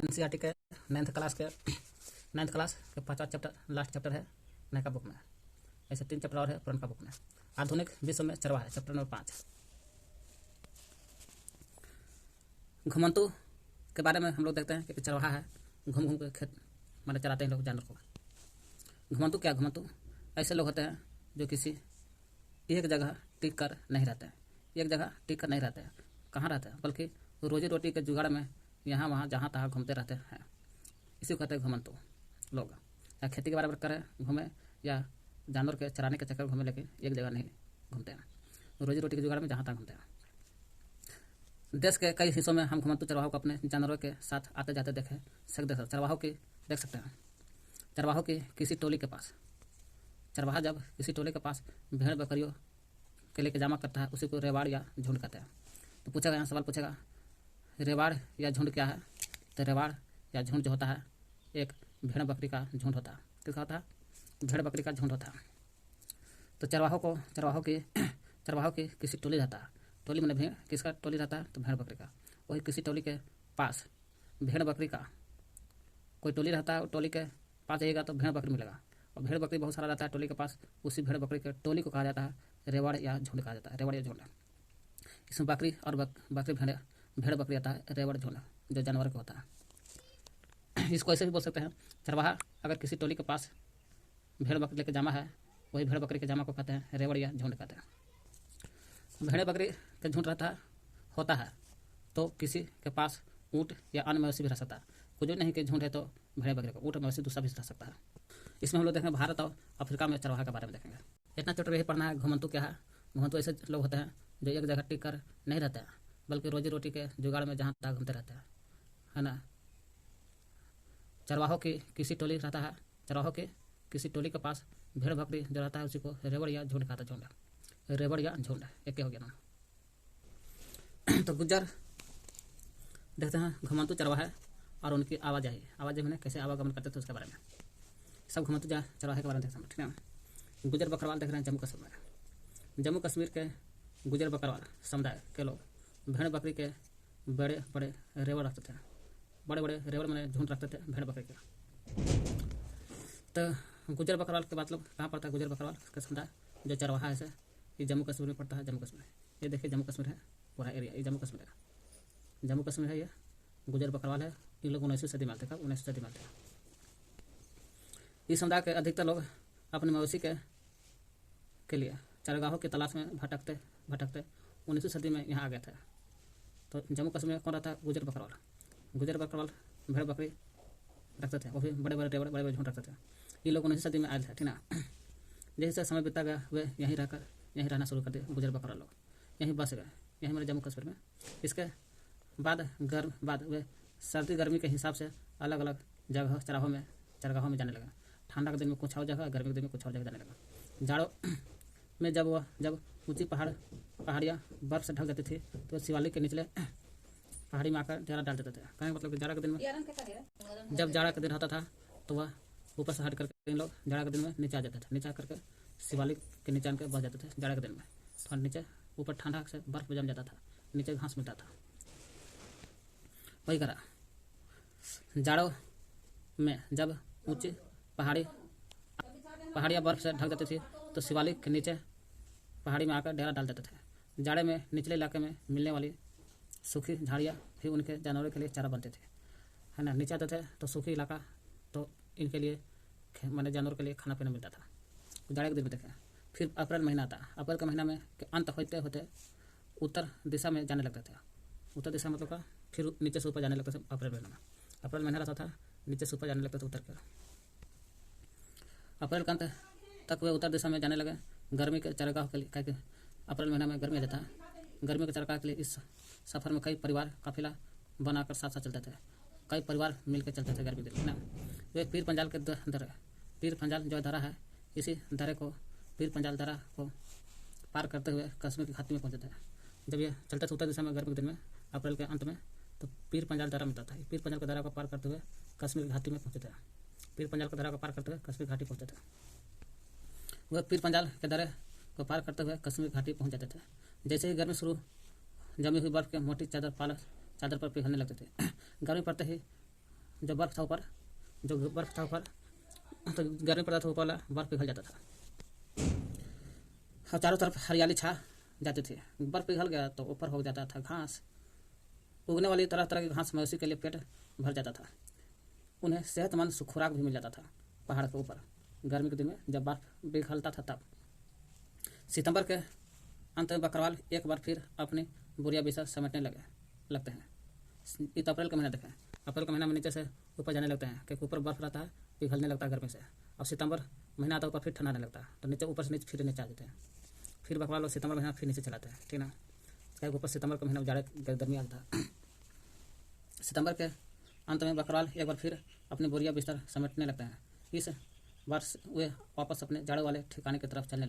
NCERT के 9th class के 5वां चैप्टर लास्ट चैप्टर है नया बुक में। ऐसे 3 चैप्टर और है पुराना बुक में। आधुनिक विश्व में चरवाहा है चैप्टर नंबर 5। घुमंतु के बारे में हम लोग देखते हैं कि चरवाहा है, घूम घूम के खेत माने चराते हैं लोग जानवर को। घुमंतु क्या? घुमंतु ऐसे लोग होते हैं जो किसी एक जगह टिक कर नहीं रहते हैं। एक जगह टिक कर नहीं रहते हैं। कहाँ रहते हैं? बल्कि रोजी रोटी के जुगाड़ में यहाँ वहाँ जहाँ तहाँ घूमते रहते हैं। इसी को कहते हैं घुमंतु लोग। या खेती के बारे में करें घूमे या जानवर के चराने के चक्कर में घूमे, लेकिन एक जगह नहीं घूमते हैं। रोजी रोटी के जुगाड़ में जहाँ तहाँ घूमते हैं। देश के कई हिस्सों में हम घुमंतु चरवाहों को अपने जानवरों के साथ आते जाते देख सकते हैं। चरवाहों की देख सकते हैं। चरवाहों की किसी टोली के पास, चरवाहा जब किसी टोली के पास भेड़ बकरियों के लिए जमा करता है उसी को रेवाड़ या झुंड कहते हैं। तो पूछेगा, यहाँ सवाल पूछेगा रेवाड़ या झुंड क्या है? तो रेवाड़ या झुंड जो होता है एक भेड़ बकरी का झुंड होता है। किसका होता है? भेड़ बकरी का झुंड होता है। तो चरवाहों की किसी टोली रहता है। टोली मैंने भेड़, किसका टोली रहता है? तो भेड़ बकरी का। वही किसी टोली के पास भेड़ बकरी का कोई टोली रहता है। टोली के पास जाइएगा तो भेड़ बकरी मिलेगा, और भेड़ बकरी बहुत सारा रहता है टोली के पास। उसी भेड़ बकरी के टोली को कहा जाता है रेवाड़ या झुंड कहा जाता है। रेवाड़ या झुंड। इसमें बकरी और बकरी भेड़ बकरी आता है रेवाड़ झुंड जो जानवर का होता है। इसको ऐसे भी बोल सकते हैं, चरवाहा अगर किसी टोली के पास भेड़ बकरी लेके जमा है, वही भेड़ बकरी के जमा को कहते हैं रेवाड़ या झुंड कहते हैं। भेड़ बकरी का झुंड होता है तो किसी के पास ऊँट या अन्य मवेशी भी रह सकता है। कुछ नहीं कि झुंड है तो भेड़ बकरी का ऊँट मवेशी दूसरा भी रह सकता है। इसमें हम लोग देखेंगे भारत और अफ्रीका में चरवाहा के बारे में देखेंगे। इतना चैप्टर यही पढ़ना है। घुमंतु क्या है? घुमंतु ऐसे लोग होते हैं जो एक जगह टिक कर नहीं रहते हैं, बल्कि रोजी रोटी के जुगाड़ में जहाँ तहाँ घूमते रहते हैं, है ना। चरवाहों की किसी टोली रहता है। चरवाहों के किसी टोली के पास भेड़ बकरी जो रहता है उसी को रेवड़ या झुंड कहता है। झुंड, रेवड़ या झुंड एक हो गया नाम। तो गुज्जर देखते हैं घुमंतु चरवाहे और उनकी आवाजाही मैंने कैसे आवागमन करते थे उसके बारे में। सब घुमंतु चरवाहे के बारे में देखते हैं, ठीक है। गुज्जर बकरवाल देख रहे हैं जम्मू कश्मीर में। जम्मू कश्मीर के गुज्जर बकरवाल समुदाय के लोग भेड़ बकरी के बड़े बड़े रेवड़ रखते थे। बड़े बड़े रेवड़ मैंने झुंड रखते थे भेड़ बकरी के। तो गुज्जर बकरवाल के बाद लोग कहाँ पड़ता है? गुज्जर बकरवाल का समुदाय जो चरवाहा है ये जम्मू कश्मीर में पड़ता है। जम्मू कश्मीर, ये देखिए जम्मू कश्मीर है, पूरा एरिया ये जम्मू कश्मीर है। जम्मू कश्मीर है, ये गुज्जर बकरवाल है। ये लोग 19वीं सदी में आते। कब? 19वीं सदी में आते हैं। इस समुदाय के अधिकतर लोग अपने मवेशी के लिए चरगाहों की तलाश में भटकते 19वीं सदी में यहाँ आ गए थे। तो जम्मू कश्मीर में कौन रहता है? गुज्जर बकरवाल। गुज्जर बकरवाल भेड़ बकरी रखते थे, वो भी बड़े बड़े झुंड रखते थे। ये लोग 19वीं सदी में आए थे, ठीक ना। जैसे समय बीता गया वे यहीं रहना शुरू कर दिए। गुज्जर बकरवाल लोग यहीं बस गए, यहीं मेरे जम्मू कश्मीर में। इसके बाद वे सर्दी गर्मी के हिसाब से अलग अलग जगह चरगाहों में जाने लगा। ठंडा के दिन में कुछ और जगह, गर्मी के दिन में कुछ और जगह जाने लगा। जाड़ों में जब ऊंची पहाड़ियाँ बर्फ से ढक जाती थी तो शिवालिक के निचले पहाड़ी में आकर डेरा डाल देते थे। कहने मतलब कि जाड़ा के दिन में, जब जाड़ा का दिन होता था तो वह ऊपर से हट करके इन लोग जाड़ा के दिन में नीचे आ जाते थे। नीचे आ करके शिवालिक के नीचे आकर बस जाते थे जाड़ा के दिन में। और नीचे ऊपर ठंडा से बर्फ जम जाता था, नीचे घास मिलता था। वही करा जाड़ों में जब ऊंची पहाड़ियाँ बर्फ से ढक जाती थी तो शिवालिक के नीचे पहाड़ी में आकर डेरा डाल देते थे। जाड़े में निचले इलाके में मिलने वाली सूखी झाड़ियाँ भी उनके जानवरों के लिए चारा बनते थे, है ना। नीचे आते थे तो सूखी इलाका, तो इनके लिए मैंने जानवरों के लिए खाना पीना मिलता था। तो जाड़े के दिन में देखें। फिर अप्रैल महीना आता। अप्रैल के महीना में के अंत होते होते उत्तर दिशा में जाने लगते थे। उत्तर दिशा मतलब का फिर नीचे से ऊपर जाने लगते थे। अप्रैल महीना में, अप्रैल महीना रहता था, नीचे से ऊपर जाने लगते थे उत्तर के। अप्रैल के अंत तक वे उत्तर दिशा में जाने लगे गर्मी के चरगाह के लिए, क्योंकि अप्रैल महीना में गर्मी आ जाता है। गर्मी के चरगाह के लिए इस सफ़र में कई परिवार काफिला बनाकर साथ साथ चलते थे। कई परिवार मिलकर चलते थे गर्मी के दिन, ना। वे पीर पंजाल के पीर पंजाल जो दर्रा है, इसी पीर पंजाल दर्रा को पार करते हुए कश्मीर की घाटी में पहुंचते थे। जब ये चलते थे उत्तर दिशा में गर्मी के दिन में, अप्रैल के अंत में, तो पीर पंजाल दर्रा मिलता था। पीर पंजाल के दर्रा को पार करते हुए कश्मीर की घाटी में पहुंचते थे। पीर पंजाल के दर्रा को पार करते हुए कश्मीर घाटी पहुंचते थे। वह पीर पंजाल के दर्रे को पार करते हुए कश्मीर घाटी पहुंच जाते थे। जैसे ही गर्मी शुरू, जमी हुई बर्फ के मोटी चादर पर पिघलने लगते थे। गर्मी पड़ते ही जो बर्फ़ था ऊपर, जो बर्फ़ था ऊपर, तो गर्मी पड़ता था ऊपर वाला बर्फ़ पिघल जाता था और चारों तरफ हरियाली छा जाती थी। बर्फ़ पिघल गया तो ऊपर हो जाता था घास, उगने वाली तरह तरह की घास मवेशी के लिए पेट भर जाता था। उन्हें सेहतमंद खुराक भी मिल जाता था पहाड़ के ऊपर। गर्मी के दिन में जब बर्फ़ पिघलता था तब सितंबर के अंत में बकरवाल एक बार फिर अपनी बोरिया बिस्तर समेटने लगते हैं। इत अप्रैल का महीना देखें, अप्रैल का महीना में नीचे से ऊपर जाने लगते हैं क्योंकि ऊपर बर्फ रहता है, पिघलने लगता है गर्मी से। और सितंबर महीना आता है ऊपर फिर ठंडा आने लगता है, तो नीचे ऊपर से नीचे फिर नीचे आ जाते हैं। फिर बकरवाल और सितंबर महीना फिर नीचे चलाते हैं, ठीक ना। क्या ऊपर सितंबर का महीना जाड़े गर्मी आता है। सितंबर के अंत में बकरवाल एक बार फिर अपनी बोरिया बिस्तर समेटने लगते हैं। इस बार वे वापस अपने जाड़ों वाले ठिकाने की तरफ चले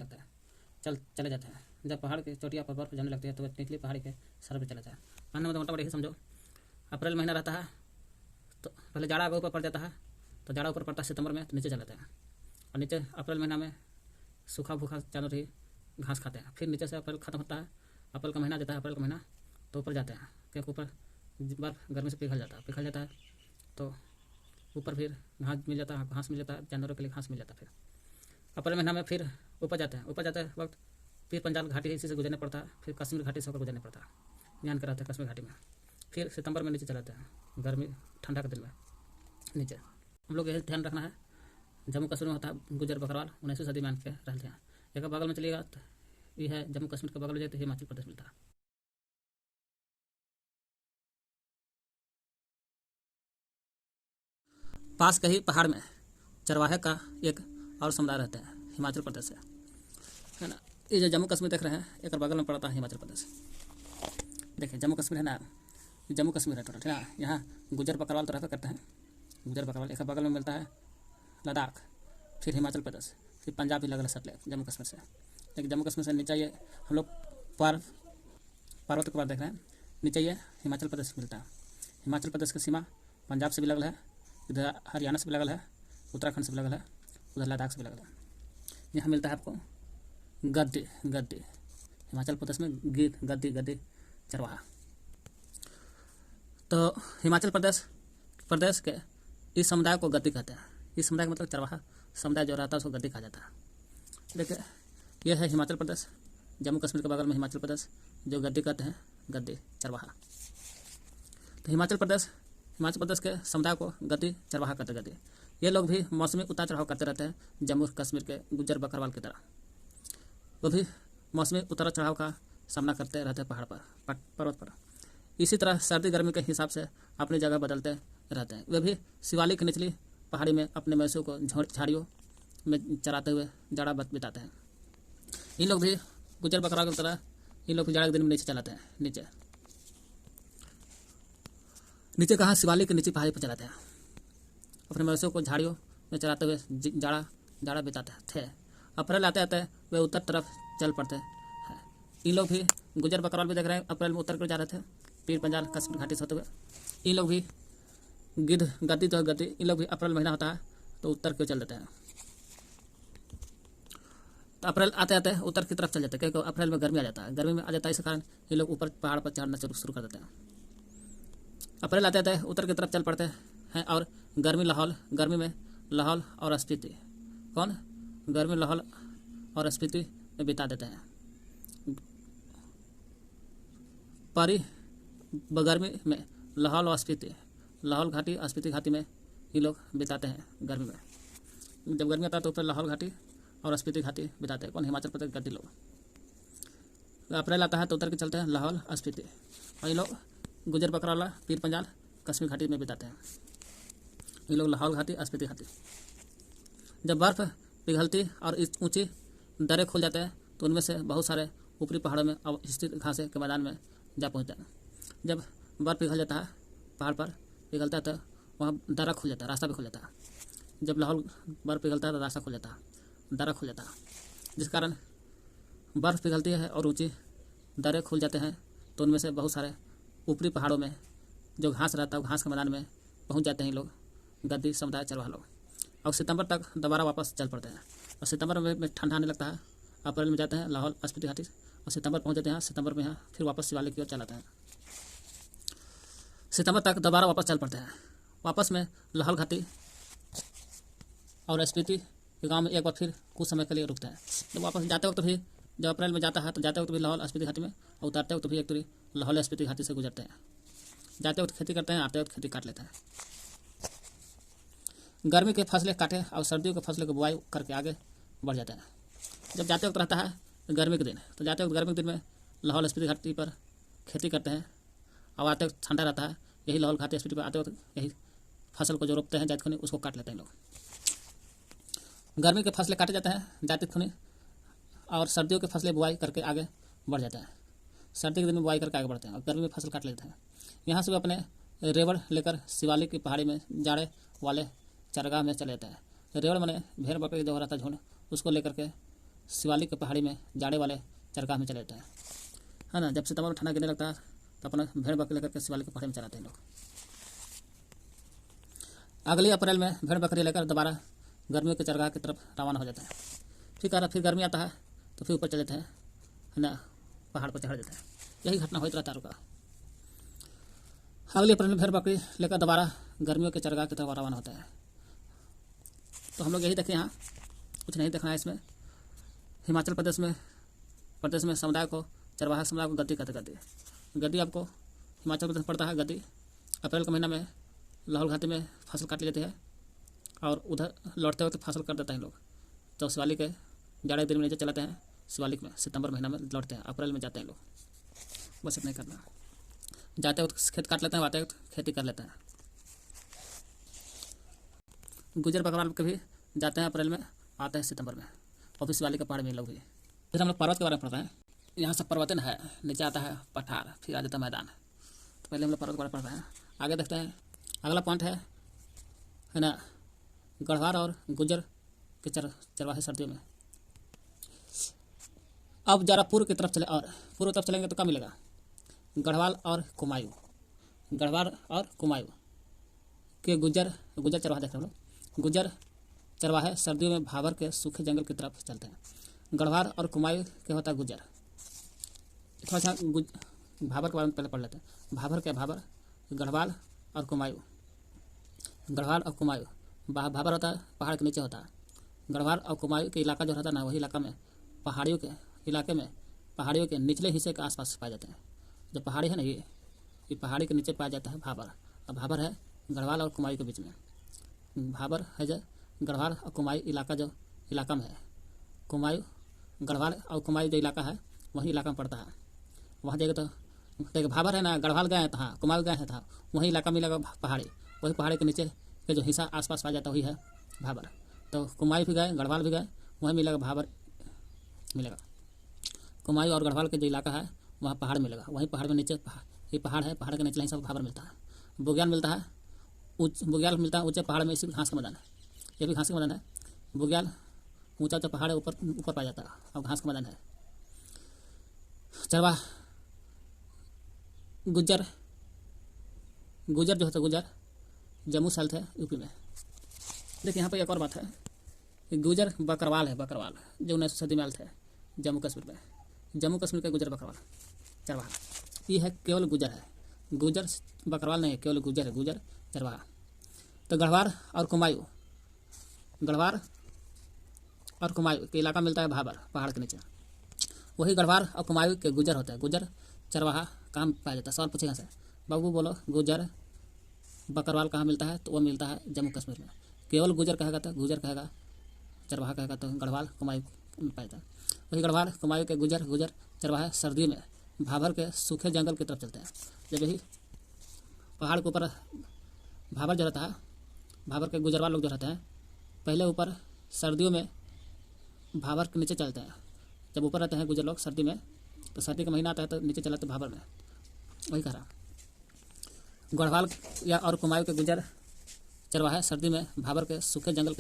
जाते हैं। जब पहाड़ की चोटियाँ पर बर्फ जमने लगती है तो वे निचली पहाड़ी के सर पर चले जाते हैं। कहने में तो मोटा मोटा यही समझो, अप्रैल महीना रहता है तो पहले जाड़ा आगे ऊपर पड़ जाता है, तो जाड़ा ऊपर पड़ता है सितंबर में तो नीचे चले जाते हैं। और नीचे अप्रैल महीना में सूखा भूखा जानवर ही घास खाते हैं। फिर नीचे से अप्रैल खत्म होता है, अप्रैल का महीना देता है, अप्रैल का महीना तो ऊपर जाते हैं क्योंकि ऊपर बर्फ गर्मी से पिघल जाता है तो ऊपर फिर घास मिल जाता है, जानवरों के लिए घास मिल जाता है। फिर अप्रैल महीना में फिर ऊपर जाते वक्त फिर पंजाब घाटी इसी से गुजरना पड़ता है, फिर कश्मीर घाटी से होकर गुजरना पड़ता है, ध्यान के रहते हैं कश्मीर घाटी में। फिर सितंबर में नीचे चलाते हैं, गर्मी ठंडा के दिन में नीचे। हम लोग यही ध्यान रखना है, जम्मू कश्मीर में होता है गुजर बकरवाल, 19वीं सदी में आन के रहते हैं। एक बगल में चलिएगा तो ये है जम्मू कश्मीर के बगल में जाए तो हिमाचल प्रदेश मिलता है। पास के ही पहाड़ में चरवाहे का एक और समुदाय रहते हैं, हिमाचल प्रदेश से, है ना। ये जो जम्मू कश्मीर देख रहे हैं एक बगल में पड़ता है हिमाचल प्रदेश। देखिए जम्मू कश्मीर है ना, जम्मू कश्मीर है टोटल, है ना। यहाँ गुजर बकरवाल तो रहते करते हैं, गुजर बकरवाल। एक बगल में मिलता है लद्दाख, फिर हिमाचल प्रदेश, फिर पंजाब भी लगल सट जम्मू कश्मीर से। लेकिन जम्मू कश्मीर से नीचे ये हम लोग पर्वत के ऊपर देख रहे हैं, नीचे ये हिमाचल प्रदेश मिलता है। हिमाचल प्रदेश की सीमा पंजाब से भी लगल है, इधर हरियाणा से भी लगल है, उत्तराखंड से भी लगल है, उधर लद्दाख से भी लगल है। यहाँ मिलता है आपको गद्दी, हिमाचल प्रदेश में गद्दी चरवाहा। तो हिमाचल प्रदेश के इस समुदाय को गद्दी कहते हैं। इस समुदाय का मतलब चरवाहा समुदाय जो रहता है उसको गद्दी कहा जाता है। देखिए यह है हिमाचल प्रदेश, जम्मू कश्मीर के बगल में हिमाचल प्रदेश जो गद्दी कहते हैं, गद्दी चरवाहा। तो हिमाचल प्रदेश के समुदाय को गद्दी चरवाहा कहते हैं, गद्दी। ये लोग भी मौसमी उतार चढ़ाव करते रहते हैं, जम्मू कश्मीर के गुजर बकरवाल की तरह। वो भी मौसमी उतार चढ़ाव का सामना करते रहते हैं पहाड़ पर, पर्वत पर। इसी तरह सर्दी गर्मी के हिसाब से अपनी जगह बदलते रहते हैं। वे भी शिवालिक की निचली पहाड़ी में अपने मवेशियों को झाड़ियों में चराते हुए जाड़ा बिताते हैं। इन लोग भी गुजर बकरवाल की तरह इन लोग भी जाड़ा के दिन में नीचे चलाते हैं, नीचे कहाँ शिवालिक के नीचे पहाड़ी पर चलाते हैं, अपने मवेशियों को झाड़ियों में चराते हुए जाड़ा बिताते थे। अप्रैल आते आते वे उत्तर तरफ चल पड़ते हैं। इन लोग भी गुजर बकरवाल भी देख रहे हैं, अप्रैल में उत्तर को जा रहे थे पीर पंजाल कश्मीर घाटी से होते हुए। इन लोग भी गद्दी तो है गद्दी, इन लोग भी अप्रैल महीना होता है तो उत्तर को चल देते हैं। तो अप्रैल आते आते उत्तर की तरफ चल जाते हैं क्योंकि अप्रैल में गर्मी आ जाता है, गर्मी में आ जाता है, इस कारण ये लोग ऊपर पहाड़ पर चढ़ना शुरू कर देते हैं। अप्रैल आते आते उत्तर की तरफ चल पड़ते हैं और गर्मी में लाहौल और स्पीति में बिता देते हैं। गर्मी में लाहौल घाटी स्पीति घाटी में ये लोग बिताते हैं गर्मी में। जब गर्मी आता है तो ऊपर लाहौल घाटी और स्पीति घाटी बिताते हैं। कौन? हिमाचल प्रदेश गद्दी लोग। अप्रैल आता है तो उत्तर के चलते हैं लाहौल स्पीति, और ये लोग गुजर बकरवाल पीर पंजाल कश्मीर घाटी में बिताते हैं। ये लोग लाहौल घाटी स्पीति घाटी। जब बर्फ़ पिघलती और ऊंची दरें खुल जाते हैं तो उनमें से बहुत सारे ऊपरी पहाड़ों में स्थित घासे के मैदान में जा पहुँचते हैं। जब बर्फ़ पिघल जाता है, पहाड़ पर पिघलता है तो वहाँ दर्रा खुल जाता है, रास्ता भी खुल जाता है। जब लाहौल बर्फ़ पिघलता है तो रास्ता खुल जाता है, दर्रा खुल जाता है, जिस कारण बर्फ़ पिघलती है और ऊंची दरें खुल जाते हैं तो उनमें से बहुत सारे ऊपरी पहाड़ों में जो घास रहता है घास के मैदान में पहुंच जाते हैं लोग, गद्दी समुदाय चरवाहा लोग। और सितंबर तक दोबारा वापस चल पड़ते हैं। और सितंबर में ठंडा आने लगता है, अप्रैल में जाते हैं लाहौल स्पीति घाटी और सितंबर पहुंच जाते हैं। सितंबर में यहाँ फिर वापस शिवालिक की ओर चलाते हैं। सितंबर तक दोबारा वापस चल पड़ते हैं वापस में लाहौल घाटी और स्पीति के गांव में एक बार फिर कुछ समय के लिए रुकते हैं। जब वापस जाते वक्त भी जब अप्रैल में जाता है तो जाते वक्त भी लाहौल स्पीति घाटी में, और उतारते वक्त भी एक तरी लाहौल स्पीति घाटी से गुजरते हैं। जाते वक्त खेती करते हैं, आते वक्त खेती काट लेते हैं। गर्मी के फसलें काटे और सर्दियों के फसलों की बुआई करके आगे बढ़ जाते हैं। जब जाते वक्त रहता है गर्मी के दिन, तो जाते वक्त गर्मी के दिन में लाहौल स्पीति घाटी पर खेती करते हैं, और आते वक्त ठंडा रहता है, यही लाहौल घाटी स्पीति पर आते वक्त यही फसल को जो रोपते हैं जाति खुनी उसको काट लेते हैं लोग। गर्मी के फसलें काटे जाते हैं जाति खुनी, और सर्दियों के फसलें बुआई करके आगे बढ़ जाते हैं। सर्दी के दिन में बुआई करके आगे बढ़ते हैं और गर्मी में फसल काट लेते हैं। यहाँ से वे अपने रेवड़ लेकर शिवालिक की पहाड़ी में जाड़े वाले चरगाह में चले जाते हैं। रेवड़ माने भेड़ बकरी जो रहता है झुंड, उसको लेकर के शिवालिक की पहाड़ी में जाड़े वाले चरगाह में चले जाते हैं, है ना। जब सितंबर में ठंडा गिरने लगता है तो अपना भेड़ बकरी लेकर के शिवालिक की पहाड़ी में चलाते हैं लोग। अगले अप्रैल में भेड़ बकरी लेकर दोबारा गर्मियों के चरगाह की तरफ रवाना हो जाता है। फिर गर्मी आता है तो फिर ऊपर चले जाते हैं, है ना, पहाड़ पर चढ़ जाते हैं। यही घटना होती रहता है रुका। अगले अप्रैल में भेड़ बकरी लेकर दोबारा गर्मियों के चरगाह की तरफ रवाना होता है। तो हम लोग यही देखें, यहाँ कुछ नहीं देखना है इसमें। हिमाचल प्रदेश में समुदाय को, चरवाहा समुदाय को गद्दी कहते। गद्दी आपको हिमाचल प्रदेश में पड़ता है। गद्दी अप्रैल के महीना में लाहौल घाटी में फसल काट लेते हैं और उधर लौटते वक्त फसल कर देते हैं लोग। तो शिवालिक के जाड़े दिन में नीचे चलाते हैं, शिवालिक में सितंबर महीना में लौटते हैं, अप्रैल में जाते हैं लोग। बस इतना ही करना। जाते वक्त खेत काट लेते हैं, आते वक्त खेती कर लेते हैं। गुजर बकरवाल के भी जाते हैं अप्रैल में, आते हैं सितंबर में, और फिर शिवालिक के पहाड़ में लोग भी। फिर हम लोग पर्वत के बारे में पढ़ रहे हैं। यहाँ सब पर्वतन है, नीचे आता है पठार, फिर आ जाता है मैदान। तो पहले हम लोग पर्वत के बारे में पढ़ रहे हैं। आगे देखते हैं अगला पॉइंट है ना, गढ़वाल और गुजर के चरवाहे सर्दियों में। अब जरा पूर्व की तरफ चले, और पूर्व तरफ चलेंगे तो क्या मिलेगा? गढ़वाल और कुमायूं। गढ़वाल और कुमायूं के गुजर चरवाहे देख रहे हो। गुजर चरवाहे सर्दियों में भाबर के सूखे जंगल की तरफ चलते हैं। गढ़वाल और कुमायूं के होता है गुजर। थोड़ा सा भाबर के बारे में पहले पढ़ लेते हैं। भाबर गढ़वाल और कुमायूं। गढ़वाल और कुमायूं, भाबर होता है पहाड़ के नीचे होता है। गढ़वाल और कुमायूं के इलाका जो रहता है ना, वही इलाका में पहाड़ियों के निचले हिस्से के आसपास पाए जाते हैं। जो पहाड़ी है ना, ये पहाड़ी के नीचे पाया जाता है भाबर। और भाबर है गढ़वाल और कुमायूं के बीच में। भाबर है जो गढ़वाल और कुमायूं इलाका में है। कुमायूं गढ़वाल और कुमायूं जो इलाका है वही इलाका में पड़ता है। वहाँ जाएगा तो देखिए भाबर है ना, गढ़वाल गए हैं तो हाँ, कुमायूं गए हैं तो हाँ, वही इलाका मिलेगा पहाड़ी। वही पहाड़ी के नीचे के जो हिस्सा आसपास पाया जाता है वही है भाबर। तो कुमायूं भी गए, गढ़वाल भी गए, वहीं मिलेगा भाबर मिलेगा। कुमायूं और गढ़वाल के जो इलाका है वहाँ पहाड़ मिलेगा। वहीं पहाड़ में नीचे ये पहाड़ है, पहाड़ के निचले हिस्से में भाबर मिलता है। बुग्याल मिलता है ऊंचे पहाड़ में, इसी घास का मैदान है। ये भी घास का मैदान है। बुग्याल ऊंचा पहाड़ है, ऊपर पाया जाता है और घास का मैदान है। चरवाहा गुजर जो होता है, गुजर जम्मू साल्ट है यूपी में। देखिए यहाँ पर एक और बात है, गुजर बकरवाल है, बकरवाल जो 19वीं सदी में आए थे जम्मू कश्मीर में। जम्मू कश्मीर का गुजर बकरवाल चरवाहा, ये है केवल गुजर है। गुजर बकरवाल नहीं है, केवल गुजर है, गुजर चरवाहा। तो गढ़वाल और कुमायूं के इलाका मिलता है भाबर पहाड़ के नीचे। वही गढ़वाल और कुमायूं के गुजर होता है। गुजर चरवाहा कहाँ पाया जाता है? सवाल पूछेगा से बाबू बोलो गुजर बकरवाल कहाँ मिलता है? तो वो मिलता है जम्मू कश्मीर में। केवल गुजर कहेगा तो गुजर कहेगा, चरवाहा कहेगा तो गढ़वाल कुमायूं में पाया जाता है। वही गढ़वाल कुमायूं के गुजर चरवाहे सर्दियों में भाबर के सूखे जंगल की तरफ चलते हैं। जब यही पहाड़ के ऊपर भाबर जो रहता है, भाबर के गुजरवाल लोग जो रहते हैं, पहले ऊपर सर्दियों में भाबर के नीचे चलते हैं। जब ऊपर रहते हैं गुजर लोग सर्दी में, तो सर्दी का महीना आता है तो नीचे चलाते भाबर में। वही कह रहा गढ़वाल या और कुमायूं के गुजर चरवाहे सर्दी में भाबर के सूखे जंगल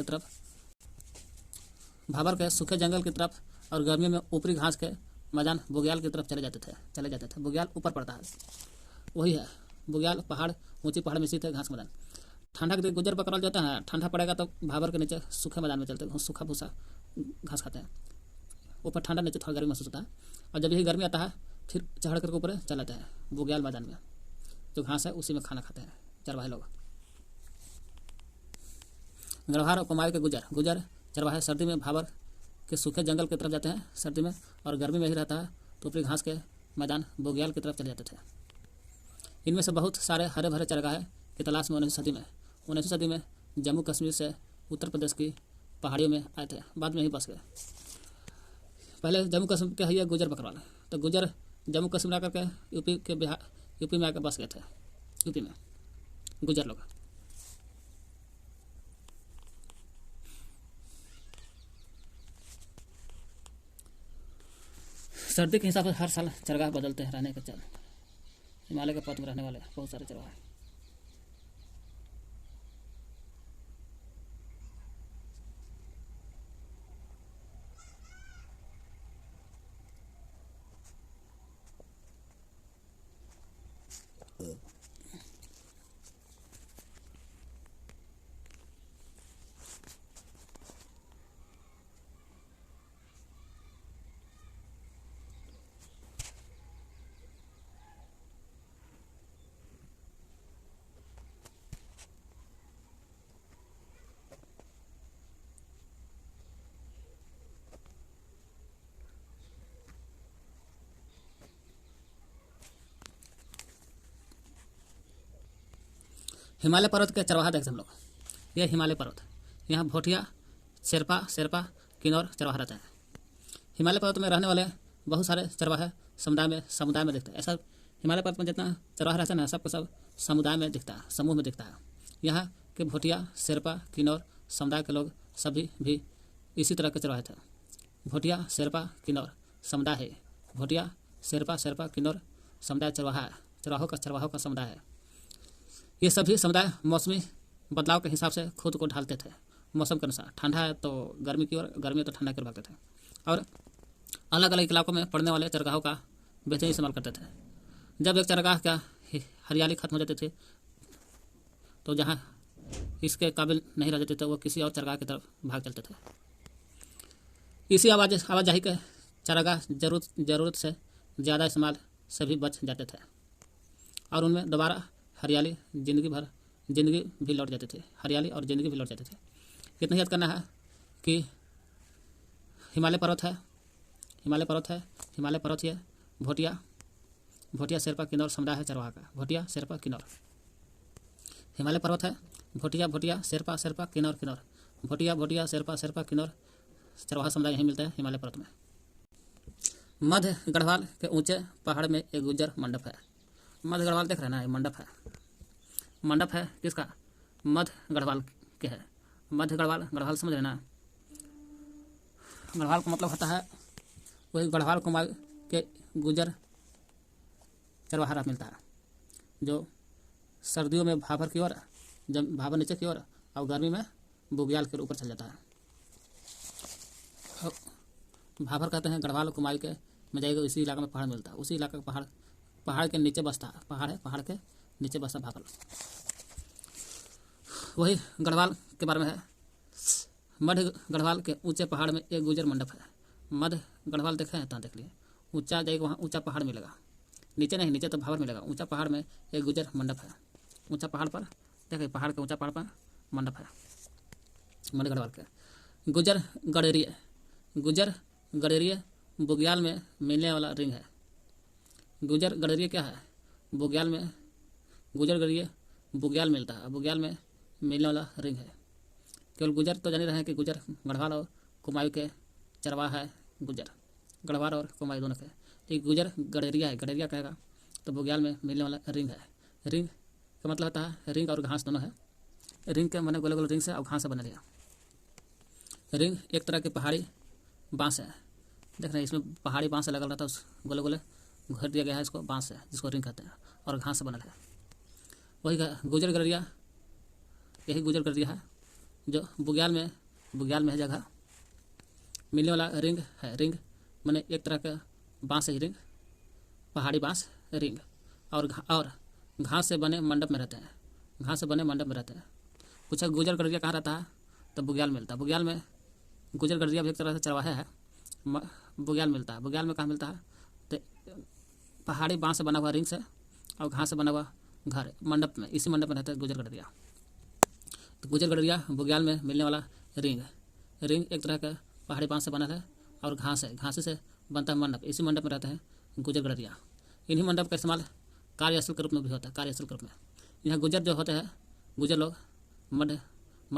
की तरफ और गर्मियों में ऊपरी घास के मैदान बुग्याल की तरफ चले जाते थे। बुग्याल ऊपर पड़ता है, वही है बुग्याल पहाड़, ऊंची पहाड़ में स्थित है, घास मैदान। ठंडा के दिन गुजर बकरवाल जाता है, ठंडा पड़ेगा तो भाबर के नीचे सूखे मैदान में चलते हैं, सूखा भूसा घास खाते हैं। ऊपर ठंडा, नीचे थोड़ा गर्मी महसूस होता है। और जब यही गर्मी आता है फिर चढ़ करके ऊपर चलाते हैं बुग्याल मैदान में, जो घास है उसी में खाना खाते हैं चरवाहे लोग। गढ़वाल और कुमायूं के गुजर चरवाहे सर्दी में भाबर के सूखे जंगल की तरफ जाते हैं सर्दी में, और गर्मी में ही रहता है तो ऊपरी घास के मैदान बुग्याल की तरफ चले जाते थे। इनमें से बहुत सारे हरे भरे चरगाह की तलाश में 19वीं सदी में जम्मू कश्मीर से उत्तर प्रदेश की पहाड़ियों में आए थे, बाद में ही बस गए। पहले जम्मू कश्मीर के है गुजर बकरवाल, तो गुजर जम्मू कश्मीर आकर के यूपी में आकर बस गए थे। यूपी में गुजर लोग। सर्दी के हिसाब से हर साल चरगाह बदलते हैं रहने के चल। हिमालय के पर्वत में रहने वाले बहुत सारे चरगाह हैं। हिमालय पर्वत के चरवाहा देखते हम लोग। यह हिमालय पर्वत, यहाँ भोटिया शेरपा किन्नौर चरवाहा रहता है। हिमालय पर्वत में रहने वाले बहुत सारे चरवाहे समुदाय में दिखते हैं। ऐसा हिमालय पर्वत में जितना चरवाहा रहता है ना, सबको सब समुदाय में दिखता है, समूह में दिखता है। यहाँ के भोटिया शेरपा किन्नौर समुदाय के लोग सभी भी इसी तरह के चरवाहे थे। भोटिया शेरपा किन्नौर समुदाय है। भोटिया शेरपा किन्नौर समुदाय चरवाहों का समुदाय है। ये सभी समुदाय मौसमी बदलाव के हिसाब से खुद को ढालते थे मौसम के अनुसार। ठंडा है तो गर्मी की ओर, गर्मी है तो ठंडा की ओर भागते थे, और अलग अलग इलाकों में पड़ने वाले चरगाहों का बेहतरीन इस्तेमाल करते थे। जब एक चरगाह का हरियाली खत्म हो जाती थी तो जहाँ इसके काबिल नहीं रह जाते थे वो किसी और चरगाह की तरफ भाग चलते थे। इसी आवाजाही के चरगाह जरूरत से ज़्यादा इस्तेमाल से भी बच जाते थे, और उनमें दोबारा हरियाली जिंदगी भी लौट जाती थी। हरियाली और ज़िंदगी भी लौट जाती थी। इतना याद करना है कि हिमालय पर्वत है, ये भोटिया शेरपा किन्नौर समुदाय है चरवाहा का। भोटिया शेरपा किन्नौर हिमालय पर्वत है। भोटिया शेरपा किन्नौर भोटिया शेरपा किन्नौर चरवाहा समुदाय यहीं मिलता है हिमालय पर्वत में। मध्य गढ़वाल के ऊंचे पहाड़ में एक गुज्जर मंडप है। मध्य गढ़वाल देख रहे हैं ना, ये मंडप है किसका? मध्य गढ़वाल के है। मध्य गढ़वाल समझ रहे ना। गढ़वाल का मतलब होता है वही गढ़वाल कुमायूं के गुजर चरवाहा मिलता है, जो सर्दियों में भाबर की ओर, जब भाबर नीचे की ओर, और गर्मी में बुग्याल के ऊपर चल जाता है। भाबर कहते हैं गढ़वाल कुमायूं के में जाएगा, इसी इलाके में पहाड़ मिलता है। उसी इलाके का पहाड़ के नीचे बसता है। पहाड़ के नीचे बसता भाबर। वही गढ़वाल के बारे में है। मध्य गढ़वाल के ऊंचे पहाड़ में एक गुजर मंडप है। मध्य गढ़वाल देखे हैं तो देख लिए। ऊंचा जाएगा वहाँ ऊंचा पहाड़ मिलेगा, नीचे तो भाबर मिलेगा। ऊंचा पहाड़ में एक गुजर मंडप है। ऊंचा पहाड़ पर देखिए, पहाड़ के ऊंचा पहाड़ पर मंडप है मध्य गढ़वाल के। गुजर गडेरिया बुग्याल में मिलने वाला रिंग है। गुजर गडेरिया क्या है? बुग्याल में गुजर गडेरिया बुग्याल मिलता है। बुग्याल में मिलने वाला रिंग है। केवल गुजर तो जान रहे हैं कि गुजर गढ़वाल और कुमायूं के चरवाहा है। गुजर गढ़वाल और कुमायूं दोनों के, लेकिन गुजर गडेरिया है। गडेरिया कहेगा तो बुग्याल में मिलने वाला रिंग है। रिंग का मतलब होता है रिंग और घास दोनों है। रिंग के मैंने गोले गोले रिंग से और घास से बना लिया। रिंग एक तरह की पहाड़ी बांस है। देख रहे हैं, इसमें पहाड़ी बांस से लगा रहता है, उस गोले गोले घेर दिया गया है इसको, बांस से, जिसको रिंग कहते हैं, और घास से बनल है। वही गुजर गडेरिया, यही गुजर गडेरिया है जो बुग्याल में है जगह। मिलने वाला रिंग है। रिंग मैंने एक तरह का बांस है, रिंग पहाड़ी बांस रिंग, और घास से बने मंडप में रहते हैं। पूछा गुजर गडेरिया कहाँ रहता है तो बुग्याल मिलता है। बुग्याल में गुजर गडेरिया भी एक तरह से चरवाहा है। बुग्याल मिलता है। बुग्याल में कहाँ मिलता है तो पहाड़ी बांस से बना हुआ रिंग से और घास से बना हुआ घर मंडप में, इसी मंडप में रहता है गुजर गडेरिया। तो गुजर गडरिया बुग्याल में मिलने वाला रिंग एक तरह का पहाड़ी बांस से बना है और घास से बनता है मंडप। इसी मंडप में रहते हैं गुजर गडरिया। इन्हीं मंडप का इस्तेमाल कार्यस्थल के रूप में भी होता है। कार्यस्थल के रूप में यहाँ गुजर जो होते हैं, गुजर लोग मध्य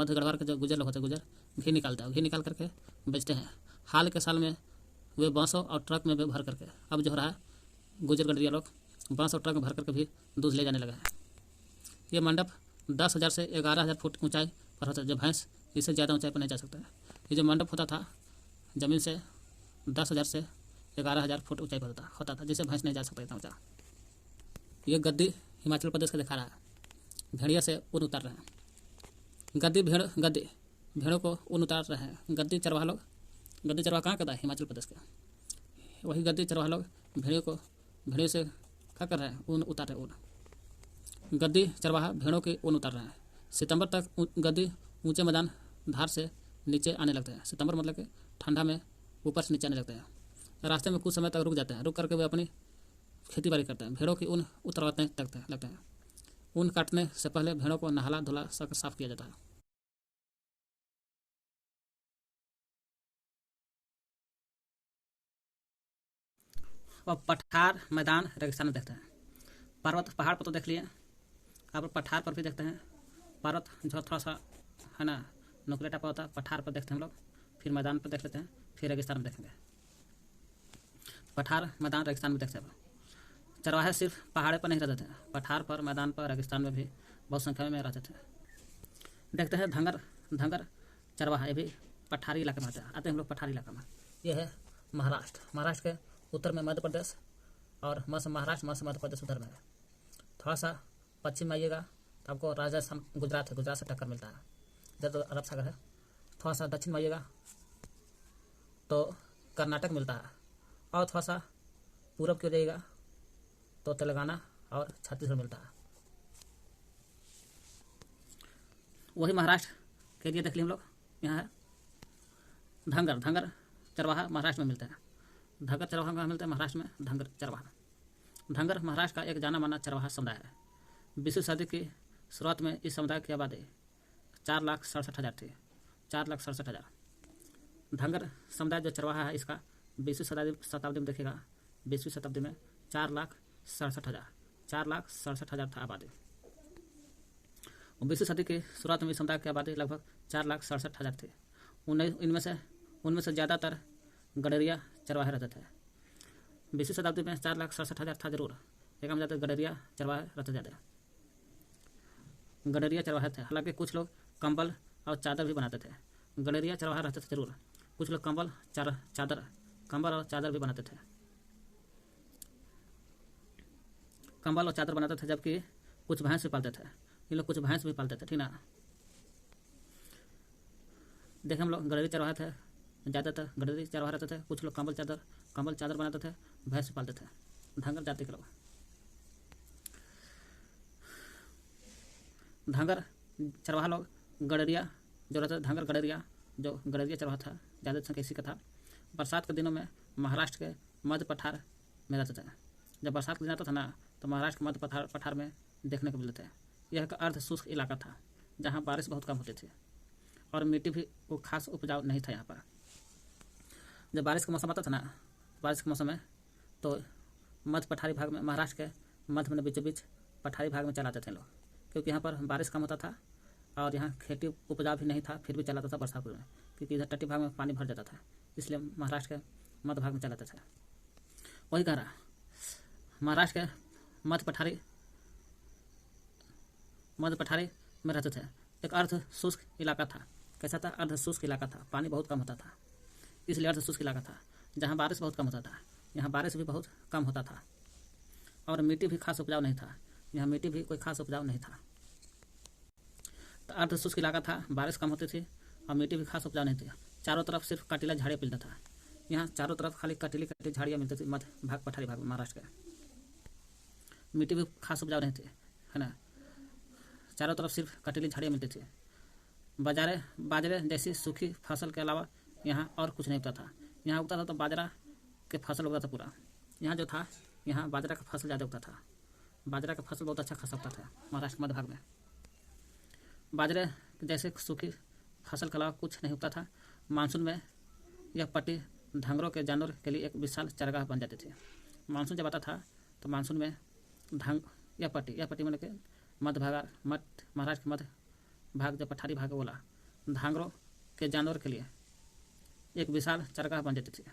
गढ़वाल के जो गुजर लोग होते हैं, गुजर घी निकालता है। घी निकाल करके बेचते हैं। हाल के साल में वे बांसों और ट्रक में भी भर करके, अब जो हो रहा है गुजर गडरिया लोग बांस और ट्रक में भर करके भी दूध ले जाने लगे हैं। ये मंडप 10,000 से 11,000 फुट ऊंचाई पर होता है। जो भैंस इससे ज़्यादा ऊंचाई पर नहीं जा सकता है। ये जो मंडप होता था ज़मीन से 10,000 से 11,000 फुट ऊंचाई पर होता था, जिससे भैंस नहीं जा सकता इतना ऊँचा। ये गद्दी हिमाचल प्रदेश का दिखा रहा है। भेड़िया से ऊन उतार रहे हैं। गद्दी भेड़ों को ऊन उतार रहे हैं। गद्दी चरवाहा कहाँ का था? हिमाचल प्रदेश का। वही गद्दी चरवाहा लोग भेड़ियों से क्या कर रहे हैं? ऊन उतार रहे हैं। ऊन गद्दी चरवाहा भेड़ों के ऊन उतार रहे हैं। सितंबर तक गद्दी ऊंचे मैदान धार से नीचे आने लगते हैं। सितंबर मतलब कि ठंडा में ऊपर से नीचे आने लगते हैं। रास्ते में कुछ समय तक रुक जाते हैं। रुक करके वे अपनी खेती बाड़ी करते हैं। भेड़ों की ऊन उतरवाने लगते हैं। ऊन काटने से पहले भेड़ों को नहला धुला साफ किया जाता है। और पठार मैदान रेगिस्तान में देखते हैं। पर्वत पहाड़ पर तो देख लिए, अब पठार पर भी देखते हैं। पर्वत जो थोड़ा सा है ना नुकले टाइप होता है, पठार पर देखते हैं हम लोग। फिर मैदान पर देख लेते हैं, फिर रेगिस्तान में देखेंगे। पठार मैदान रेगिस्तान में देखते हैं। चरवाहे सिर्फ पहाड़ पर नहीं रहते थे, पठार पर, मैदान पर, रेगिस्तान में भी बहुत संख्या में रहते थे। देखते हैं धंगर चरवाहा, ये भी पठारी इलाके में आते हैं हम लोग। पठारी इलाका में ये है महाराष्ट्र के उत्तर में मध्य प्रदेश और महाराष्ट्र मध्य प्रदेश उधर में है। थोड़ा सा पश्चिम में आइएगा तो आपको राजस्थान गुजरात है, गुजरात से टक्कर मिलता है। इधर तो अरब सागर है। थोड़ा सा दक्षिण में आइएगा तो कर्नाटक मिलता है। और थोड़ा सा पूरब की हो जाइएगा तो तेलंगाना और छत्तीसगढ़ मिलता है। वही महाराष्ट्र के लिए देख लिए हम लोग। यहाँ है धंगर चरवाहा महाराष्ट्र में मिलता है। धंगर चरवाहा कहाँ मिलता है? महाराष्ट्र में धंगर चरवाहा। धंगर महाराष्ट्र का एक जाना माना चरवाहा समुदाय है। 20वीं सदी की शुरुआत में इस समुदाय की आबादी 4,67,000 थी। 4,67,000। धंगर समुदाय जो चरवाहा है इसका 20वीं शताब्दी में देखिएगा, 20वीं शताब्दी में 4,67,000 था आबादी। 20वीं सदी की शुरुआत में इस समुदाय की आबादी लगभग 4,67,000 थी। उनमें से ज़्यादातर गडरिया चरवाहे रहते थे। 20वीं शताब्दी में 4,67,000 था जरूर, लेकिन ज़्यादा गडरिया चरवाहे रहते गडरिया चरवाहे थे। हालांकि कुछ लोग कंबल और चादर भी बनाते थे। गडरिया चरवाहा रहते थे जरूर। कुछ लोग कंबल और चादर भी बनाते थे। कंबल और चादर बनाते थे, जबकि कुछ भैंस भी पालते थे। ये लोग कुछ भैंस भी पालते थे, ठीक ना। देखे हम लोग गडरी चरवाहे थे, ज़्यादातर गडरी चरवाहा रहते थे। कुछ लोग कंबल चादर बनाते थे, भैंस भी पालते थे। धंगर जाति के लोग। धंगर चरवाहा लोग गडरिया जो रहता था, धंगर गडरिया जो गडरिया चरवाहा था, ज़्यादा संख्या इसी का था। बरसात के दिनों में महाराष्ट्र के मध्य पठार में रहते थे। जब बरसात का दिन आता था ना तो महाराष्ट्र के मध्य पठार में देखने को मिलते थे। यह एक अर्ध शुष्क इलाका था जहाँ बारिश बहुत कम होती थी और मिट्टी भी वो खास उपजाऊ नहीं था यहाँ पर। जब बारिश का मौसम आता था ना, बारिश के मौसम में तो मध्य पठारी भाग में, महाराष्ट्र के मध्य में बीचों बीच पठारी भाग में चलाते थे लोग, क्योंकि यहाँ पर बारिश कम होता था और यहाँ खेती उपजाऊ भी नहीं था, फिर भी चलाता था बरसात में, क्योंकि इधर तटीय भाग में पानी भर जाता था, इसलिए महाराष्ट्र के मध्य भाग में चलाते थे। वही कह रहा, महाराष्ट्र के मध्य पठारी में रहते थे। एक अर्ध शुष्क इलाका था। कैसा था? अर्ध शुष्क इलाका था। पानी बहुत कम होता था, इसलिए अर्ध शुष्क इलाका था। जहाँ बारिश बहुत कम होता था, यहाँ बारिश भी बहुत कम होता था और मिट्टी भी खास उपजाऊ नहीं था। यहाँ मिट्टी भी कोई खास उपजाऊ नहीं था। तो अर्ध शुष्क इलाका था, बारिश कम होती थी और मिट्टी भी खास उपजाऊ नहीं थी। चारों तरफ सिर्फ कटीला झाड़ियाँ मिलता था। यहाँ चारों तरफ खाली कटीली झाड़ियाँ मिलती थी। मध्य भाग पठारी भाग में महाराष्ट्र का मिट्टी भी खास उपजाऊ नहीं थी, है ना। चारों तरफ सिर्फ कटीली झाड़ियाँ मिलती थी। बाजरे जैसी सूखी फसल के अलावा यहाँ और कुछ नहीं उगता था। यहाँ उगता था तो बाजरा के फसल उगता था पूरा। यहाँ जो था, यहाँ बाजरा का फसल ज़्यादा उगता था। बाजरा का फसल बहुत अच्छा खासा उगता था महाराष्ट्र मध्य भाग में। बाजरे जैसे सूखी फसल के अलावा कुछ नहीं उगता था। मानसून में यह पट्टी धांगरों के जानवर के लिए एक विशाल चारागाह बन जाती थी। मानसून जब आता था तो मानसून में यह पट्टी मतलब कि महाराष्ट्र के मध्य भाग, जो पठारी भाग बोला, धांगरों के जानवर के लिए एक विशाल चारागाह बन जाती थी,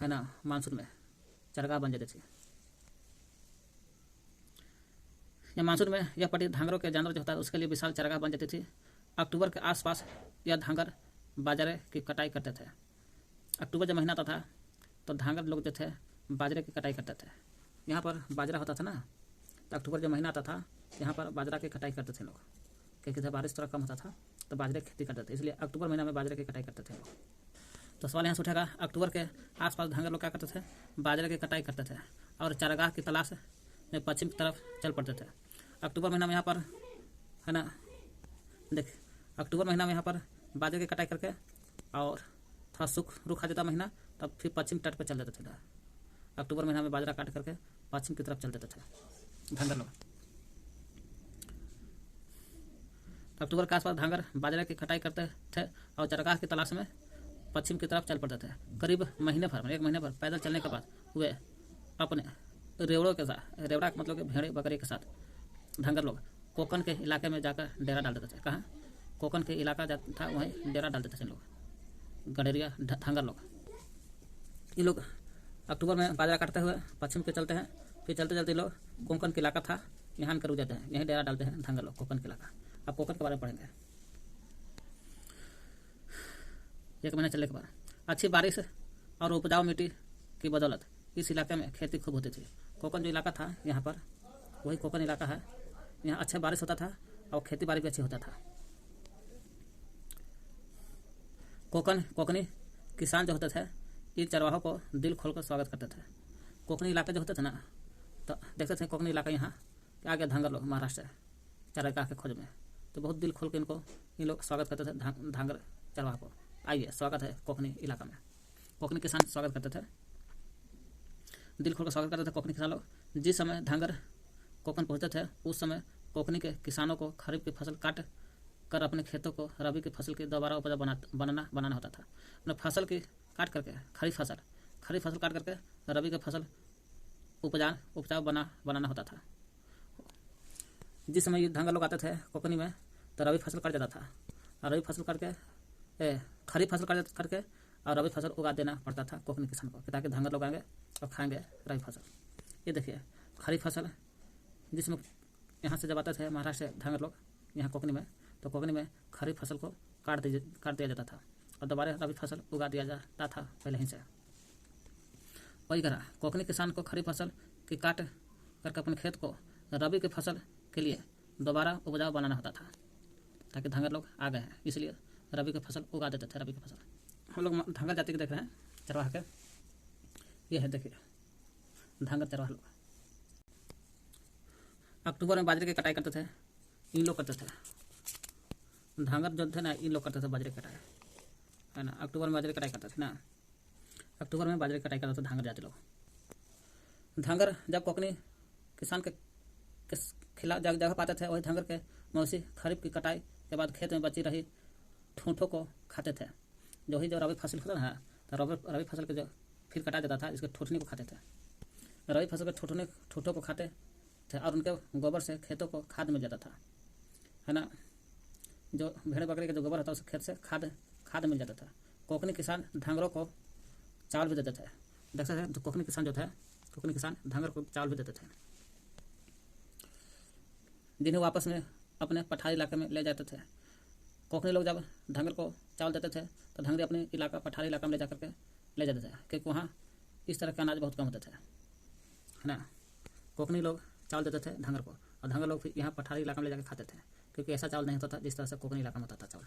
है ना। मानसून में चारागाह बन जाती थी। या मानसून में यह पट्टी धांगरों के जानवर जो होता है उसके लिए विशाल चारागाह बन जाती थी। अक्टूबर के आसपास यह धांगर बाजरे की कटाई करते थे। अक्टूबर जब महीना आता था तो धांगर लोग जो थे बाजरे की कटाई करते थे। यहाँ पर बाजरा होता था ना, तो अक्टूबर जब महीना आता था यहाँ पर बाजरा की कटाई करते थे लोग, क्योंकि जब बारिश थोड़ा कम होता था तो बाजरे की खेती करते थे, इसलिए अक्टूबर महीना में बाजरे की कटाई करते थे लोग। तो सवाल यहाँ से उठेगा, अक्टूबर के आसपास धांगर लोग क्या करते थे? बाजरे की कटाई करते थे और चारागाह की तलाश में पश्चिम की तरफ चल पड़ते थे। अक्टूबर महीना में यहाँ पर, है ना, देख, अक्टूबर महीना में यहाँ पर बाजरे की कटाई करके और थोड़ा रुख आ जाता महीना, तब फिर पश्चिम तट पर चल देते थे। अक्टूबर महीना में बाजरा काट करके पश्चिम की तरफ चल देते थे धांगर लोग। अक्टूबर के आसपास धांगर बाजरे की कटाई करते थे और चारागाह की तलाश में पश्चिम की तरफ चल पड़ते थे। करीब महीने भर, एक महीने भर पैदल चलने के बाद वे अपने रेवड़ों के साथ, रेवड़ा मतलब कि भेड़े बकरी के साथ धांगर लोग कोकन के इलाके में जाकर डेरा डाल देते थे। कहाँ? कोकन के इलाका था वहीं डेरा डाल देते थे लोग, गडेरिया धांगर लोग। ये लोग अक्टूबर में बाजरा काटते हुए पश्चिम के चलते हैं, फिर चलते चलते लोग कोकन के इलाका था यहाँ कर रुक जाते हैं, यहीं डेरा डालते हैं धांगर लोग, कोकन के इलाका। अब कोकन के बारे में पढ़ेंगे। एक महीने चलने के बाद अच्छी बारिश और उपजाऊ मिट्टी की बदौलत इस इलाके में खेती खूब होती थी। कोकन जो इलाका था यहाँ पर, वही कोकन इलाका है। यहाँ अच्छा बारिश होता था और खेती बाड़ी भी अच्छी होता था। कोकनी किसान जो होते थे इन चरवाहों को दिल खोलकर स्वागत करते थे। कोकनी इलाके जो होते थे ना, तो देखते थे कोकनी इलाका यहाँ आ गया धांगर लोग महाराष्ट्र से चारागाह के खोज में, तो बहुत दिल खोल के इन लोग स्वागत करते थे धांगर चरवाहा को। आइए, स्वागत है कोकनी इलाका में। कोकनी किसान स्वागत करते थे, दिल खोल कर स्वागत करते थे कोकनी किसान लोग। जिस समय धांगर कोकन पहुँचते थे उस समय कोकनी के किसानों को खरीफ की फसल काट कर अपने खेतों को रबी की फसल की दोबारा उपजा बनाना होता था। अपने फसल की काट करके खरीफ फसल काट करके रबी की फसल उपजाऊ बनाना होता था। जिस समय ये धांगर लोग आते थे कोकनी में तो रबी फसल कट जाता था, और रबी फसल करके खरीफ फसल करके और रबी फसल उगा देना पड़ता था कोकनी किसान को, ताकि धांगर लोग आएंगे और खाएंगे रबी फसल। ये देखिए, खरीफ फसल जिसमें यहाँ से जब आते थे महाराष्ट्र से धांगर लोग यहाँ कोकनी में, तो कोकनी में खरीफ फसल को काट दिया जाता था और दोबारा रबी फसल उगा दिया जाता था पहले ही से। वही करा कोकनी किसान को खरीफ फसल की काट करके अपने खेत को रबी की फसल के लिए दोबारा उपजाऊ बनाना होता था, ताकि धांगर लोग आ गए हैं इसलिए रबी की फसल उगा देते थे। रबी की फसल हम लोग धांगर जाति के देख रहे हैं चरवाहा के। ये है, देखिए धांगर चरवाहा लोग अक्टूबर में बाजरे की कटाई करते थे। इन लोग करते थे धांगर जो थे ना, इन लोग करते थे बाजरे की कटाई, है ना। अक्टूबर में बाजरे की कटाई करते थे ना, अक्टूबर में बाजरे की कटाई करते थे धांगर जाति लोग। धांगर जब कोकनी किसान के खिलाफ जगह पाते थे, वही धांगर के मौसी खरीफ की कटाई के बाद खेत में बची रही ठूंठों को खाते थे। जो रबी फसल होता है, तो रबी फसल के जो फिर कटा जाता था, इसके ठूठनी को खाते थे। रबी फसल के ठूठों को खाते थे और उनके गोबर से खेतों को खाद मिल जाता था, है ना। जो भेड़ बकरी का जो गोबर होता है उस खेत से खाद मिल जाता था। कोकनी किसान धांगरों को चावल भी देते थे। देख सकते हैं, कोकनी किसान धांगर को चावल भी देते थे, जिन्हें वापस में अपने पठारी इलाके में ले जाते थे। कोकनी लोग जब धांगर को चावल देते थे तो धांगरी अपने पठारी इलाका में ले जाते थे, क्योंकि वहाँ इस तरह के अनाज बहुत कम होते थे, है ना। कोकनी लोग चावल देते थे धांगर को, और धांगर लोग फिर यहाँ पठारी इलाका में ले जाकर खाते थे, क्योंकि ऐसा चावल नहीं होता था जिस तरह से कोकनी इलाका में होता था चावल।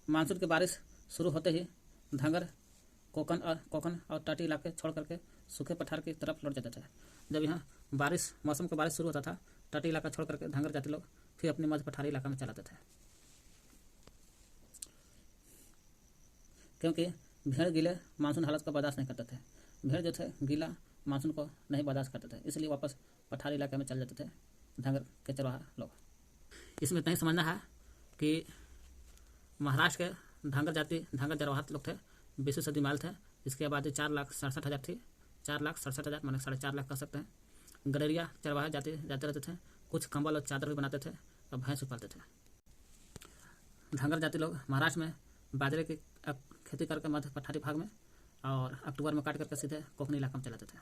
मानसून की बारिश शुरू होते ही धांगर कोकन और तटीय इलाके छोड़ करके सूखे पठार की तरफ लौट जाते थे। जब यहाँ मौसम की बारिश शुरू होता था, तटीय इलाका छोड़ करके धांगर जाति लोग फिर अपने मध्य पठारी इलाका में चलाते थे, क्योंकि भेड़ गीले मानसून हालत को बर्दाश्त नहीं करते थे। भेड़ जो थे गीला मानसून को नहीं बर्दाश्त करते थे, इसलिए वापस पठारी इलाके में चल जाते थे धांगर के चरवाहा लोग। इसमें इतना ही समझना है कि महाराष्ट्र के धांगर जरवाहा लोग थे, 20वीं सदी में आए थे। इसके आबादी 4,67,000 थी। 4,67,000 माने 4.5 लाख कह सकते हैं। गडेरिया चरवाहा जाते रहते थे। कुछ कंबल और चादर भी बनाते थे और भैंस भी पालते थे। धांगर जाति लोग महाराष्ट्र में बाजरे की खेती करके मध्य पठारी भाग में और अक्टूबर में काट करके सीधे कोकनी इलाका में चलाते थे।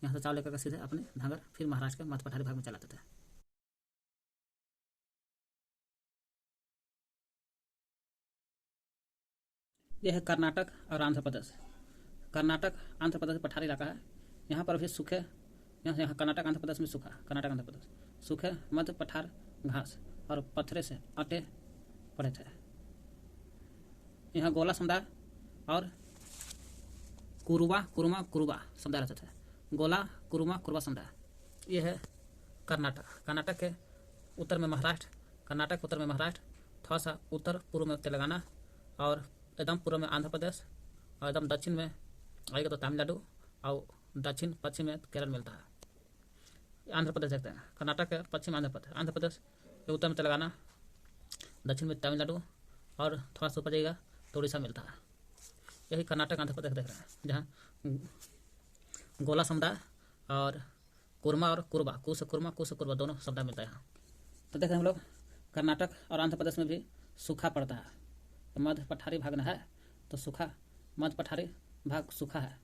यहाँ से चावल लेकर सीधे अपने धांगर फिर महाराष्ट्र के मध्य पठारी भाग में चलाते थे। यह है कर्नाटक और आंध्र प्रदेश। कर्नाटक आंध्र प्रदेश पठारी इलाका है। यहाँ पर भी सूखे, यहाँ कर्नाटक आंध्र प्रदेश में सूखा, कर्नाटक आंध्र प्रदेश सूखे मध्य पठार घास और पत्थरे से अटे पड़े थे। यहाँ गोला समुदाय और कुरुमा समुदाय रहते थे। गोला कुरुमा समुदाय। यह है कर्नाटक। कर्नाटक के उत्तर में महाराष्ट्र, कर्नाटक उत्तर में महाराष्ट्र, थोड़ा सा उत्तर पूर्व में तेलंगाना और एकदम पूर्व में आंध्र प्रदेश और एकदम दक्षिण में आएगा तो तमिलनाडु और दक्षिण पश्चिम में केरल मिलता है। आंध्र प्रदेश देखते हैं। कर्नाटक के पश्चिम आंध्र प्रदेश के उत्तर में तेलंगाना, दक्षिण में तमिलनाडु और थोड़ा सा ऊपर जाएगा तो उड़ीसा मिलता है। यही कर्नाटक आंध्र प्रदेश देख रहे हैं, जहाँ गोला समुदाय और कुरमा और कुरबा, कुश कुरबा दोनों समुदाय मिलता है यहाँ। तो देख रहे हैं हम लोग कर्नाटक और आंध्र प्रदेश में भी सूखा पड़ता है। तो मध्य पठारी भाग में है तो सूखा, मध्य पठारी भाग सूखा है।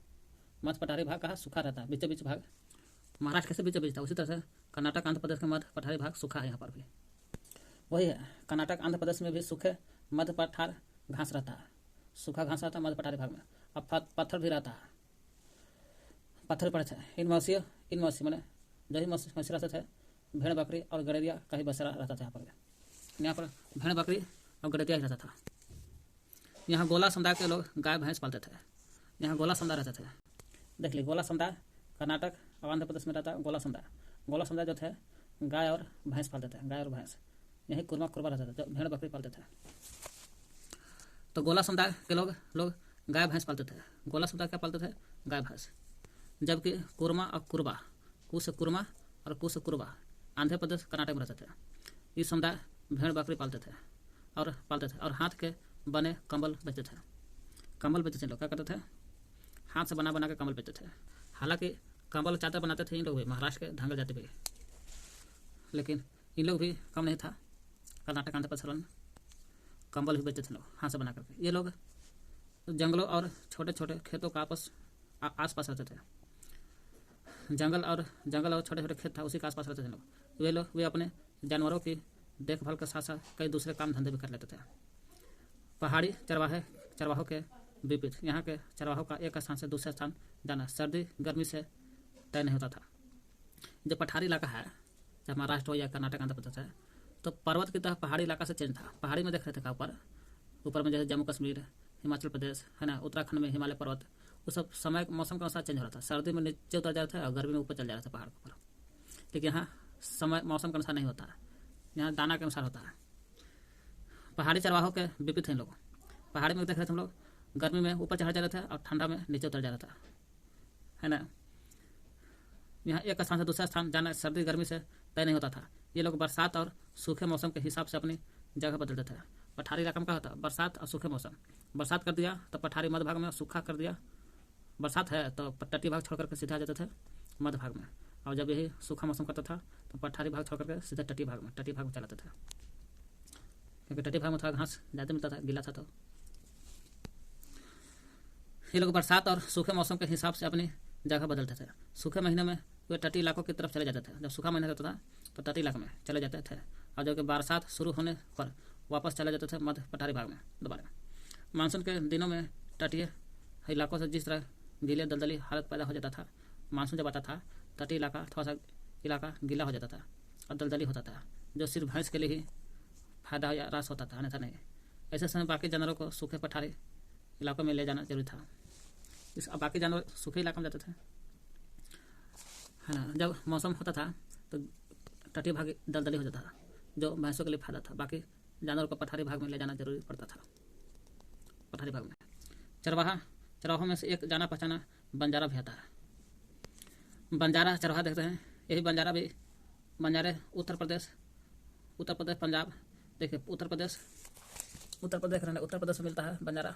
मध्य पठारी भाग कहाँ सूखा रहता है, बीचों बीच भाग महाराष्ट्र कैसे बीचों बीच था, उसी तरह से कर्नाटक आंध्र प्रदेश का मध्य पठारी भाग सूखा है। यहाँ पर भी वही है। कर्नाटक आंध्र प्रदेश में भी सूखे मध्य पठार घास रहता है, सूखा घास रहता है मध्य पठारी भाग में। अब पत्थर भी रहता है, पत्थर पड़े थे। इन मवेशी मैंने जो ही मवेशी रहते थे, भेड़ बकरी और गड़ेरिया का ही बसेरा रहता था। यहाँ पर भेड़ बकरी और गड़ेरिया ही रहता था। यहाँ गोला समुदाय के लोग गाय भैंस पालते थे। यहाँ गोला समुदाय रहते थे। देख ली, गोला समुदाय कर्नाटक और आंध्र प्रदेश में रहता है। गोला समुदाय जो थे गाय और भैंस पालते थे, गाय और भैंस। यही कुरमा रहते थे, जो भेड़ बकरी पालते थे। तो गोला समुदाय के लोग गाय भैंस पालते थे। गोला समुदाय क्या पालते थे, गाय भैंस। जबकि कुरमा और कुरबा, कुश कुरबा आंध्र प्रदेश कर्नाटक में रहते थे। ये समुदाय भेड़ बकरी पालते थे और हाथ के बने कंबल बेचते थे। लोग क्या करते थे, हाथ से बना के कंबल बेचते थे। हालांकि कंबल चादर बनाते थे इन लोग भी, महाराष्ट्र के धांगर जाति भी, लेकिन इन लोग भी कम नहीं था। कर्नाटक आंध्र प्रदेश में कंबल भी बेचते थे लोग हाथ से बना करके। ये लोग जंगलों और छोटे छोटे खेतों का आस पास रहते थे। जंगल और छोटे छोटे खेत था, उसी के आसपास रहते थे लोग। वे अपने जानवरों की देखभाल के साथ साथ कई दूसरे काम धंधे भी कर लेते थे। पहाड़ी चरवाहों के विपरीत यहाँ के चरवाहों का एक स्थान से दूसरे स्थान जाना सर्दी गर्मी से तय नहीं होता था। जो पठारी इलाका है, चाहे महाराष्ट्र हो या कर्नाटक आंध्र प्रदेश है, तो पर्वत की तरह पहाड़ी इलाका से चेंज था। पहाड़ी में देख रहे थे का ऊपर में जैसे जम्मू कश्मीर, हिमाचल प्रदेश है ना, उत्तराखंड में हिमालय पर्वत, वो सब समय मौसम के अनुसार चेंज हो रहा था। सर्दी में नीचे उतर जा रहा था और गर्मी में ऊपर चल जा रहा था पहाड़ के ऊपर। लेकिन यहाँ समय मौसम के अनुसार नहीं होता है, यहाँ दाना के अनुसार होता है। पहाड़ी चरवाहों के विपरीत हैं लोग। पहाड़ी में देख रहे थे हम लोग, गर्मी में ऊपर चढ़ जा रहा था और ठंडा में नीचे उतर जा रहा था, है ना। यहाँ एक स्थान से दूसरा स्थान जाना सर्दी गर्मी से तय नहीं होता था। ये लोग बरसात और सूखे मौसम के हिसाब से अपनी जगह बदलते थे। पठारी इलाका में क्या होता है, बरसात और सूखे मौसम। बरसात कर दिया तो पठारी मध्य भाग में, सूखा कर दिया, बरसात है तो तटीय भाग छोड़ करके सीधा जाते थे मध्य भाग में। और जब यही सूखा मौसम करता था तो पठारी भाग छोड़ करके सीधा तटीय भाग में चलाते थे, क्योंकि तटीय भाग में थोड़ा घास ज़्यादा मिलता था, गीला था। तो ये लोग बरसात और सूखे मौसम के हिसाब से अपनी जगह बदलते थे। सूखे महीने में वे तटीय इलाकों की तरफ चले जाते थे। जब सूखा महीना रहता था तो तटीय इलाके में चले जाते थे, और जबकि बरसात शुरू होने पर वापस चले जाते थे मध्य पठारी भाग में दोबारा। मानसून के दिनों में तटीय इलाकों से जिस तरह गीले दलदली हालत पैदा हो जाता था, मानसून जब आता था तटीय इलाका थोड़ा सा इलाका गीला हो जाता था और दलदली होता था, जो सिर्फ भैंस के लिए ही फायदा या रास होता था, अन्यथा नहीं। ऐसे समय बाकी जानवरों को सूखे पठारी इलाकों में ले जाना जरूरी था। बाकी जानवर सूखे इलाके में जाते थे, है ना। जब मौसम होता था तो तटीय भाग दलदली हो जाता था, जो भैंसों के लिए फायदा था। बाकी जानवरों को पठारी भाग में ले जाना जरूरी पड़ता था। पठारी भाग में चरवाहों में से एक जाना पहचाना बंजारा भी आता है। बंजारा चरवाहा देखते हैं। यही बंजारे उत्तर प्रदेश उत्तर प्रदेश, पंजाब। देखिए उत्तर प्रदेश उत्तर प्रदेश में मिलता है बंजारा,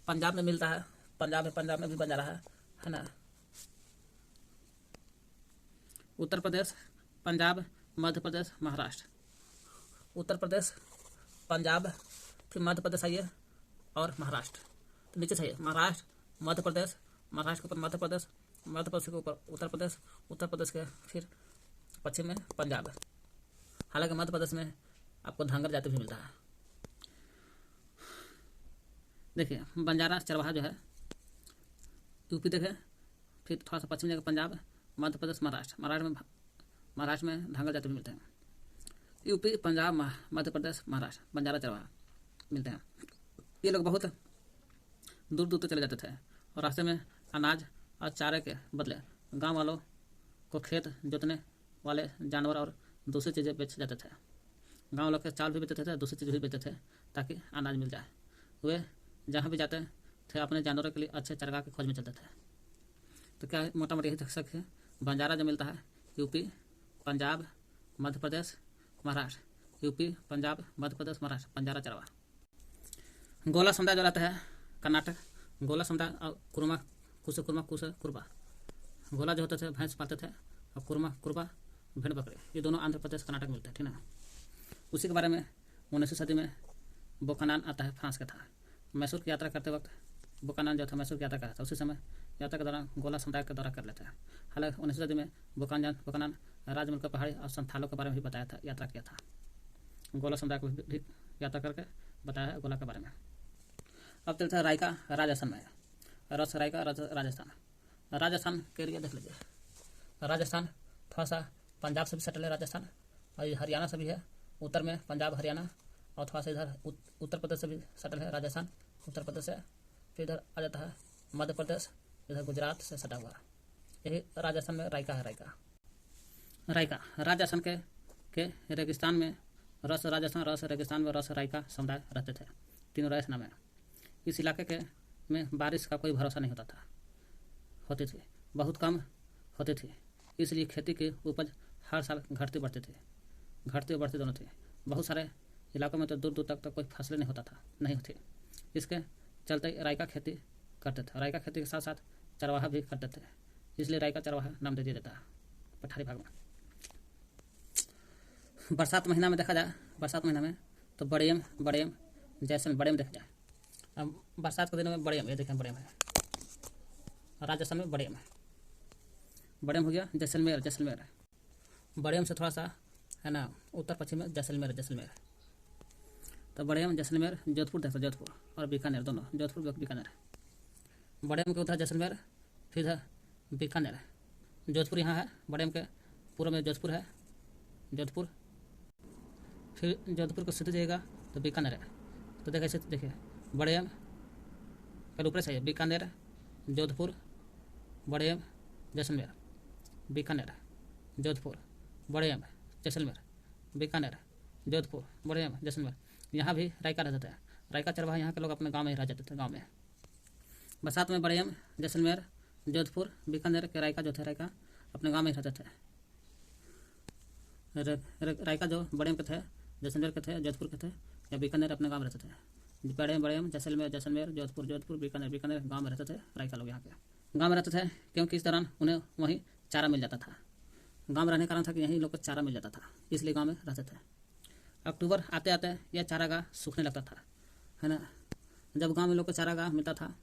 पंजाब में मिलता है, पंजाब में भी बंजारा है ना। उत्तर प्रदेश, पंजाब, मध्य प्रदेश, महाराष्ट्र। उत्तर प्रदेश, पंजाब, फिर मध्य प्रदेश आइए और महाराष्ट्र। तो नीचे से महाराष्ट्र, मध्य प्रदेश, महाराष्ट्र के ऊपर मध्य प्रदेश, मध्य प्रदेश के ऊपर उत्तर प्रदेश, उत्तर प्रदेश के फिर पश्चिम में पंजाब। हालांकि मध्य प्रदेश में आपको धांगर जाति भी मिलता है। देखिए बंजारा चरवाहा जो है यूपी, देखें फिर थोड़ा सा पश्चिम जगह पंजाब, मध्य प्रदेश, महाराष्ट्र में धांगर जाति भी मिलते हैं। यूपी, पंजाब, मध्य प्रदेश, महाराष्ट्र बंजारा चरवाहा मिलते हैं। ये लोग बहुत दूर दूर तक चले जाते थे और रास्ते में अनाज और चारे के बदले गांव वालों को खेत जोतने वाले जानवर और दूसरी चीज़ें बेच जाते थे। गांव वालों के चावल भी बेचते थे, दूसरी चीज़ें भी बेचते थे ताकि अनाज मिल जाए। वे जहाँ भी जाते थे अपने जानवरों के लिए अच्छे चरगाह की खोज में चलते थे। तो क्या मोटा मोटी यही तक शक है, बंजारा जो मिलता है यूपी, पंजाब, मध्य प्रदेश, महाराष्ट्र। यूपी, पंजाब, मध्य प्रदेश, महाराष्ट्र बंजारा चरवाहा। गोला समुदाय जो रहता है कर्नाटक, गोला समुदाय और कुरुमा कुरबा। गोला जो होते थे भैंस पालते थे और कुरबा भेड़ बकरे। ये दोनों आंध्र प्रदेश कर्नाटक मिलते हैं, ठीक ना। उसी के बारे में 19वीं सदी में बोकानान आता है, फ्रांस का था। मैसूर की यात्रा करते वक्त बोकानान जो था मैसूर की यात्रा कर रहा था, उसी समय यात्रा के दौरान गोला समुदाय का दौरा कर लेता है। हालांकि 19वीं सदी में बोकानान राजमहल के पहाड़ी और संथालों के बारे में भी बताया था, यात्रा किया था। गोला समुदाय को भी यात्रा करके बताया है गोला के बारे में। अब चलता है रायका, राजस्थान में। रायका राजस्थान के एरिया देख लीजिए। राजस्थान थोड़ा सा पंजाब से भी सटल है राजस्थान, और हरियाणा से भी है। उत्तर में पंजाब, हरियाणा, और थोड़ा सा इधर उत्तर प्रदेश से भी सटल है राजस्थान, उत्तर प्रदेश से। फिर इधर आ जाता है मध्य प्रदेश, इधर गुजरात से सटा हुआ। यही राजस्थान में रायका है। रायका राजस्थान के रेगिस्तान में राजस्थान रेगिस्तान में रायका समुदाय रहते थे। तीनों राइस नाम है। इस इलाके में बारिश का कोई भरोसा नहीं होती थी, बहुत कम होती थी, इसलिए खेती की उपज हर साल घटती बढ़ती दोनों थी। बहुत सारे इलाकों में तो दूर दूर तक तो कोई फसलें नहीं होती। इसके चलते रायका खेती करते थे। रायका खेती के साथ साथ चरवाहा भी करते थे, इसलिए रायका चरवाहा नाम दे दिया जाता है पठारी भाग में। बरसात महीना में देखा जाए, बरसात महीना में तो बड़ेम बड़ेम देखा जाए। अब बरसात के दिनों में बड़ेम, ये देखें बड़ेम है राजस्थान में। बड़ेम हो गया जैसलमेर। बड़ेम से थोड़ा सा है ना उत्तर पश्चिम में जैसलमेर। तो बड़ेम, जैसलमेर, जोधपुर देखो, जोधपुर और बीकानेर दोनों, जोधपुर बीकानेर। बड़ेम के उधर जैसलमेर, फिर इधर बीकानेर। जोधपुर यहाँ है, बड़ेम के पूर्व में जोधपुर है, फिर जोधपुर को सीधे जाएगा तो बीकानेर है। तो देखिए बड़ेम कल ऊपर से बीकानेर, जोधपुर, बड़ेम, जैसलमेर, बीकानेर, जोधपुर, बड़ेम, जैसलमेर, बीकानेर, जोधपुर, बड़ेम, जैसलमेर। यहाँ भी रायका रहते थे। रायका चरवाहा यहाँ के लोग अपने गांव में ही रह जाते थे। गांव में बरसात में बड़ेम, जैसलमेर, जोधपुर, बीकानेर के रायका जो थे, रायका अपने गांव में ही रहते थे। रायका जो बड़ेम के थे, जैसलमेर के थे, जोधपुर के थे या बीकानेर, अपने गांव में रहते थे। बड़ेम, जैसलमेर, जोधपुर, बीकानेर गांव में रहते थे। रायका लोग यहाँ के गांव में रहते थे क्योंकि इस दौरान उन्हें वहीं चारा मिल जाता था। गांव में रहने का कारण था कि यहीं लोग को चारा मिल जाता था, इसलिए गांव में रहते थे। अक्टूबर आते आते यह चारागाह सूखने लगता था, है ना। जब गांव में लोग को चारागाह मिलता था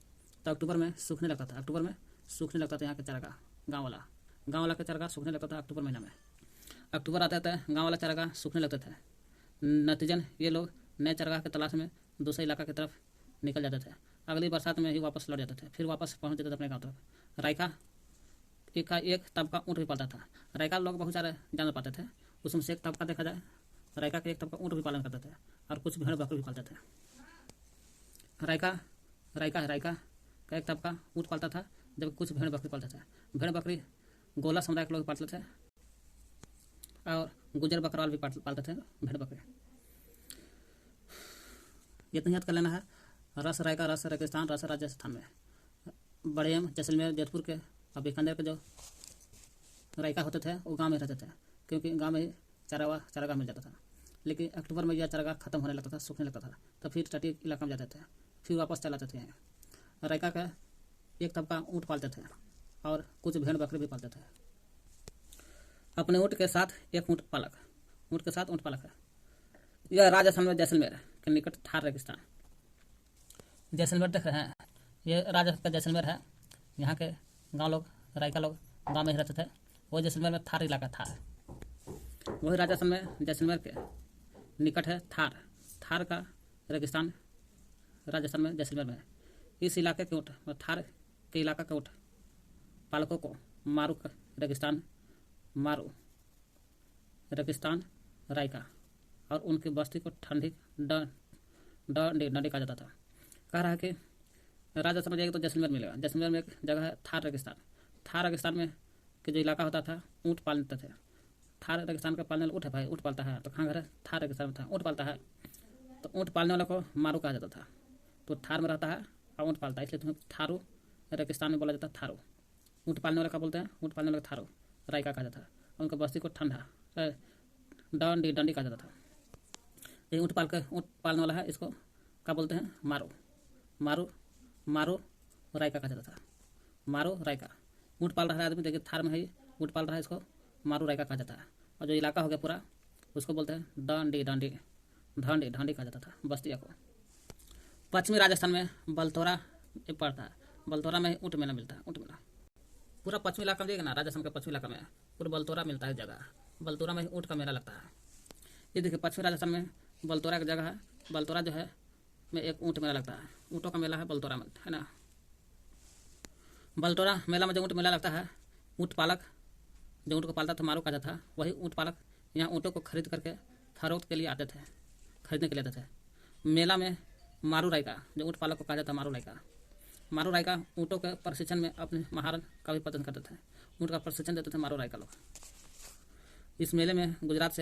तो अक्टूबर में सूखने लगता था यहाँ के चारागाह। गाँव वाला के चारागाह सूखने लगता था अक्टूबर महीना में। अक्टूबर आते आते गाँव वाला चारागाह सूखने लगते थे। नतीजन ये लोग नए चारागाह की तलाश में दूसरे इलाका की तरफ निकल जाते थे। अगली बरसात में ही वापस लौट जाते थे, फिर वापस पहुँच जाते थे अपने गाँव तरफ। रायका एक तबका ऊँट भी पालता था। रायका लोग बहुत सारे जानवर पाते थे, उसमें से एक तबका देखा जाए रायका के एक तबका ऊँट भी पालन करते थे और कुछ भेड़ बकरी भी पालते थे। रायका का एक तबका ऊँट पालता था, जबकि कुछ भेड़ बकरी पालते थे। भेड़ बकरी गोला समुदाय के लोग पालते थे और गुजर बकरवाल भी पालते थे भेड़ बकरी। इतना याद कर लेना है। रायका रेगिस्तान राजस्थान में। बड़ेम, जैसलमेर, जोधपुर के और बीकानेर के जो रायका होते थे वो गांव में रहते थे, क्योंकि गांव में चारागाह मिल जाता था। लेकिन अक्टूबर में यह चरागाह खत्म होने लगता था, सूखने लगता था। तो फिर तटीय इलाका में जाते थे, फिर वापस चल आते थे। रायका का एक तबका ऊँट पालते थे और कुछ भेड़ बकरी भी पालते थे। अपने ऊँट के साथ एक ऊँट पालक है। यह राजस्थान में जैसलमेर के निकट थार रेगिस्तान, जैसलमेर देख रहे हैं, ये राजस्थान का जैसलमेर है। यहाँ के गांव लोग, रायका लोग गांव में ही रहते थे। वो जैसलमेर में थार इलाका था, वही राजस्थान में जैसलमेर के निकट है थार का रेगिस्तान राजस्थान में जैसलमेर में है। इस इलाके के ऊँट, थार के इलाका के ऊँट पालकों को मारू रेगिस्तान रायका और उनकी बस्ती को ठंडी डंडी कहा जाता था। कह रहा है कि राजस्थान में जाएगा तो जैसलमेर मिलेगा। जैसलमेर में एक जगह है थार रेगिस्तान में कि जो इलाका होता था, ऊँट पालते थे। थार रेगिस्तान का पालने वाला ऊँट है भाई, ऊँट पालता है। तो कहाँ घर है? थार रेगिस्तान में था, ऊँट पालता है। तो ऊँट पालने वाले को मारू कहा जाता था। तो थार में रहता है और ऊँट पालता है, इसलिए तुम्हें थारू रेगिस्तान में बोला जाता है थारू। ऊँट पालने वाले का बोलते हैं, ऊँट पालने वाले थारू रायका कहा जाता है। और उनकी बस्ती को ठंडा डंडी कहा जाता था। ये ऊँट पालने वाला है, इसको क्या बोलते हैं? मारू रायका कहा जाता था। मारू रायका ऊँट पाल रहा है आदमी, देखिए थार में है, ऊँट पाल रहा है, इसको मारू रायका कहा जाता है। और जो इलाका हो गया पूरा, उसको बोलते हैं डंडी कहा जाता था बस्तिया को। पश्चिमी राजस्थान में बलतौरा पड़ता है। बलतौरा में ऊँट मेला मिलता है। ऊँट मेला पूरा पश्चिमी इलाका में देखिए ना, राजस्थान के पश्चिमी इलाका में पूरा बलतौरा मिलता है जगह। बलतौरा में ऊँट का मेला लगता है। ये देखिए पश्चिमी राजस्थान में बलतौरा की जगह है। बलतौरा जो है में एक ऊँट मेला लगता है। ऊँटों का मेला है बलतौरा में, है ना। बलतौरा मेला में जो ऊँट मेला लगता है, ऊँट पालक जो ऊँट को पालता था मारू कहा जाता था, वही ऊँट पालक यहाँ ऊँटों को खरीद करके फरोख्त के लिए आते थे, खरीदने के लिए आते थे। मेला में मारू रायका जो ऊँट पालक को कहा जाता है मारू रायका ऊँटों के प्रशिक्षण में अपने महारत का भी प्रदर्शन करते थे। ऊँट का प्रशिक्षण देते थे मारू रायका लोग। इस मेले में गुजरात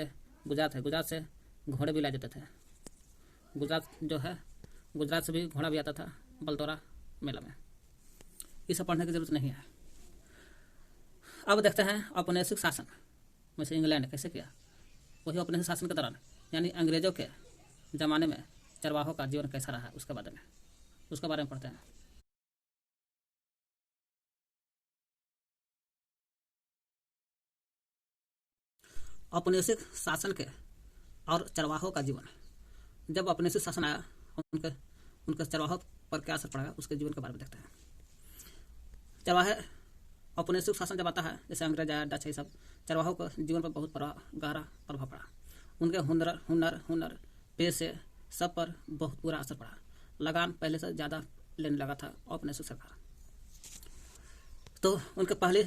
से घोड़े भी लाए जाते थे। गुजरात से भी घोड़ा भी आता था बलतौरा मेला में। ये सब पढ़ने की जरूरत नहीं है। अब देखते हैं औपनिवेशिक शासन में से इंग्लैंड कैसे किया। वही औपनिवेशिक शासन के दौरान यानी अंग्रेजों के ज़माने में चरवाहों का जीवन कैसा रहा उसके बारे में पढ़ते हैं। औपनिवेशिक शासन के और चरवाहों का जीवन। जब औपनिवेशिक शासन आया, उनके चरवाहों पर क्या असर पड़ा उसके जीवन के बारे में देखते हैं। चरवाहे औपनिवेशिक शासन जब आता है, जैसे अंग्रेज आया, डच, ये सब चरवाहों को जीवन पर बहुत गहरा प्रभाव पड़ा। उनके हुनर पेशे सब पर बहुत बुरा असर पड़ा। लगान पहले से ज़्यादा लेने लगा था औपनिवेशिक सरकार। तो उनके पहली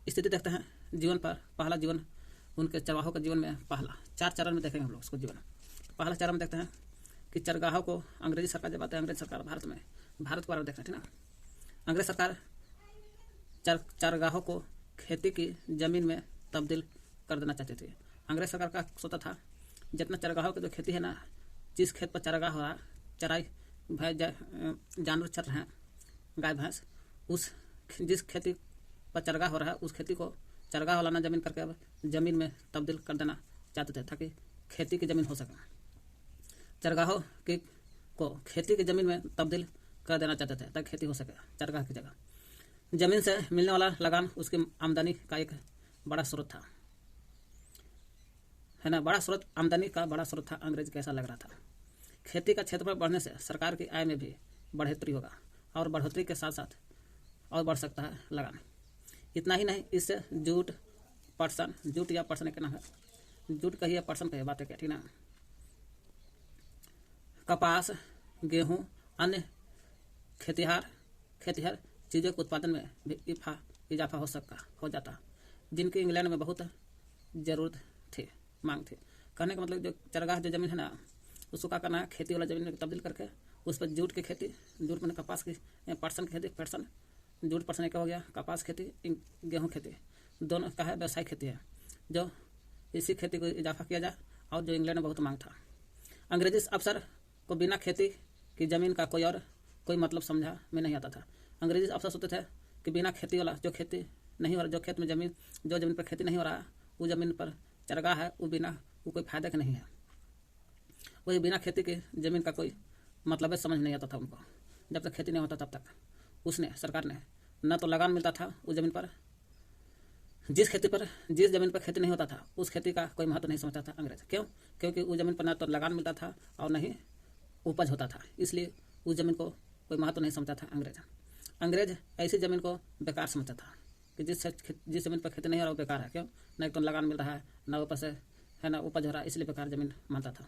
स्थिति देखते हैं जीवन पर। पहला जीवन उनके चरवाहों के जीवन में पहला 4 चरण में देखेंगे हम लोग उसको जीवन। पहला चरण में देखते हैं कि चरगाहों को अंग्रेजी सरकार जब आते हैं, अंग्रेज सरकार भारत के बारे में देखते हैं, ठीक ना। अंग्रेज सरकार चरगाहों को खेती की जमीन में तब्दील कर देना चाहती थी। अंग्रेज सरकार का सोचा था जितना चरगाहों की जो खेती है ना, जिस खेत पर चरगाह हो रहा, चराई जानवर चर रहे हैं, गाय भैंस, जिस खेती पर चरगाह हो रहा है उस खेती को चरगाह वाला ना जमीन करके अब जमीन में तब्दील कर देना चाहते थे ताकि खेती की जमीन हो सके। चरगाहों को खेती की जमीन में तब्दील कर देना चाहते थे ताकि खेती हो सके चरगाह की जगह। जमीन से मिलने वाला लगान उसकी आमदनी का एक बड़ा स्रोत था, है ना। आमदनी का बड़ा स्रोत था। अंग्रेज को ऐसा लग रहा था खेती का क्षेत्रफल बढ़ने से सरकार की आय में भी बढ़ोतरी होगा और बढ़ोतरी के साथ साथ और बढ़ सकता है लगान। इतना ही नहीं, इससे जूट या पर्सन क्या नाम है, जूट कहिए पर्सन कहिए, बात है क्या, ठीक ना। कपास, गेहूं, अन्य खेतिहर चीज़ों के उत्पादन में भी इजाफा हो जाता, जिनकी इंग्लैंड में बहुत जरूरत थी, मांग थी। कहने का मतलब जो चरगाह जो जमीन है ना, उसको क्या करना है, खेती वाला जमीन में तब्दील करके उस पर जूट की खेती, जूट में कपास की, पर्सन की खेती, जूट पर्सन क्या हो गया, कपास खेती, गेहूँ खेती, दोनों का है व्यवसायिक खेती है, जो इसी खेती को इजाफा किया जाए और जो इंग्लैंड में बहुत मांग था। अंग्रेजी अफसर को बिना खेती की जमीन का कोई मतलब समझा में नहीं आता था। अंग्रेजी अफसर सोचते थे कि बिना खेती वाला जो खेती नहीं हो रहा, जो खेत में जमीन पर खेती नहीं हो रहा, वो जमीन पर चरगाह है, वो बिना वो कोई फायदा का नहीं है। वही बिना खेती के ज़मीन का कोई मतलब समझ नहीं आता था उनको। जब तक खेती नहीं होता तब तक उसने सरकार ने न तो लगान मिलता था उस ज़मीन पर, जिस ज़मीन पर खेती नहीं होता था उस खेती का कोई महत्व नहीं समझता था अंग्रेज। क्यों? क्योंकि उस ज़मीन पर न तो लगान मिलता था और न ही उपज होता था, इसलिए उस ज़मीन को कोई महत्व नहीं समझता था अंग्रेज ऐसी ज़मीन को बेकार समझता था कि जिस ज़मीन पर खेती नहीं हो रहा वो बेकार है। क्यों? न तो लगान मिल रहा है, न ऊपर से है ना उपज हो रहा है, इसलिए बेकार ज़मीन मानता था।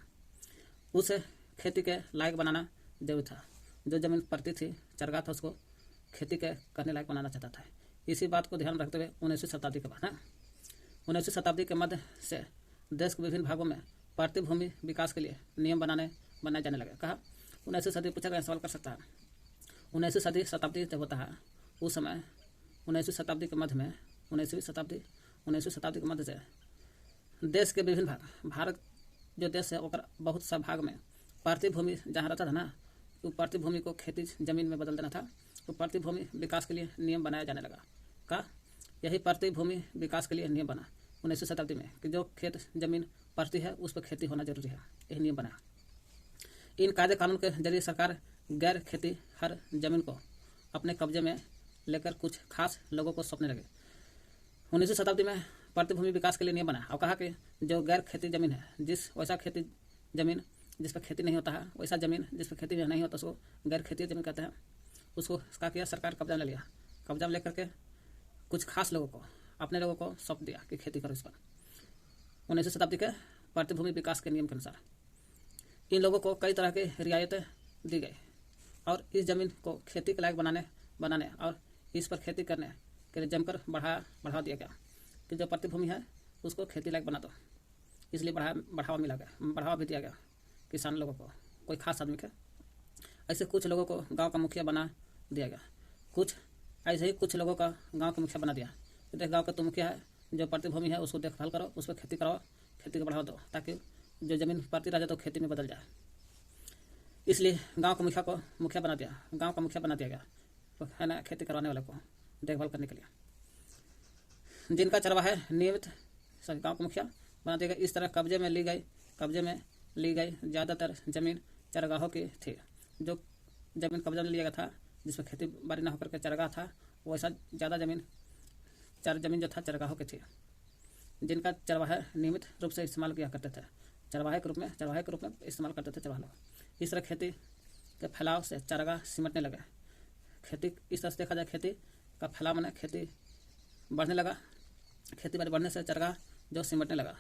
उसे खेती के लायक बनाना जरूरी था। जो ज़मीन पड़ती थी चरगाह था उसको खेती के करने लायक बनाना चाहता था। इसी बात को ध्यान रखते हुए 19वीं शताब्दी के बाद 19वीं शताब्दी के मध्य से देश के विभिन्न भागों में पड़ती भूमि विकास के लिए नियम बनाए जाने लगे। कहा 19वीं सदी पूछा गया सवाल कर सकता है। 19वीं शताब्दी जब होता है उस समय 19वीं शताब्दी के मध्य में 19वीं शताब्दी के मध्य से देश के विभिन्न भाग, भारत जो देश है ओकर बहुत सा भाग में पड़ती भूमि जहाँ रहता था ना, तो पड़ती भूमि को खेती जमीन में बदल देना था। तो पड़ती भूमि विकास के लिए नियम बनाया जाने लगा। का यही पड़ती भूमि विकास के लिए नियम बना 19वीं शताब्दी में कि जो खेत जमीन पड़ती है उस पर खेती होना जरूरी है। यही नियम बना। इन कायदे कानून के जरिए सरकार गैर खेती हर जमीन को अपने कब्जे में लेकर कुछ खास लोगों को सौंपने लगे। 19वीं शताब्दी में पड़ती भूमि विकास के लिए नियम बना और कहा कि जो गैर खेती जमीन है, वैसा खेती जमीन जिस पर खेती नहीं होता है, वैसा जमीन जिस पर खेती नहीं होता उसको गैर खेती जमीन कहते हैं। उसको क्या किया सरकार कब्जा में ले लिया। कब्जा में लेकर के कुछ खास लोगों को, अपने लोगों को सौंप दिया कि खेती करो इस पर। 19वीं शताब्दी के पड़ती भूमि विकास के नियम के अनुसार इन लोगों को कई तरह की रियायतें दी गई और इस जमीन को खेती के लायक बनाने और इस पर खेती करने के लिए जमकर बढ़ावा दिया गया कि जो पड़ती भूमि है उसको खेती लायक बना दो। इसलिए बढ़ावा भी दिया गया किसान लोगों को, कोई खास आदमी के। ऐसे कुछ लोगों को गांव का मुखिया बना दिया गया। कुछ लोगों का गांव का मुखिया बना दिया। देख गांव का तो मुखिया है, जो पड़ती भूमि है उसको देखभाल करो, उस पर खेती कराओ, खेती को बढ़ावा दो ताकि जो जमीन पड़ती रह जाए तो खेती में बदल जाए। इसलिए गांव का मुखिया बना दिया गया है ना, खेती करवाने वाले को देखभाल करने के लिए। जिनका चरवाहा नियमित गांव का मुखिया बना दिया गया। इस तरह कब्जे में ली गई ज़्यादातर जमीन चरगाहों की थी। जो जमीन कब्जा में लिया गया था जिसमें खेती बाड़ी न होकर के चरगाह था, वैसा ज़्यादा जमीन जो था चरगाहों की थी, जिनका चरवाहा नियमित रूप से इस्तेमाल किया करते थे। चरवाहे के रूप में इस्तेमाल करते थे चरवाहा लोग। इस तरह खेती के फैलाव से चरगाह सिमटने लगे। खेती इस तरह से देखा जाए, खेती का फैलाव में खेती बढ़ने लगा। खेती बाड़ी बढ़ने से चरगाह जो सिमटने लगा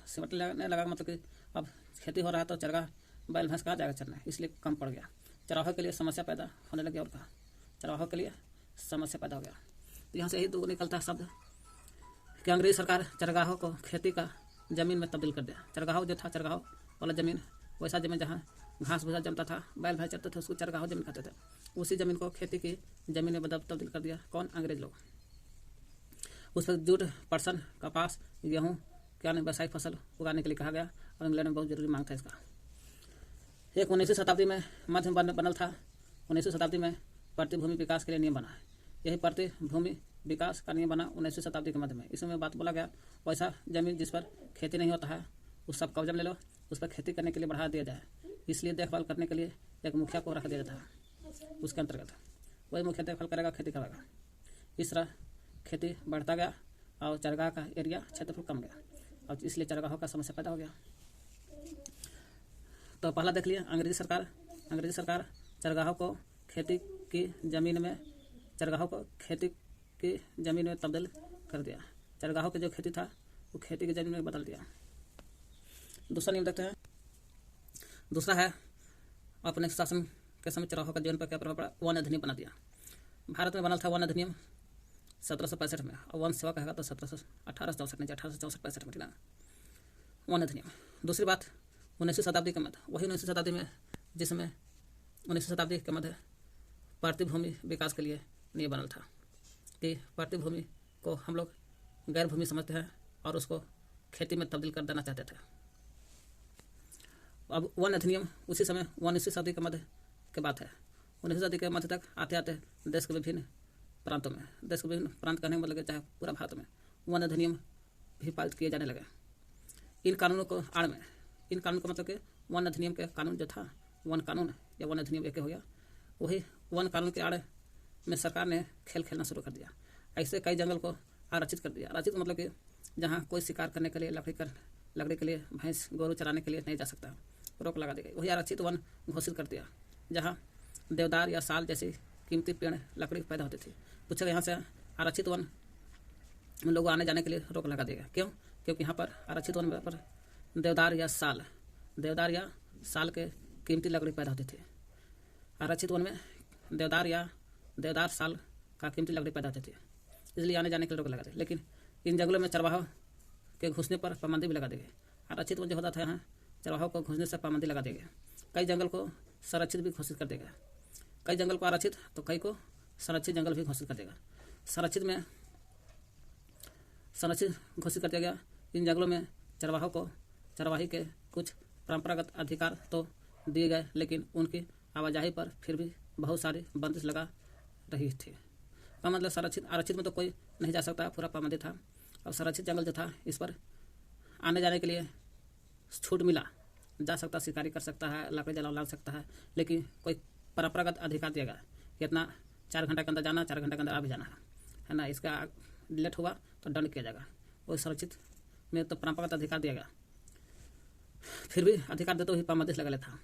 मतलब कि अब खेती हो रहा है तो चरगाह बैल भैंस कहाँ जाएगा चरने, इसलिए कम पड़ गया। चरवाहों के लिए समस्या पैदा होने लगी। और कहा चरवाहों के लिए समस्या पैदा हो गया। तो यहाँ से यही दो निकलता है शब्द कि अंग्रेजी सरकार चरगाहों को खेती का जमीन में तब्दील कर दिया। चरगाहों जो था, चरगाहों वाला जमीन, वैसा जमीन जहाँ घास भूसा जमता था, बैल भैंस चरते थे, उसको चरगाहों जमीन कहते थे। उसी जमीन को खेती की जमीन में तब्दील कर दिया। कौन? अंग्रेज लोग। उस पर जूट, पटसन, कपास, गेहूँ क्या नहीं व्यावसायिक फसल उगाने के लिए कहा गया और इंग्लैंड में बहुत जरूरी मांग था इसका। एक 19वीं शताब्दी में मध्य बनल था। 19वीं शताब्दी में पड़ती भूमि विकास के लिए नियम बना है। यही पड़ती भूमि विकास का नियम बना 19वीं शताब्दी के मध्य में। इसमें बात बोला गया वैसा जमीन जिस पर खेती नहीं होता है उस सब कब्जा में ले लो, उस पर खेती करने के लिए बढ़ा दिया जाए। इसलिए देखभाल करने के लिए एक मुखिया को रख दिया जाता है। उसके अंतर्गत वही मुखिया देखभाल करेगा, खेती कराएगा। इस तरह खेती बढ़ता गया और चरगाह का एरिया क्षेत्रफल कम गया और इसलिए चरगाहों का समस्या पैदा हो गया। तो पहला देख लिया, अंग्रेजी सरकार चरगाहों को खेती की जमीन में तब्दील कर दिया। चरगाहों की जो खेती था वो खेती की जमीन में बदल दिया। दूसरा नियम देखते हैं। दूसरा है अपने शासन के समय चरगाहों का जीवन पर क्या प्रभाव पड़ा। वन अधिनियम बना दिया। भारत में बना था वन अधिनियम 1765 में और वन सेवा कहेगा तो 1864 में ना वन अधिनियम। दूसरी बात 19वीं शताब्दी के मध्य, वही 19वीं शताब्दी में जिसमें 19वीं शताब्दी के मध्य पड़ती भूमि विकास के लिए नियम बनल था कि पड़ती भूमि को हम लोग गैर भूमि समझते हैं और उसको खेती में तब्दील कर देना चाहते थे। अब वन अधिनियम उसी समय 19वीं शताब्दी के मध्य की बात है। 19वीं शताब्दी के मध्य तक आते आते देश के विभिन्न प्रांत कहने का मतलब चाहे पूरा भारत में वन अधिनियम भी पारित किए जाने लगे। इन कानूनों को आड़ में इन कानून का मतलब कि वन अधिनियम के कानून जो था, वन कानून या वन अधिनियम एक हो गया, वही वन कानून के आड़ में सरकार ने खेल खेलना शुरू कर दिया। ऐसे कई जंगल को आरक्षित कर दिया। आरक्षित मतलब कि जहाँ कोई शिकार करने के लिए, लकड़ी के लिए, भैंस गोरू चराने के लिए नहीं जा सकता, रोक लगा दी गई। वही आरक्षित वन घोषित कर दिया जहाँ देवदार या साल जैसी कीमती पेड़ लकड़ी पैदा होती थी। पूछेगा यहाँ से आरक्षित वन लोगों आने जाने के लिए रोक लगा देगा। क्यों? क्योंकि यहाँ पर आरक्षित वन पर देवदार या साल के कीमती लकड़ी पैदा होती थी। आरक्षित वन में देवदार साल का कीमती लकड़ी पैदा होती थी, इसलिए आने जाने के लिए रोक लगा दी। लेकिन इन जंगलों में चरवाहों के घुसने पर पाबंदी भी लगा दी गई। आरक्षित वन जो होता था यहाँ चरवाहों को घुसने से पाबंदी लगा दी गई। कई जंगल को संरक्षित भी घोषित कर देगा। कई जंगल को आरक्षित तो कई को संरक्षित जंगल भी घोषित कर देगा। संरक्षित घोषित कर दिया गया। इन जंगलों में चरवाहों को चरवाही के कुछ परंपरागत अधिकार तो दिए गए, लेकिन उनकी आवाजाही पर फिर भी बहुत सारी बंदिश लगा रही थी। मतलब आरक्षित में तो कोई नहीं जा सकता, पूरा पाबंदी था। और संरक्षित जंगल जो था, इस पर आने जाने के लिए छूट मिला, जा सकता, शिकारी कर सकता है, लकड़ी जला सकता है, लेकिन कोई परंपरागत अधिकार दिया गया कि इतना 4 घंटा के अंदर जाना, 4 घंटे के अंदर आ भी जाना है ना। इसका लेट हुआ तो दंड किया जाएगा। वो संरक्षित में तो परंपरागत अधिकार दिया गया, फिर भी अधिकार देते हुए पाबंदी लगा लेता।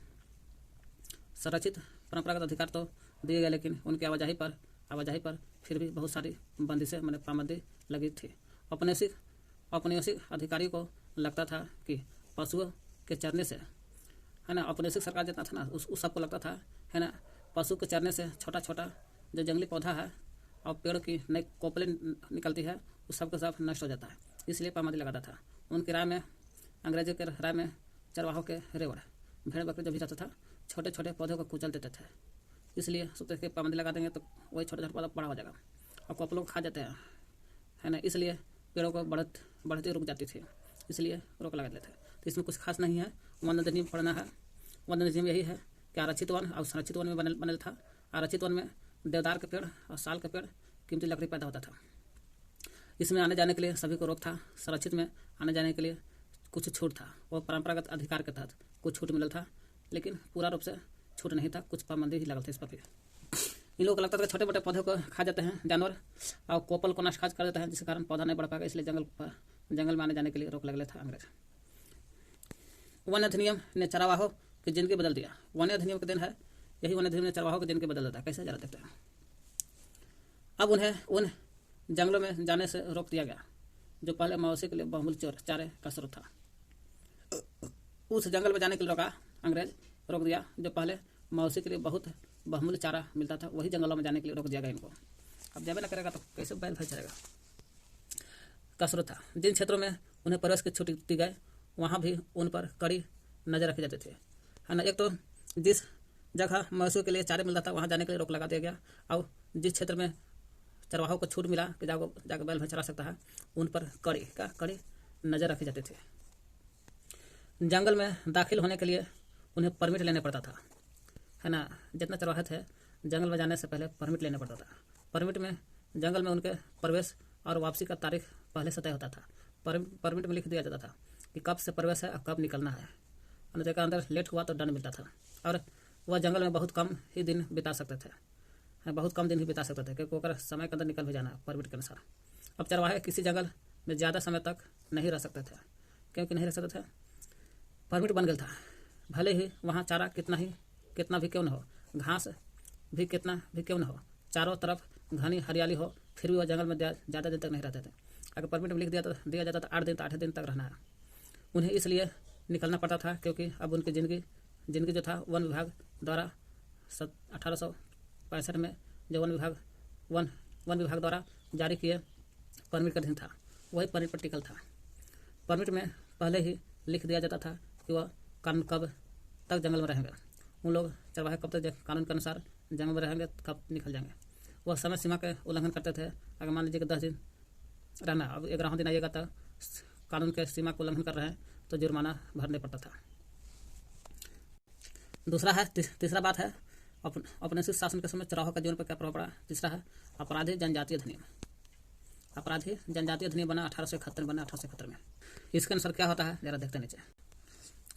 संरक्षित परंपरागत अधिकार तो दिए गए, लेकिन उनकी आवाजाही पर फिर भी बहुत सारी बंदिशें, मैंने पाबंदी लगी थी। औपनिवेशिक अधिकारियों को लगता था कि पशुओं के चरने से, है ना, औपनिवेशिक सरकार जितना था ना, उस सबको लगता था, है ना, पशु के चरने से छोटा छोटा जो जंगली पौधा है और पेड़ की नई कोपलें निकलती है, उस सब का सब नष्ट हो जाता है, इसलिए पाबंदी लगाता था। उनकी राय में, अंग्रेजों के राय में, चरवाहों के रेवड़ भेड़ बकरी जो भी रहता था, छोटे छोटे पौधों को कुचल देते थे। इसलिए सोचते थे कि पाबंदी लगा देंगे तो वही छोटे छोटे पौधा बड़ा हो जाएगा और कोपलों को खा जाते हैं, है ना, इसलिए पेड़ों को बढ़ती रुक जाती थी, इसलिए रोक लगा देते थे। तो इसमें कुछ खास नहीं है। वन अधिनियम पढ़ना है। वन अधिनियम यही है कि आरक्षित वन और संरक्षित वन में बनेल था। आरक्षित वन में देवदार के पेड़ और साल के पेड़ कीमती लकड़ी पैदा होता था। इसमें आने जाने के लिए सभी को रोक था। संरक्षित में आने जाने के लिए कुछ छूट था, वो परंपरागत अधिकार के तहत कुछ छूट मिलल था, लेकिन पूरा रूप से छूट नहीं था, कुछ पाबंदी ही लगल था इस पर भी। इन लोगों को लगता था कि छोटे मोटे पौधों को खा जाते हैं जानवर और कोपल को नष्ट कर देते हैं, जिसके कारण पौधा नहीं बढ़ पाएगा, इसलिए जंगल में आने जाने के लिए रोक लगा था अंग्रेज। वन अधिनियम ने चरवाहों की जिंदगी बदल दिया। वन अधिनियम के दिन है, यही वन अधिनियम ने चरवाहों की जिंदगी बदल देता है। कैसे जरा देखते हैं। अब उन्हें उन जंगलों में जाने से रोक दिया गया जो पहले मवेशी के लिए बहुमूल्य चारे का स्रोत था। उस जंगल में जाने के लिए रोका, अंग्रेज रोक दिया जो पहले मवेशी के लिए बहुत बहुमूल्य चारा मिलता था, वही जंगलों में जाने के लिए रोक दिया गया इनको। अब जाबे ना करेगा तो कैसे बैल फंस जाएगा का स्रोत था। जिन क्षेत्रों में उन्हें प्रवेश की छूट दी गई, वहाँ भी उन पर कड़ी नजर रखी जाती थी, है ना। एक तो जिस जगह मवेशियों के लिए चारे मिलता था, वहाँ जाने के लिए रोक लगा दिया गया, और जिस क्षेत्र में चरवाहों को छूट मिला कि जाकर बैल भैंस चरा सकता है, उन पर कड़ी नजर रखी जाती थी। जंगल में दाखिल होने के लिए उन्हें परमिट लेने पड़ता था, है ना। जितना चरवाहे थे, जंगल में जाने से पहले परमिट लेना पड़ता था। परमिट में जंगल में उनके प्रवेश और वापसी का तारीख पहले से तय होता था। परमिट में लिख दिया जाता था कि कब से प्रवेश है और कब निकलना है। अन्यथा के अंदर लेट हुआ तो दंड मिलता था, और वह जंगल में बहुत कम ही दिन बिता सकते थे, क्योंकि ओकर समय के अंदर निकल भी जाना परमिट के अनुसार। अब चरवाहे किसी जंगल में ज़्यादा समय तक नहीं रह सकते थे। क्योंकि नहीं रह सकते थे, परमिट बन गया था। भले ही वहाँ चारा कितना भी क्यों न हो, घास भी कितना भी क्यों न हो, चारों तरफ घनी हरियाली हो, फिर भी वह जंगल में ज़्यादा दिन तक नहीं रहते थे। अगर परमिट में लिख दिया जाता था 8 दिन तक रहना है। उन्हें इसलिए निकलना पड़ता था क्योंकि अब उनकी जिंदगी जो था वन विभाग द्वारा 1865 में जो वन विभाग द्वारा जारी किए परमिट का अधीन था, वही परमिट पर टिकल था। परमिट में पहले ही लिख दिया जाता था कि वह कानून कब तक जंगल में रहेंगे, उन लोग चरवाहे कब तक कानून के अनुसार जंगल में रहेंगे, कब निकल जाएंगे। वह समय सीमा के उल्लंघन करते थे। अगर मान लीजिए कि 10 दिन रहना, अब 11वां दिन आइएगा तो कानून के सीमा को उल्लंघन कर रहे हैं तो जुर्माना भरने पड़ता था। तीसरा बात है औपनिवेशिक शासन के समय चरवाहों का जीवन पर क्या प्रभाव पड़ा। तीसरा है अपराधी जनजातीय अधिनियम। अपराधी जनजातीय अधिनियम बना 1871 में। इसके अनुसार क्या होता है, जरा देखते नीचे।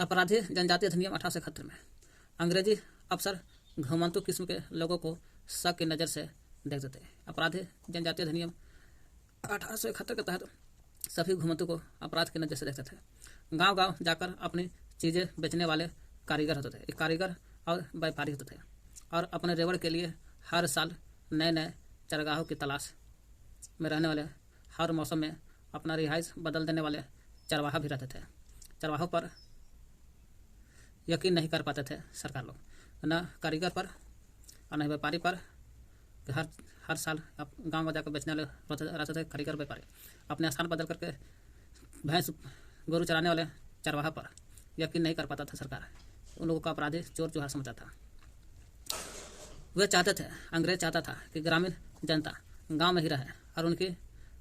अपराधी जनजातीय अधिनियम 1871 में अंग्रेजी अफसर घुमंतु किस्म के लोगों को शक की नज़र से देखते थे। अपराधी जनजातीय अधिनियम 1871 के तहत सभी घुमंतु को अपराध की नज़र से देखते थे। गांव गांव जाकर अपनी चीज़ें बेचने वाले कारीगर होते थे। कारीगर और व्यापारी होते थे और अपने रेवड़ के लिए हर साल नए नए चरगाहों की तलाश में रहने वाले, हर मौसम में अपना रिहाइश बदल देने वाले चरवाहा भी रहते थे। चरवाहों पर यकीन नहीं कर पाते थे सरकार लोग, न कारीगर पर और न व्यापारी पर। हर साल गांव में जाकर बेचने वाले रहते थे कारीगर व्यापारी, अपने स्थान बदल करके भैंस गोरू चराने वाले चरवाहा पर यकीन नहीं कर पाता था सरकार। उन लोगों का अपराधी चोर चुहार समझता था। वे चाहते थे, अंग्रेज चाहता था कि ग्रामीण जनता गांव में ही रहे और उनकी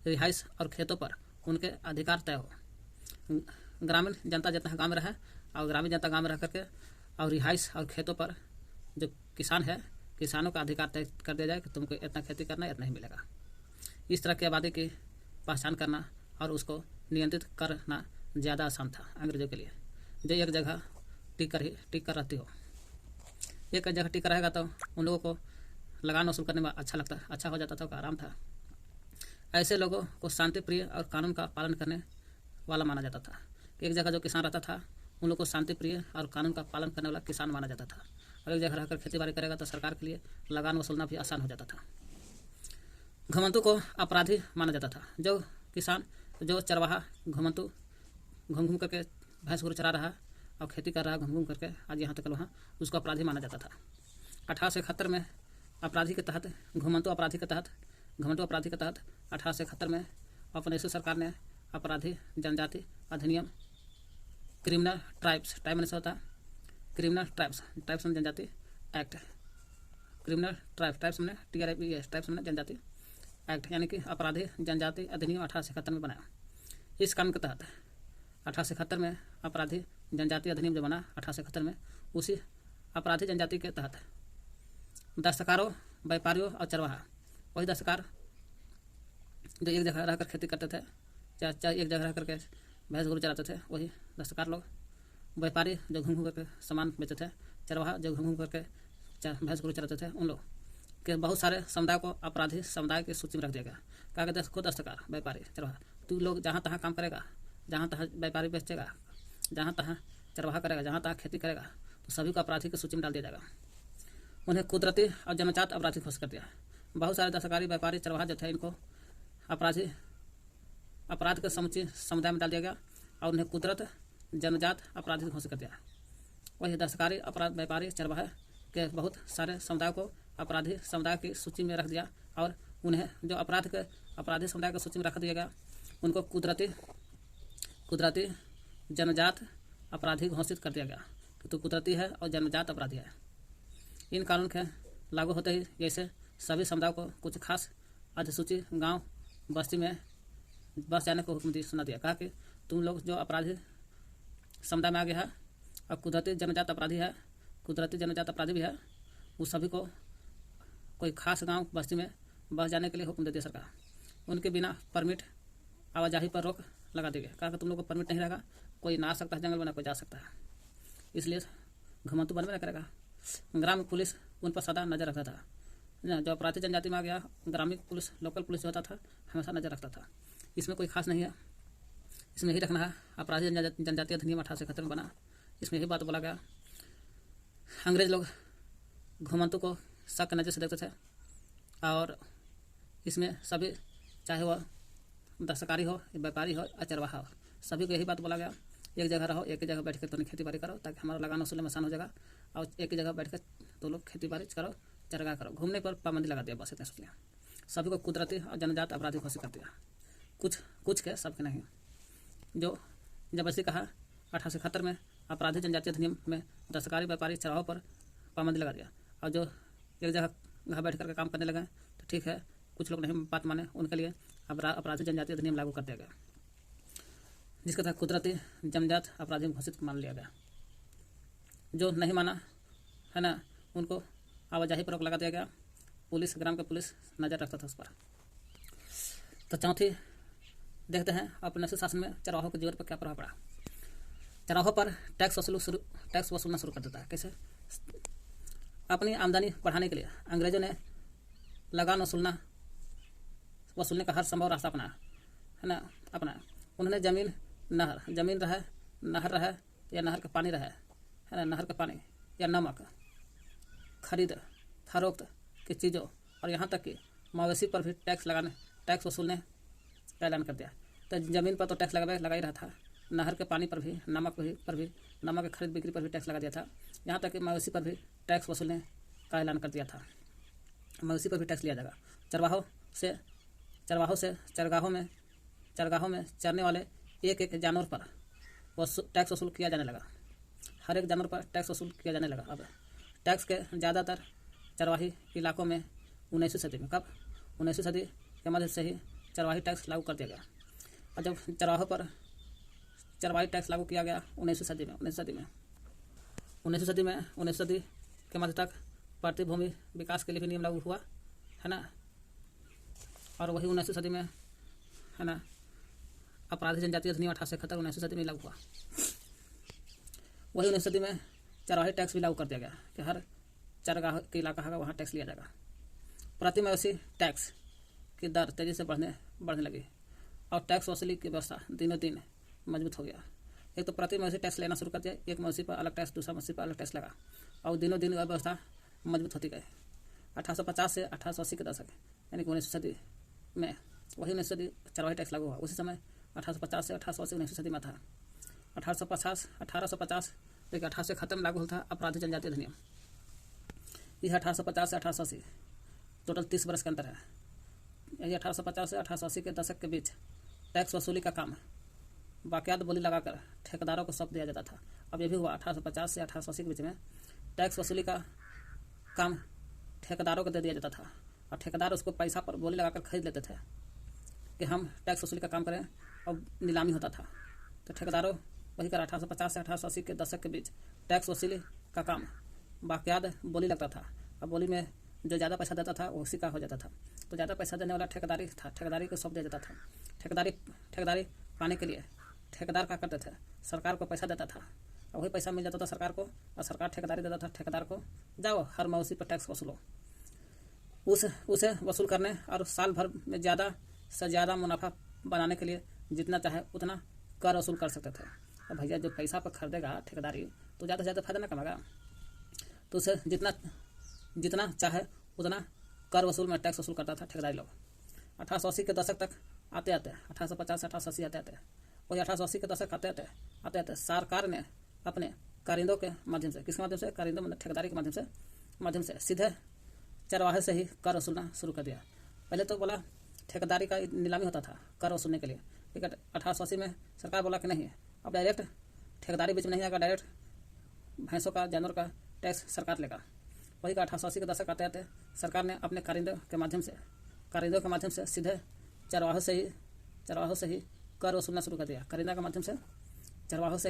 रिहाइश और खेतों पर उनके अधिकार तय हो। ग्रामीण जनता जितना गांव में रहे और ग्रामीण जनता गांव में रह करके और रिहाइश और खेतों पर जो किसान है, किसानों का अधिकार तय कर दिया जाए कि तुमको इतना खेती करना है, इतना ही मिलेगा। इस तरह की आबादी की पहचान करना और उसको नियंत्रित करना ज़्यादा आसान था अंग्रेजों के लिए, जो एक जगह टिक कर रहती हो। एक जगह टिक रहेगा तो उन लोगों को लगान वसूल करने में अच्छा हो जाता था, आराम था। ऐसे लोगों को शांति प्रिय और कानून का पालन करने वाला माना जाता था। एक जगह जो किसान रहता था उन लोगों को शांति प्रिय और कानून का पालन करने वाला किसान माना जाता था। और एक जगह रहकर खेती बाड़ी करेगा तो सरकार के लिए लगान वसूलना भी आसान हो जाता था। घुमंतु को अपराधी माना जाता था। जो किसान, जो चरवाहा घुमंतु घूम करके भैंस गुरु चरा रहा और खेती कर रहा घूम करके आज यहाँ तक वहाँ, उसको अपराधी माना जाता था। 1871 में अपराधी के तहत घुमंतु अपराधी के तहत 1871 में औपनिवेशिक सरकार ने अपराधी जनजाति अधिनियम क्रिमिनल ट्राइब्स क्रिमिनल ट्राइब्स जनजाति एक्ट, क्रिमिनल ट्राइब्स में ट्राइब्स में जनजाति एक्ट यानी कि अपराधी जनजाति अधिनियम 1871 में बनाया। इस कानून के तहत 1871 में अपराधी जनजाति अधिनियम जो बना 1871 में, उसी अपराधी जनजाति के तहत दस्तकारों, व्यापारियों और चरवाहा, वही दस्तकार जो एक जगह रहकर खेती करते थे, चाहे एक जगह रह करके भैंस गोरू चराते थे, वही दस्तकार लोग, व्यापारी जो घूम करके सामान बेचते थे, चरवाहा जो घूम करके भैंस गोरू चराते थे, उन लोग के बहुत सारे समुदाय को अपराधी समुदाय की सूची में रख दिया गया। कहा कि खुद दस्तकार, व्यापारी, चरवाहा, तू लोग जहाँ तहाँ काम करेगा, जहाँ तहाँ व्यापारी बेचेगा, जहाँ तहाँ चरवाहा करेगा, जहाँ तहाँ खेती करेगा, तो सभी को अपराधी की सूची में डाल दिया जाएगा। उन्हें कुदरती और जन्मजात अपराधी घोषित कर दिया। बहुत सारे दस्तकारी, व्यापारी, चरवाहा जो थे, इनको अपराध के समुची समुदाय में डाल दिया गया और उन्हें कुदरत जन्मजात अपराधी घोषित कर दिया। वही दस्तकारी, अपराध, व्यापारी, चरवाहा के बहुत सारे समुदाय को अपराधी समुदाय की सूची में रख दिया और उन्हें जो अपराधी समुदाय की सूची में रख दिया गया, उनको कुदरती जन्मजात अपराधी घोषित कर दिया गया कि तू कुदरती है और जन्मजात अपराधी है। इन कानून के लागू होते ही जैसे सभी समुदाय को कुछ खास अधिसूची गांव बस्ती में बस जाने को हुक्म सुना दिया। कहा कि तुम लोग जो अपराधी समुदाय में आ गया है और कुदरती जन्मजात अपराधी भी है, उस सभी को कोई खास गांव बस्ती में बस जाने के लिए हुक्म दे दिया सरकार। उनके बिना परमिट आवाजाही पर रोक लगा दी गई। कहा कि तुम लोग को परमिट नहीं रहेगा, कोई ना आ सकता है जंगल में, ना कोई जा सकता है, इसलिए घुमंतु बन में करेगा। ग्राम पुलिस उन पर सदा नजर रखता था। जो अपराधी जनजाति में आ गया, ग्रामीण पुलिस, लोकल पुलिस जो होता था, हमेशा नजर रखता था। इसमें कोई खास नहीं है, इसमें ही रखना है। अपराधी जनजाति अधिनियम 1871 में बना, इसमें यही बात बोला गया। अंग्रेज लोग घुमंतु को शक की नज़र से देखते थे और इसमें सभी, चाहे वह दस्तकारी हो, व्यापारी हो या चरवाहा हो, सभी को यही बात बोला गया, एक जगह रहो, एक ही जगह बैठ कर तो खेती बाड़ी करो ताकि हमारा लगान वसूलने में आसान हो जाएगा, और एक ही जगह बैठ कर तो लोग खेती बाड़ी करो, चरगा करो। घूमने पर पाबंदी लगा दिया, बस इतना सोच लिया। सभी को कुदरती और जन्मजात अपराधी घोषित कर दिया, कुछ के, सबके नहीं। जो जब ऐसे कहा 1871 में अपराधी जनजाति अधिनियम में दस्तकारी, व्यापारी, चरवाहों पर पाबंदी लगा दिया, और जो एक जगह बैठ करके काम करने लगे तो ठीक है, कुछ लोग नहीं बात माने, उनके लिए अपराधी जनजाति अधिनियम लागू कर दिया गया, जिसके तहत कुदरती जन्मजात अपराधी घोषित मान लिया गया। जो नहीं माना है ना, उनको आवाजाही पर रोक लगा दिया गया। पुलिस, ग्राम का पुलिस नजर रखता था उस पर। तो चौथी देखते हैं औपनिवेशिक शासन में चरवाहों के जीवन पर क्या प्रभाव पड़ा। चौराहों पर टैक्स वसूलना शुरू कर देता है। कैसे? अपनी आमदनी बढ़ाने के लिए अंग्रेजों ने लगान वसूलने का हर संभव रास्ता अपनाया, है ना, अपनाया। उन्होंने जमीन रहे, नहर रहे या नहर का पानी रहे, है ना, नहर का पानी या नमक, खरीद फरोख्त की चीज़ों और यहाँ तक कि मवेशी पर भी टैक्स वसूलने का ऐलान कर दिया। तो ज़मीन पर तो टैक्स लगा ही रहा था, नहर के पानी पर भी, नमक की खरीद बिक्री पर भी टैक्स लगा दिया था, यहाँ तक कि मवेशी पर भी टैक्स वसूलने का ऐलान कर दिया था। मवेशी पर भी टैक्स लिया जाएगा। चरगाहों में चरने वाले एक जानवर पर टैक्स वसूल किया जाने लगा। हर एक जानवर पर टैक्स वसूल किया जाने लगा। अब टैक्स के ज़्यादातर चरवाही इलाकों में 19वीं सदी में, कब? 19वीं सदी के मध्य से ही चरवाही टैक्स लागू कर दिया गया। और जब चरवाहों पर चरवाही टैक्स लागू किया गया 19वीं सदी के मध्य तक प्रतिभूमि विकास के लिए भी नियम लागू हुआ, है ना। और वही 19वीं सदी में, है ना, अपराधी जनजातीय अधिनियम 1871 19वीं सदी में लागू हुआ। वही 19वीं सदी में चरवाही टैक्स भी लागू कर दिया गया कि हर चरगाह के इलाका होगा वहाँ टैक्स लिया जाएगा। प्रति मवेशी टैक्स की दर तेज़ी से बढ़ने लगी और टैक्स वसूली की व्यवस्था दिनों दिन मजबूत हो गया। एक तो प्रति मवेशी टैक्स लेना शुरू कर दिया, एक मवेशी पर अलग टैक्स, दूसरा मवेशी पर अलग टैक्स लगा और दिनों दिन वह व्यवस्था मजबूत होती गई। 1850 से 1880 के दशक, यानी कि 19वीं सदी में वही 19वीं सदी चरवाही टैक्स लागू हुआ। उसी समय 1850 से 1880 19वीं सदी में था। 1850 लेकिन 1800 खत्म लागू होता अपराधी जनजातीय अधिनियम। यह 1850 से 1880 टोटल 30 वर्ष का अंतर है। यही 1850 से 1880 के दशक के बीच टैक्स वसूली का काम बाकायदा बोली लगाकर ठेकेदारों को सौंप दिया जाता था। अब यह भी हुआ 1850 से 1880 के बीच में टैक्स वसूली का काम ठेकेदारों को दे दिया जाता था और ठेकेदार उसको पैसा पर बोली लगाकर खरीद लेते थे कि हम टैक्स वसूली का काम करें और नीलामी होता था। तो ठेकेदारों वही कर 1850 से 1880 के दशक के बीच टैक्स वसूली का काम बाकायदा बोली लगता था और बोली में जो ज़्यादा पैसा देता था वो उसी का हो जाता था। तो ज़्यादा पैसा देने वाला ठेकेदारी था, ठेकेदारी को सौंप दिया जाता था। ठेकेदारी पाने के लिए ठेकेदार क्या करते थे, सरकार को पैसा देता था और वही पैसा मिल जाता था सरकार को और सरकार ठेकेदारी देता था ठेकेदार को, जाओ हर मवेशी पर टैक्स वसूलो। उसे वसूल करने और साल भर में ज़्यादा से ज़्यादा मुनाफा बनाने के लिए जितना चाहे उतना कर वसूल कर सकते थे। और भैया जो पैसा पर खरीदेगा ठेकेदारी तो ज़्यादा से ज़्यादा फायदा ना कमाएगा, तो उसे जितना चाहे उतना कर वसूल में टैक्स वसूल करता था ठेकेदारी लोग। 1880 के दशक तक आते 1850 से 1880 आते वही 1880 के दशक आते सरकार ने अपने कारिंदों के माध्यम से, किसके माध्यम से? कारिंदों मतलब ठेकेदारी के माध्यम से सीधे चरवाहे से ही कर वसूलना शुरू कर दिया। पहले तो बोला ठेकेदारी का नीलामी होता था कर वसूलने के लिए, लेकिन 1880 में सरकार बोला कि नहीं, अब डायरेक्ट ठेकेदारी बीच में नहीं आएगा, डायरेक्ट भैंसों का, जानवर का टैक्स सरकार लेगा। वही का 1880 के दशक आते सरकार ने अपने कारिंदों के माध्यम से सीधे चरवाहों से ही कर वसूलना शुरू कर दिया। कारिंदा के माध्यम से चरवाहों से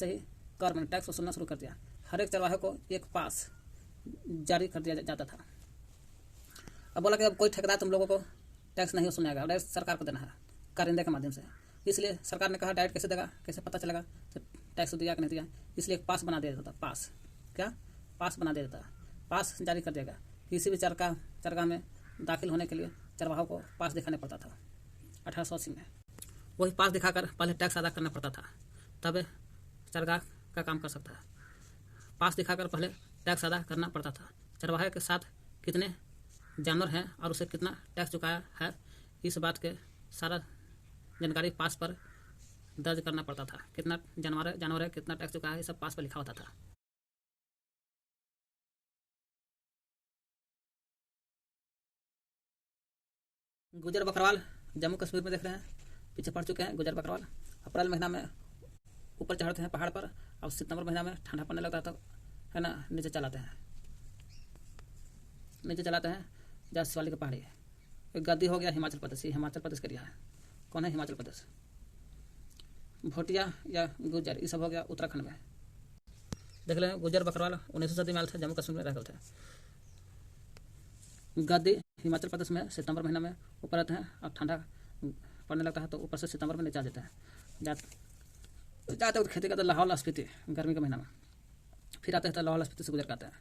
ही कर में टैक्स वसूलना शुरू कर दिया। हर एक चरवाहे को एक पास जारी कर दिया जाता था। अब बोला कि अब कोई ठेकेदार तुम लोगों को टैक्स नहीं वसूलने आएगा, डायरेक्ट सरकार को देना है कारिंदे के माध्यम से। इसलिए सरकार ने कहा डायरेक्ट कैसे देगा, कैसे पता चलेगा तो टैक्स दिया कि नहीं दिया, इसलिए एक पास बना दिया जाता। पास जारी कर देगा। किसी भी चरगाह में दाखिल होने के लिए चरवाहों को पास दिखाने पड़ता था 1880 में। वही पास दिखाकर पहले टैक्स अदा करना पड़ता था, तब चरगाह का काम कर सकता है। पास दिखाकर पहले टैक्स अदा करना पड़ता था। चरवाहे के साथ कितने जानवर हैं और उसे कितना टैक्स चुकाया है, इस बात के सारा जानकारी पास पर दर्ज करना पड़ता था। कितना जानवर है, कितना टैक्स चुकाया है, ये सब पास पर लिखा होता था। गुजर बकरवाल जम्मू कश्मीर में देख रहे हैं, पीछे पड़ चुके हैं। गुजर बकरवाल अप्रैल महीना में ऊपर चढ़ते हैं पहाड़ पर और सितंबर महीना में ठंडा पड़ने लगता है तो, है ना, नीचे चलाते हैं जहाँ शिवालिक की पहाड़ी है। एक गद्दी हो गया हिमाचल प्रदेश, ये हिमाचल प्रदेश का एरिया है। कौन है हिमाचल प्रदेश? भोटिया या गुजर, ये सब हो गया उत्तराखंड में। देख लें गुजर बकरवाल 19वीं सदी में आए थे, जम्मू कश्मीर में रहते थे। गद्दी हिमाचल प्रदेश में सितंबर महीना में ऊपर रहते हैं और ठंडा पड़ने लगता है तो ऊपर से सितंबर में नीचे आ जाते हैं। जाते वक्त खेती करते लाहौल स्पीति गर्मी के महीना में, फिर आते हैं लाहौल स्पीति से गुजर करते हैं,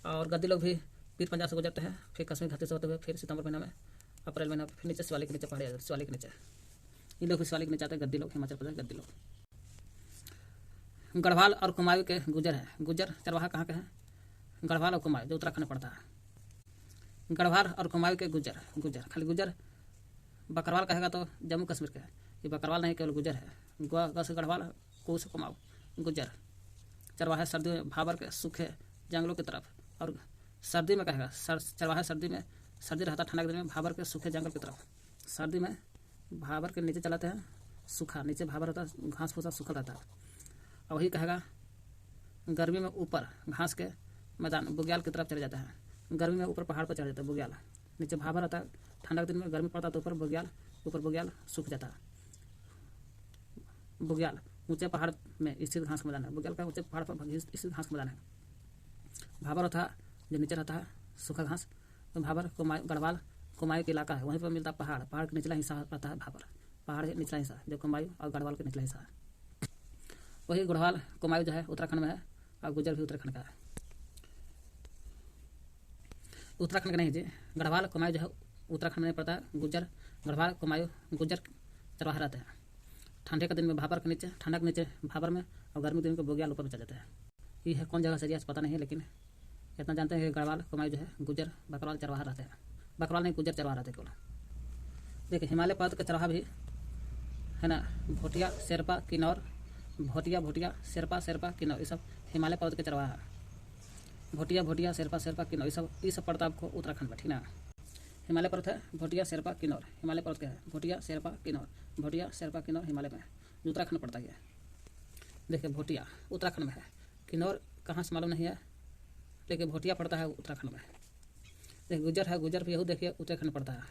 और गद्दी लोग भी पीर पंजाब से गुजरते हैं, फिर कश्मीर घाटी से होते हुए फिर सितंबर महीना में, अप्रैल महीना फिर नीचे शिवालिक के नीचे पहाड़ी शिवालिक के नीचे, ये लोग फिर शिवालिक के नीचे आते हैं गद्दी लोग, हिमाचल प्रदेश गद्दी लोग। गढ़वाल और कुमायूं के गुजर है, गुजर चरवाहा कहाँ के हैं? गढ़वाल और कुमायूं जो उत्तराखंड में पड़ता है। गढ़वाल और कुमायूं के गुजर, गुजर खाली गुजर, बकरवाल कहेगा तो जम्मू कश्मीर के, ये बकरवाल नहीं केवल गुजर है। ग से गढ़वाल, कू से कुमाऊं, गुजर चरवाहा सर्दी में भाबर के सूखे जंगलों की तरफ, और सर्दी में कहेगा चरवाहा सर्दी में, सर्दी रहता ठंडा के दिन में भाबर के सूखे जंगल की तरफ, सर्दी में भाबर के नीचे चलाते हैं सूखा, नीचे भाबर रहता है घास फूसा सूखा रहता है, और वही कहेगा गर्मी में ऊपर घास के मैदान बुग्याल की तरफ चले जाता है, गर्मी में ऊपर पहाड़ पर चढ़ जाता है बुग्याल, नीचे भाबर रहता है, ठंडा के दिन में गर्मी पड़ता है तो ऊपर बुग्याल सूख जाता है, बुग्याल ऊंचे पहाड़ में स्थित घास का मैदान है, बुग्याल का ऊंचे पहाड़ पर स्थित घास का मैदान है। भाबर रहता है जो नीचे रहता है सूखा घास, तो भाबर गढ़वाल कुमायूं का इलाका है, वहीं पर मिलता है पहाड़, पहाड़ का निचला हिस्सा रहता है भाबर, पहाड़ के निचला हिस्सा जो कुमायूं और गढ़वाल का निचला हिस्सा है। वही गढ़वाल कुमायूं जो है उत्तराखंड में है, और गुजर भी उत्तराखंड का है, उत्तराखंड का नहीं जी, गढ़वाल कुमायूं जो है उत्तराखंड में पड़ता है, गुजर गढ़वाल कुमायूं गुजर चरवाहा रहते हैं। ठंडे के दिन में भाबर के नीचे, ठंडा के नीचे भाबर में, और गर्मी के दिन को बुग्याल ऊपर में चल जाता है। ये है कौन जगह सही पता नहीं है, लेकिन इतना जानते हैं कि गढ़वाल कुमायूं जो है गुजर बकरवाल चरवाहा रहते हैं, बकरवाल नहीं गुजर चरवाहा रहते केवल। देखिए हिमालय पर्वत के चरवाहा भी है ना, भोटिया शेरपा किन्नौर, भोटिया शेरपा किन्नौर, ये सब हिमालय पर्वत के चरवाहा है। भोटिया शेरपा किन्नौर, ये सब पड़ता है आपको उत्तराखंड में, ठीक ना। हिमालय पर्वत है भोटिया शेरपा किन्नौर, हिमालय पर्वत क्या है? भोटिया शेरपा किन्नौर हिमालय में, जो उत्तराखंड पड़ता है। देखिए भोटिया उत्तराखंड में है, किन्नौर कहाँ से मालूम नहीं है, लेकिन भोटिया पड़ता है उत्तराखंड में। देखिए गुजर है, गुजर भी यहू देखिए उत्तराखंड पड़ता है,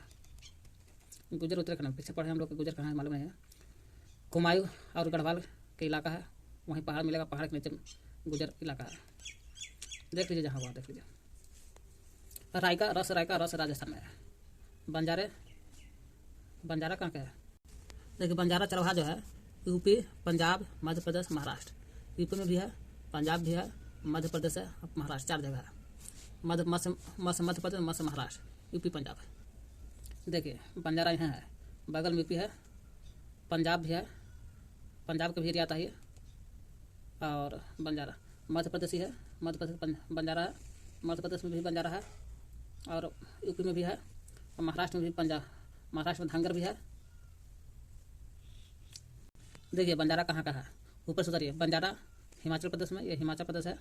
गुजर उत्तराखंड में, पीछे पढ़े हम लोग के गुजर कहाँ है मालूम नहीं है। कुमायूं और गढ़वाल के इलाका है, वहीं पहाड़ मिलेगा, पहाड़ के नीचे गुजर इलाका है, देख लीजिए जहाँ हुआ देख लीजिए। रायका रस राजस्थान में है। बंजारा कहाँ का है? देखिए बंजारा चरवाहा जो है यूपी, पंजाब, मध्य प्रदेश, महाराष्ट्र, यूपी में भी है, पंजाब भी है, मध्य प्रदेश है, महाराष्ट्र, 4 जगह है। मध्य प्रदेश, मध्य महाराष्ट्र, यूपी, पंजाब। देखिए बंजारा यहाँ है, बगल में यूपी है, पंजाब भी है, पंजाब का भी एरिया आता है, और बंजारा मध्य प्रदेश ही है, मध्य प्रदेश बंजारा है, मध्य प्रदेश में भी बंजारा है, और यूपी में भी है, और महाराष्ट्र में भी महाराष्ट्र में धंगर भी है। देखिए बंजारा कहाँ का है, ऊपर से उतरिए, बंजारा हिमाचल प्रदेश में, ये हिमाचल प्रदेश है,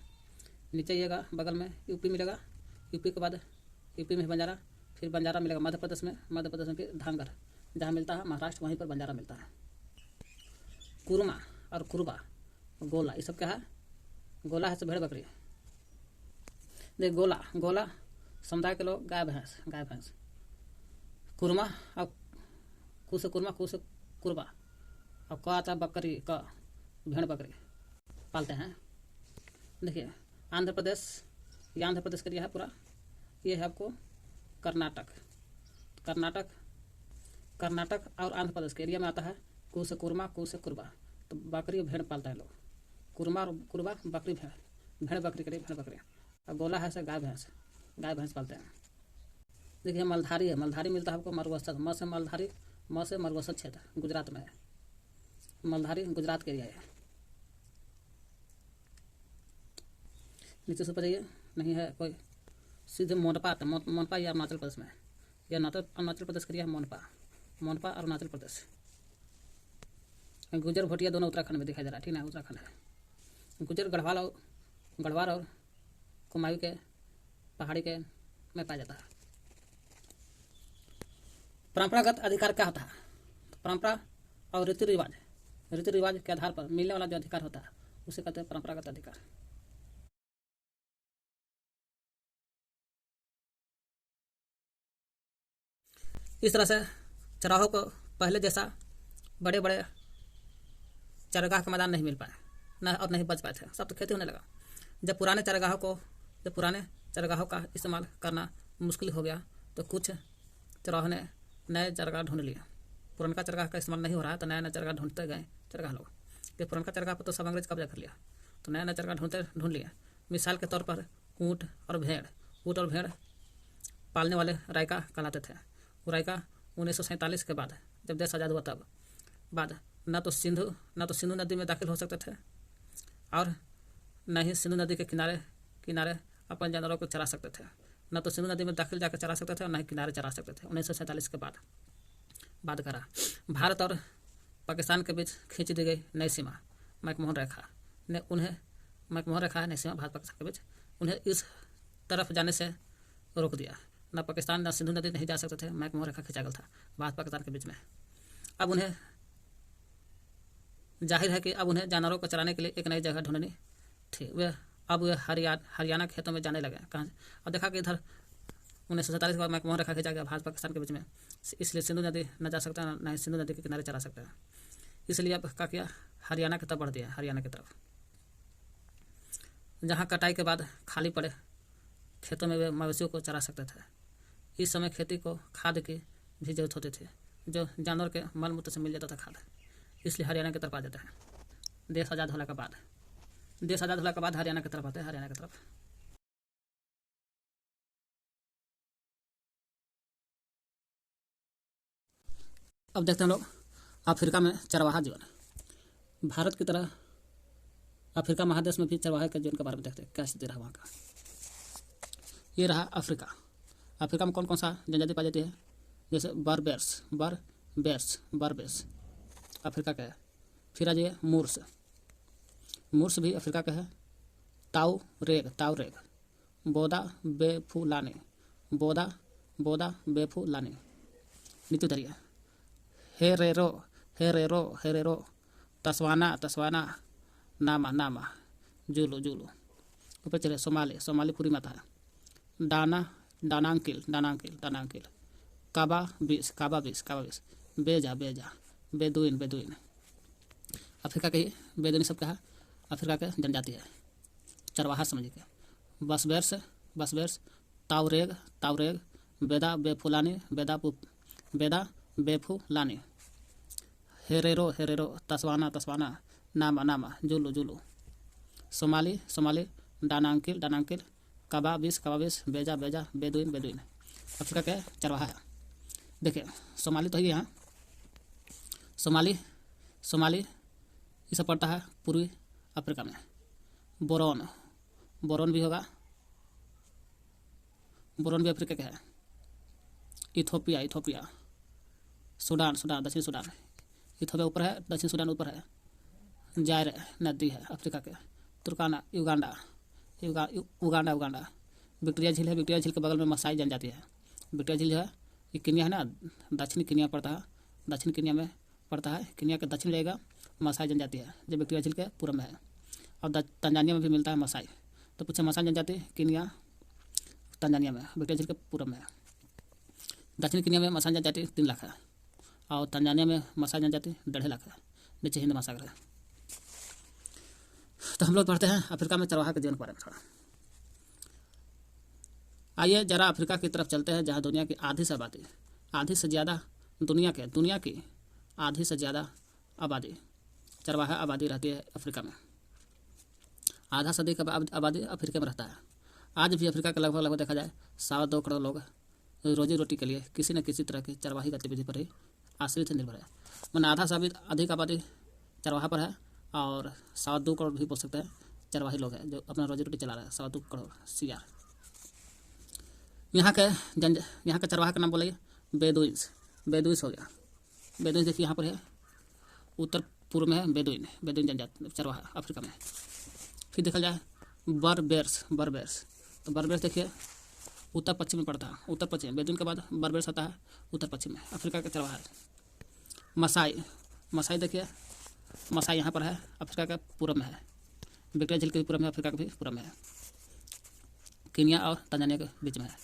नीचे आइएगा बगल में यूपी मिलेगा, यूपी के बाद यूपी में बंजारा, फिर बंजारा मिलेगा मध्य प्रदेश में फिर धंगर, जहाँ मिलता है महाराष्ट्र वहीं पर बंजारा मिलता है। कुरमा और कुरबा, गोला, ये सब क्या है? गोला है सब भेड़ बकरी। देख गोला समुदाय के लोग गाय भैंस, कुरमा और कुरबा, और का आता बकरी का भेड़ बकरी पालते हैं। देखिए आंध्र प्रदेश, ये आंध्र प्रदेश का एरिया है पूरा, ये है आपको कर्नाटक और आंध्र प्रदेश के एरिया में आता है कुरमा, कुरबा, तो बकरी और भेड़ पालता है लोग, कुरमा और कुरबा बकरी भेड़ बकरी, और गोला है से गाय भैंस पालते हैं। देखिए मलधारी है, मलधारी मिलता है आपको मरुस्थल, म से मरुस्थल क्षेत्र गुजरात में है, मलधारी गुजरात के एरिया है। नीचे से ऊपर जाइए, नहीं है कोई, सीधे मोनपा या अरुणाचल प्रदेश में है, यह अरुणाचल प्रदेश का एरिया है, मोनपा अरुणाचल प्रदेश। गुजर भोटिया दोनों उत्तराखंड में दिखाई दे रहा है, ठीक है, उत्तराखंड है। गुजर गढ़वाल और कुमायूं के पहाड़ी के में पाया जाता है। परंपरागत अधिकार क्या होता है? तो परंपरा और रीति रिवाज के आधार पर मिलने वाला जो अधिकार होता है उसे कहते हैं परंपरागत अधिकार। इस तरह से चराहों को पहले जैसा बड़े बड़े चरगाह का मैदान नहीं मिल पाए न, और नहीं बच पाए थे, सब तो खेती होने लगा। जब पुराने चरगाहों का इस्तेमाल करना मुश्किल हो गया तो कुछ चराहों ने नए चरगाह ढूंढ लिए। पुराना चरगाह का इस्तेमाल नहीं हो रहा है तो नया चरगाह ढूंढते गए चरगाह लोग। कि पुरनका चरगाह पर तो सब अंग्रेज कब्जा कर लिया, तो नया नया चरगाह ढूंढ लिया। मिसाल के तौर पर ऊँट और भेड़ पालने वाले रायका कहलाते थे। वो रायका 1947 के बाद जब देश आज़ाद हुआ तब बाद न तो सिंधु नदी में दाखिल हो सकते थे और न ही सिंधु नदी के किनारे अपन जानवरों को चरा सकते थे। न तो सिंधु नदी में दाखिल जाकर चरा सकते थे और न ही किनारे चरा सकते थे। 1947 के बाद करा भारत और पाकिस्तान के बीच खींच दी गई नई सीमा मैकमोहन रेखा है। नई सीमा भारत पाकिस्तान के बीच उन्हें इस तरफ जाने से रोक दिया। न पाकिस्तान न सिंधु नदी नहीं जा सकते थे। मैकमोहन रेखा खींचा गया था भारत पाकिस्तान के बीच में। अब उन्हें जाहिर है कि अब उन्हें जानवरों को चराने के लिए एक नई जगह ढूंढनी थी। वे हरियाणा खेतों में जाने लगे। कहाँ? अब देखा कि इधर 1947 के बाद मैकमोहन रेखा खींचा गया भारत पाकिस्तान के बीच में, इसलिए सिंधु नदी न जा सकता न ही सिंधु नदी के किनारे चला सकता है। इसलिए अब क्या किया, हरियाणा की तरफ बढ़ दिया। हरियाणा की तरफ जहाँ कटाई के बाद खाली पड़े खेतों में वे मवेशियों को चरा सकते थे। इस समय खेती को खाद की भी जरूरत होती थी, जो जानवर के मल मूत्र से मिल जाता था खाद, इसलिए हरियाणा की तरफ आ जाता है। देश आज़ाद होने के बाद हरियाणा की तरफ आते हैं। हरियाणा की तरफ अब देखते हैं हम लोग अफ्रीका में चरवाहा जीवन। भारत की तरह अफ्रीका महादेश में भी चरवाहे के जीवन के बारे में देखते हैं, क्या स्थिति रहा वहाँ का। ये रहा अफ्रीका। अफ्रीका में कौन कौन सा जनजाति पाई जाती है, जैसे बर्बेर्स अफ्रीका का है। फिर आ जाइए मूर्स भी अफ्रीका का है। ताऊ रेग बोदा बेफुलानी नीति उतरिए। हेरेरो तस्वाना नामा जुलू ऊपर चले। सोमाली पूरी माता है। डानांकिल काबाबिस बेजा बेदुइन अफ्रीका के बेदुइन सब क्या है, अफ्रीका के जनजाति है। चरवाहा समझिए क्या। बसबेर्स ताउरेग बेदा बेफुलानी हेरेरो तस्वाना नामा जुलू सोमाली डानांकिल काबाबिस बेजा बेदुइन अफ्रीका के चरवाहा है। देखिए सोमाली तो है यहाँ। सोमाली ये सब पड़ता है पूर्वी अफ्रीका में। बोरोन भी होगा। बोरोन भी अफ्रीका का है। इथोपिया सूडान दक्षिण सूडान। इथोपिया ऊपर है, दक्षिण सूडान ऊपर है। जायर नदी है अफ्रीका के। तुर्काना उगांडा। विक्टोरिया झील है। विक्टोरिया झील के बगल में मसाई जनजाति है। विक्टोरिया झील जो है ये किनिया है ना, दक्षिण किनिया पड़ता है। दक्षिण किनिया में पड़ता है। किनिया के दक्षिण रहेगा मसाई जनजाति है, जो विक्टोरिया झील के पूर्व में है। और तंजानिया में भी मिलता है मसाई। तो पूछे मसाई जनजाति किनिया तंजानिया में, विक्टोरिया झील के पूर्व में है। दक्षिण किनिया में मसाई जनजाति 3 लाख है और तंजानिया में मसाई जनजाति 1.5 लाख है। नीचे हिंद महासागर है। तो हम लोग पढ़ते हैं अफ्रीका में चरवाहा के जीवन के बारे में थोड़ा। आइए जरा अफ्रीका की तरफ चलते हैं, जहाँ दुनिया की आधी से ज़्यादा दुनिया की आधी से ज़्यादा आबादी चरवाहा आबादी रहती है अफ्रीका में। आधा सदी का आबादी अफ्रीका में रहता है। आज भी अफ्रीका के लगभग देखा जाए 2.25 करोड़ लोग रोजी रोटी के लिए किसी न किसी तरह की चरवाही गतिविधि पर ही आश्रित निर्भर है। मैंने आधा से अधिक आबादी चरवाहा पर है और 2.25 करोड़ भी बोल सकते हैं चरवाही लोग हैं जो अपना रोजी रोटी चला रहे हैं। 2.25 करोड़ CR। यहाँ के चरवाहा का नाम बोलिए बेदुइन्स हो गया। बेदुइन्स देखिए यहाँ पर है, उत्तर पूर्व में है बेदुइन जनजाति चरवाहा अफ्रीका में। फिर देखा जाए बर्बेर्स तो बर्बेर्स देखिए उत्तर पश्चिम में पड़ता है। उत्तर पश्चिम बेदुइन के बाद बर्बेर्स आता है उत्तर पश्चिम में, अफ्रीका का चरवाहा है। मसाई देखिए, मसाई यहाँ पर है, अफ्रीका के पूर्व में है। विक्टोरिया झील के भी पूर्व में, अफ्रीका के भी पूर्व में है। केन्या और तंजानिया के बीच में है।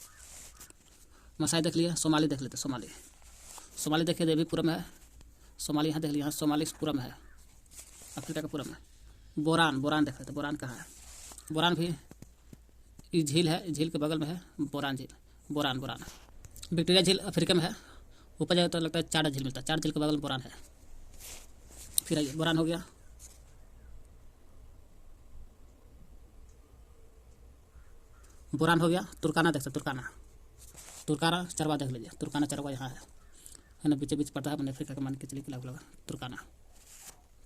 मसाई देख लिए। सोमाली देख लेते। सोमाली देखिए ये भी पूर्व में है। सोमाली यहाँ देख लिया, यहाँ सोमाली पूर्व में है, अफ्रीका के पूर्व में। बोरान देख लेते। बोरान कहाँ है? बोरान भी झील है, झील के बगल में है बोरान झील। बोरान विक्टोरिया झील अफ्रीका में है। ऊपर जाए तो लगता है 4 झील मिलता है। 4 झील के बगल में बोरान है। फिर आइए बोरान हो गया। बुरान हो गया, तुर्काना देख सकते, तुर्काना चरवा देख लीजिए, तुर्काना चरवा यहाँ है ना, बीच बीच पड़ता है अपने अफ्रीका के, मान के चलिए कि लगभग तुर्काना।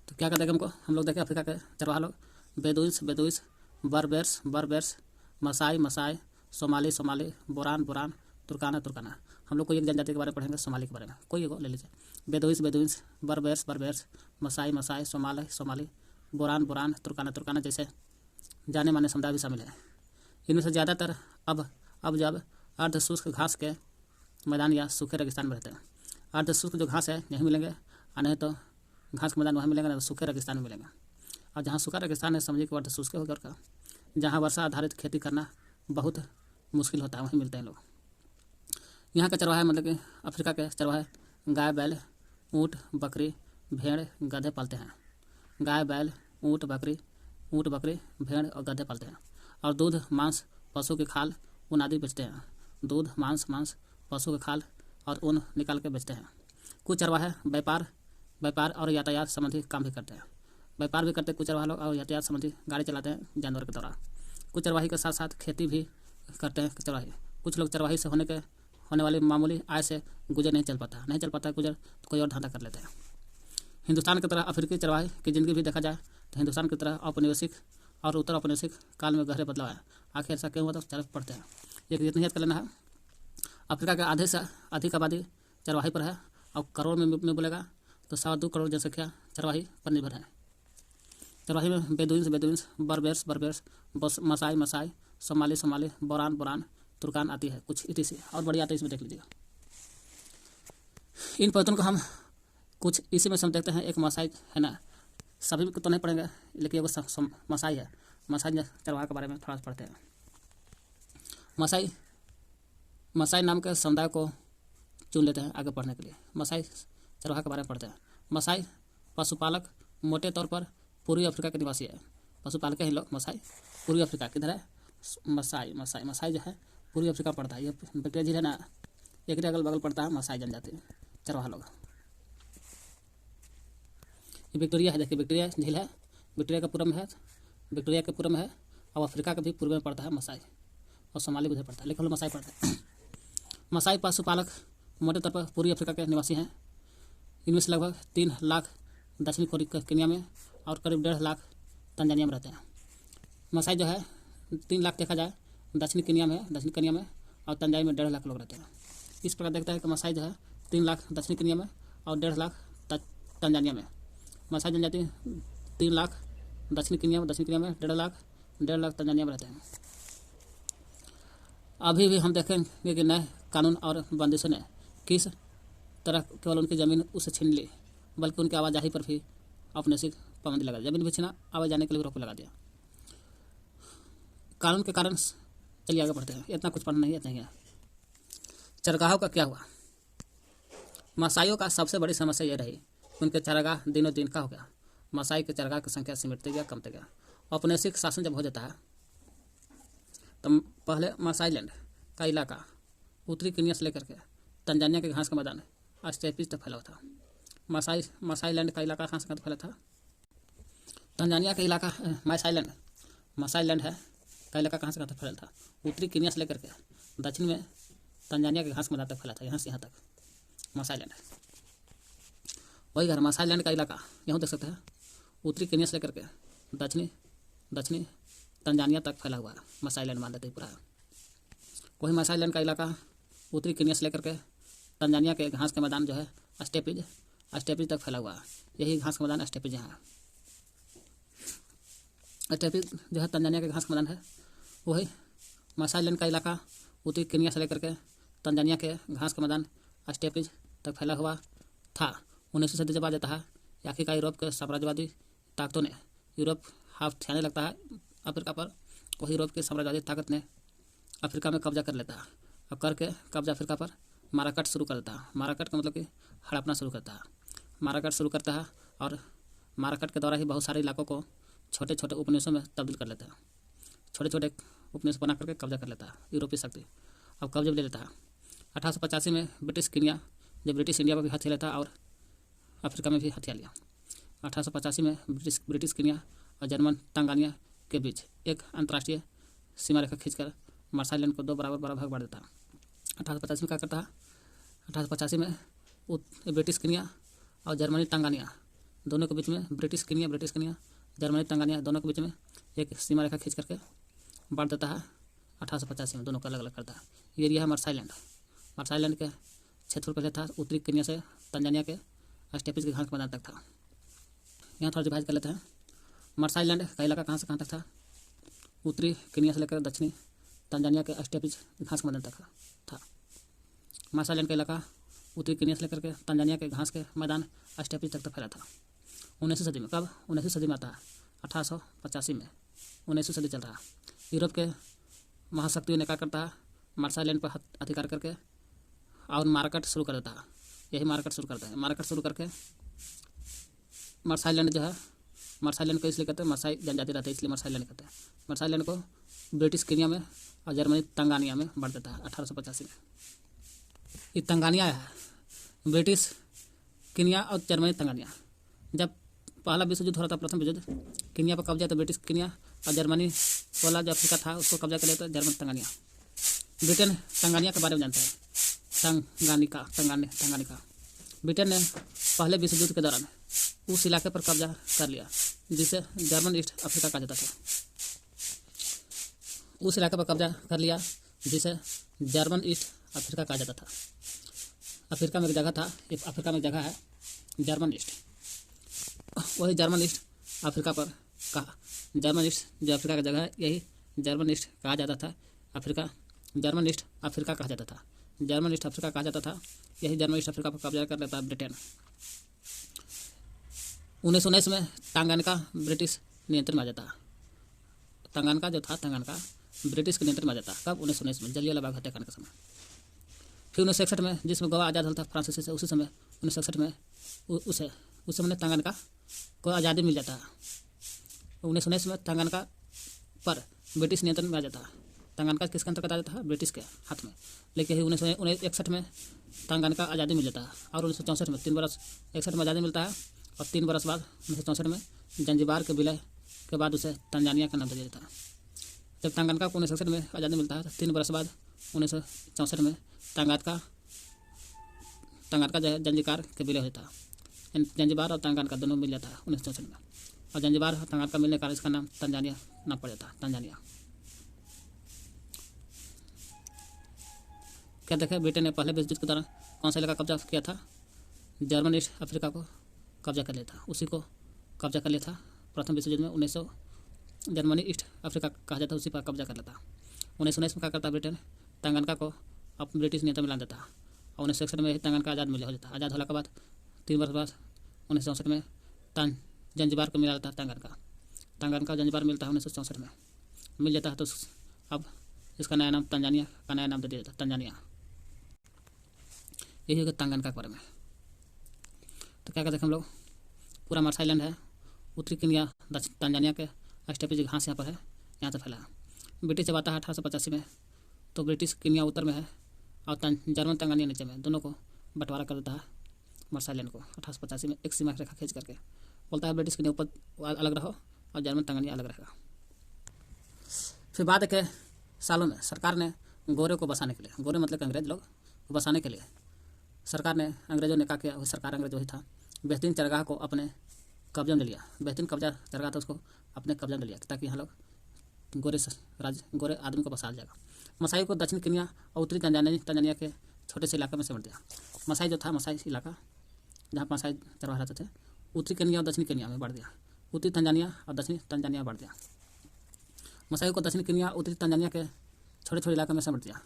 तो क्या कर देगा हमको, हम लोग देखें अफ्रीका के चरवाहा लोग, बेदुइस, बर्बेर्स, मसाई, सोमाली, बोरान, तुर्काना। हम लोग को एक जनजाति के बारे में पढ़ेंगे, सोमाली के बारे में, कोई एगो ले लीजिए। बेदुइस, बर्बेर्स, मसाई, सोमाली, बोरान, तुर्काना जैसे जाने माने समुदाय भी शामिल है। इनमें से ज़्यादातर अब जब अर्ध शुष्क घास के मैदान या सूखे रेगिस्तान में रहते हैं। अर्ध शुष्क जो घास है यहीं मिलेंगे, और नहीं तो घास के मैदान वहाँ मिलेंगे, नहीं तो सूखे रेगिस्तान में मिलेंगे। और जहाँ सूखा रेगिस्तान है समझिए कि अर्ध शुष्क होगा, का जहाँ वर्षा आधारित खेती करना बहुत मुश्किल होता है, वहीं मिलते हैं लोग। यहाँ का चरवाहा मतलब कि अफ्रीका के चरवाहे गाय, बैल, ऊँट, बकरी, भेड़, गधे पालते हैं। गाय, बैल, ऊँट, बकरी, भेड़ और गधे पालते हैं। और दूध, मांस, पशु की खाल, ऊन आदि बेचते हैं। दूध, मांस, पशु की खाल और ऊन निकाल के बेचते हैं। कुछ चरवाहे व्यापार और यातायात संबंधी काम भी करते हैं। व्यापार भी करते हैं कुछ चरवाहे लोग, और यातायात संबंधी गाड़ी चलाते हैं जानवर के द्वारा। कुछ चरवाही के साथ साथ खेती भी करते हैं चरवाही। कुछ लोग चरवाही से होने वाली मामूली आय से गुजर नहीं चल पाता गुजर, तो कोई और धंधा कर लेते हैं। हिंदुस्तान की तरह अफ्रीकी चरवाही की ज़िंदगी भी देखा जाए तो हिंदुस्तान की तरह औपनिवेशिक और उत्तर औपनिवेशिक काल में गहरे बदलाव है। आखिर ऐसा क्यों हुआ, तो चल पढ़ते हैं। एक इतना याद कर लेना है, अफ्रीका के आधे से अधिक आबादी चरवाही पर है, और करोड़ में बोलेगा तो 2.25 करोड़ जनसंख्या चरवाही पर निर्भर है। चरवाही में बेदुइन्स, बर्बेर्स, मसाई, सोमाली, बोरान, तुर्कान आती है, कुछ इसी से और बड़ी आती है, इसमें देख लीजिएगा। इन पद्धतियों को हम कुछ इसी में समझ देखते हैं। एक मसाई है ना, सभी को तो नहीं पढ़ेंगे, लेकिन वो मसाई है। मसाई चरवाहा के बारे में थोड़ा सा पढ़ते हैं। मसाई नाम के समुदाय को चुन लेते हैं आगे पढ़ने के लिए। मसाई चरवाहा के बारे में पढ़ते हैं। मसाई पशुपालक मोटे तौर पर पूर्वी अफ्रीका के निवासी है। पशुपालक हैं लोग मसाई। पूर्वी अफ्रीका किधर है, मसाई जो है पूर्वी अफ्रीका पड़ता है। ये विक्टोरिया झील है ना, एक अगल बगल पड़ता है मसाई जनजाति चरवाहा लोग। ये विक्टोरिया है, देखिए विक्टोरिया झील है, विक्टोरिया के पूर्व में है, और अफ्रीका के भी पूर्व में पड़ता है मसाई, और सोमाली उधर पड़ता है, लेकिन मसाई पड़ता है। मसाई पशुपालक मोटे तौर पर पूर्वी अफ्रीका के निवासी हैं। इनमें से लगभग 3 लाख दक्षिणी केन्या में और करीब 1.5 लाख तंजानिया में रहते हैं। मसाई जो है 3 लाख देखा जाए दक्षिणी केन्या में, और तंजानिया में 1.5 लाख लोग रहते हैं। इस प्रकार देखता है कि मसाई जो है 3 लाख दक्षिणी केन्या में और 1.5 लाख तंजानिया में। मसाई जनजाति 3 लाख दक्षिणी केन्या में, 1.5 लाख तंजानिया में रहते हैं। अभी भी हम देखेंगे कि नए कानून और बंदिशों ने किस तरह केवल उनकी ज़मीन उसे छीन ली, बल्कि उनकी आवाजाही पर भी औपनिवेशिक पाबंदी लगा दी। ज़मीन भी छीना, आवाज जाने के लिए रोक लगा दिया कानून के कारण। चलिए आगे बढ़ते हैं, इतना कुछ पढ़ना नहीं है, इतना ही है। चरगाहों का क्या हुआ। मसाइयों का सबसे बड़ी समस्या यह रही, उनके चरगाह दिनों दिन का हो गया। मसाई के चरगाह की संख्या सिमटते गया, कमते गया। औपनिवेशिक शासन जब हो जाता है तो पहले मसाईलैंड का इलाका उत्तरी केन्या से लेकर के तंजानिया के घास का मैदान स्टेपीज तक फैला हुआ था। मसाईलैंड का इलाका कहाँ से फैला था, तंजानिया का इलाका। मसाईलैंड है का इलाका कहाँ से फैला था, उत्तरी केन्या से लेकर के दक्षिण में तंजानिया के घास मैदान तक फैला था, यहाँ से यहाँ तक मसाईलैंड। वही घर मसाईलैंड का इलाका यहाँ देख सकते हैं, उत्तरी केन्या से लेकर के दक्षिणी तंजानिया तक फैला हुआ है, मसाईलैंड मान लेते पूरा। वही मसाईलैंड का इलाका उत्तरी केन्या से लेकर के तंजानिया के घास के मैदान जो है स्टेपीज तक फैला हुआ है। यही घास का मैदान स्टेपीज यहाँ है। स्टेपीज जो है तंजानिया के घास का मैदान है। वही मसाईलैंड का इलाका उत्तरी केन्या से लेकर के तंजानिया के घास का मैदान स्टेपीज तक फैला हुआ था। 19वीं सदी जब आ जाता है, आखिरकार यूरोप के साम्राज्यवादी ताकतों ने यूरोप हाथ छाने लगता है अफ्रीका पर। वही यूरोप की साम्राज्यवादी ताकत ने अफ्रीका में कब्जा कर लेता है, और करके कब्जा अफ्रीका पर माराकट शुरू कर देता है। माराकट का मतलब कि हड़पना शुरू करता है। माराकट शुरू करता है, और माराकट के द्वारा ही बहुत सारे इलाकों को छोटे छोटे उपनिवेशों में तब्दील कर लेता है। छोटे छोटे उपनिवेश बना करके कब्जा कर लेता है यूरोपीय शक्ति। अब कब्जे भी ले लेता है। 1885 में ब्रिटिश इंडिया पर भी हथिया लेता है, और अफ्रीका में भी हथिया लिया। 1885 में ब्रिटिश केन्या और जर्मन तंजानिया के बीच एक अंतर्राष्ट्रीय सीमा रेखा खींचकर मार्शालैंड को 2 बराबर भाग बांट देता। 1885 में क्या करता है, 1885 में ब्रिटिश कीनिया और जर्मनी तंगानिया दोनों के बीच में, ब्रिटिश कीनिया जर्मनी तंगानिया दोनों के बीच में एक सीमा रेखा खींच करके बांट देता है। 1885 में दोनों को अलग अलग करता है। ये एरिया है मार्शालैंड। मार्शालैंड के क्षेत्रफल पहले था उत्तरी कीनिया से तंजानिया के स्टेपिस के घास के मैदान तक था। यहाँ थोड़ा विभाजित कर लेते हैं। मार्शालैंड का इलाका कहाँ से कहाँ तक था, उत्तरी कीनिया से लेकर दक्षिणी तंजानिया के स्टेपिस घास के मैदान तक था। मार्शालैंड का इलाका उत्तरी कीनिया से लेकर के तंजानिया के घास के मैदान स्टेपिस तक फैला था। 19वीं सदी में, कब 19वीं सदी में आता है 1885 में, 19वीं सदी चल रहा है। यूरोप के महाशक्तियों ने क्या करता है, मार्शालैंड पर अधिकार करके और मार्केट शुरू कर देता है। यही मार्केट शुरू करता है। मार्केट शुरू करके मार्शालैंड जो है, मार्शालैंड को इसलिए कहते हैं, मार्शाई जनजाति रहते हैं इसलिए मार्शालैंड कहते हैं। मार्शालैंड को ब्रिटिश कीनिया में और जर्मनी तंगानिया में बांट देता है 1885 में। ये तंगानिया है, ब्रिटिश कीनिया और जर्मनी तंगानिया। जब पहला विश्व युद्ध हो रहा था, प्रथम विश्व युद्ध, कीनिया पर कब्जा तो ब्रिटिश कीनिया और जर्मनी वाला जो अफ्रीका था उसको कब्जा कर लेता जर्मन तंगानिया। ब्रिटेन तंगानिया के बारे में जानता है, तंगानिका। ब्रिटेन ने पहले विश्व युद्ध के दौरान उस इलाके पर कब्जा कर लिया जिसे जर्मन ईस्ट अफ्रीका कहा जाता था। उस इलाके पर कब्जा कर लिया जिसे जर्मन ईस्ट अफ्रीका कहा जाता था। अफ्रीका में एक जगह था, अफ्रीका में एक जगह है जर्मन ईस्ट। वही जर्मन ईस्ट अफ्रीका पर कहा, जर्मन ईस्ट जो अफ्रीका की जगह है यही जर्मन ईस्ट कहा जाता था। अफ्रीका जर्मन ईस्ट अफ्रीका कहा जाता था, जर्मन ईस्ट अफ्रीका कहा जाता था। यही जर्मन ईस्ट अफ्रीका पर कब्जा कर लेता ब्रिटेन। 1919 में तंगानिका ब्रिटिश नियंत्रण में आ जाता। तंगानिका जो था, तंगानिका ब्रिटिश के नियंत्रण में आ जाता। कब 1919 में, जलियांवाला बाग हत्याकांड के समय। फिर 1961 में जिसमें गोवा आज़ाद होता था फ्रांसीसी से, उसी समय 1961 में उस समय तंगानिका को आज़ादी मिल जाता है। 1919 में तंगानिका पर ब्रिटिश नियंत्रण में आ जाता है। तंगानिका किसके अंतर्गत आ जाता है, ब्रिटिश के हाथ में। लेकिन 1961 में तंगानिका आज़ादी मिल जाता है और 1964 में 3 बरस 61 में आज़ादी मिलता है और 3 बरस बाद 1964 में जंजीबार के विलय के बाद उसे तंजानिया का नाम दिया जाता है। जब तंगानिका को 1961 में आज़ादी मिलता है तो 3 बरस बाद 1964 में तंगानिका जो है जंजीबार के विलय होता है। जंजीबार और तंगानिका दोनों मिल जाता है 1964 में, और जंजीबार और तंगानिका मिलने के कारण इसका नाम तंजानिया नाम पड़ जाता है, तंजानिया। क्या देखें, ब्रिटेन ने पहले विश्व युद्ध के दौरान कौन सा इलाका कब्जा किया था, जर्मन ईस्ट अफ्रीका को कब्जा कर लिया था, उसी को कब्जा कर लिया था प्रथम विश्व युद्ध में। 1900 जर्मनी ईस्ट अफ्रीका कहा जाता है, उसी पर कब्जा कर लेता। 1919 में क्या करता ब्रिटेन, तंगानिका को अब ब्रिटिश नियंत्रण में ला देता और 1961 में तंगानिका आज़ाद हो जाता। आज़ाद होने के बाद 3 वर्ष बाद 1964 में जंजीबार को मिला जाता है। तंगानिका जंजीबार मिलता है 1964 में मिल जाता है। तो अब इसका नया नाम तंजानिया का नया नाम दे दिया जाता है, तंजानिया। यही होगा तंगानिका के बारे में। तो क्या कहते हैं हम लोग, पूरा मार्शालैंड है, उत्तरी कीनिया तंजानिया के स्टेपिस घास यहाँ पर है, यहाँ से फैला है। ब्रिटिश जब आता है 1885 में तो ब्रिटिश कीनिया उत्तर में है और जर्मन तंगानिया नीचे में, दोनों को बंटवारा कर देता है मार्शालैंड को 1885 में एक सीमा रेखा खींच करके। बोलता है ब्रिटिश कीनिया ऊपर अलग रहो और जर्मन तंगानिया अलग रहेगा। फिर बाद के सालों में सरकार ने गोरे को बसाने के लिए, गोरे मतलब अंग्रेज लोग को बसाने के लिए सरकार ने, अंग्रेजों ने क्या किया, वही सरकार अंग्रेज वही था, बेहतरीन चरगाह को अपने कब्जे में लिया। बेहतरीन कब्जा चरगाह था, उसको अपने कब्जे में लिया ताकि यहाँ लोग गोरे आदमी को बसा जाएगा। मसाई को दक्षिण कीनिया और उत्तरी तंजानिया के छोटे से इलाके में समेट दिया। मसाई जो था, मसाई इलाका जहाँ मसाई चरवाहा रहते थे, उत्तरी कीनिया और दक्षिणी कीनिया में बांट दिया। उत्तरी तंजानिया और दक्षिणी तंजानिया बांट दिया। मसाई को दक्षिण कीनिया उत्तरी तंजानिया के छोटे छोटे इलाके में समेट दिया।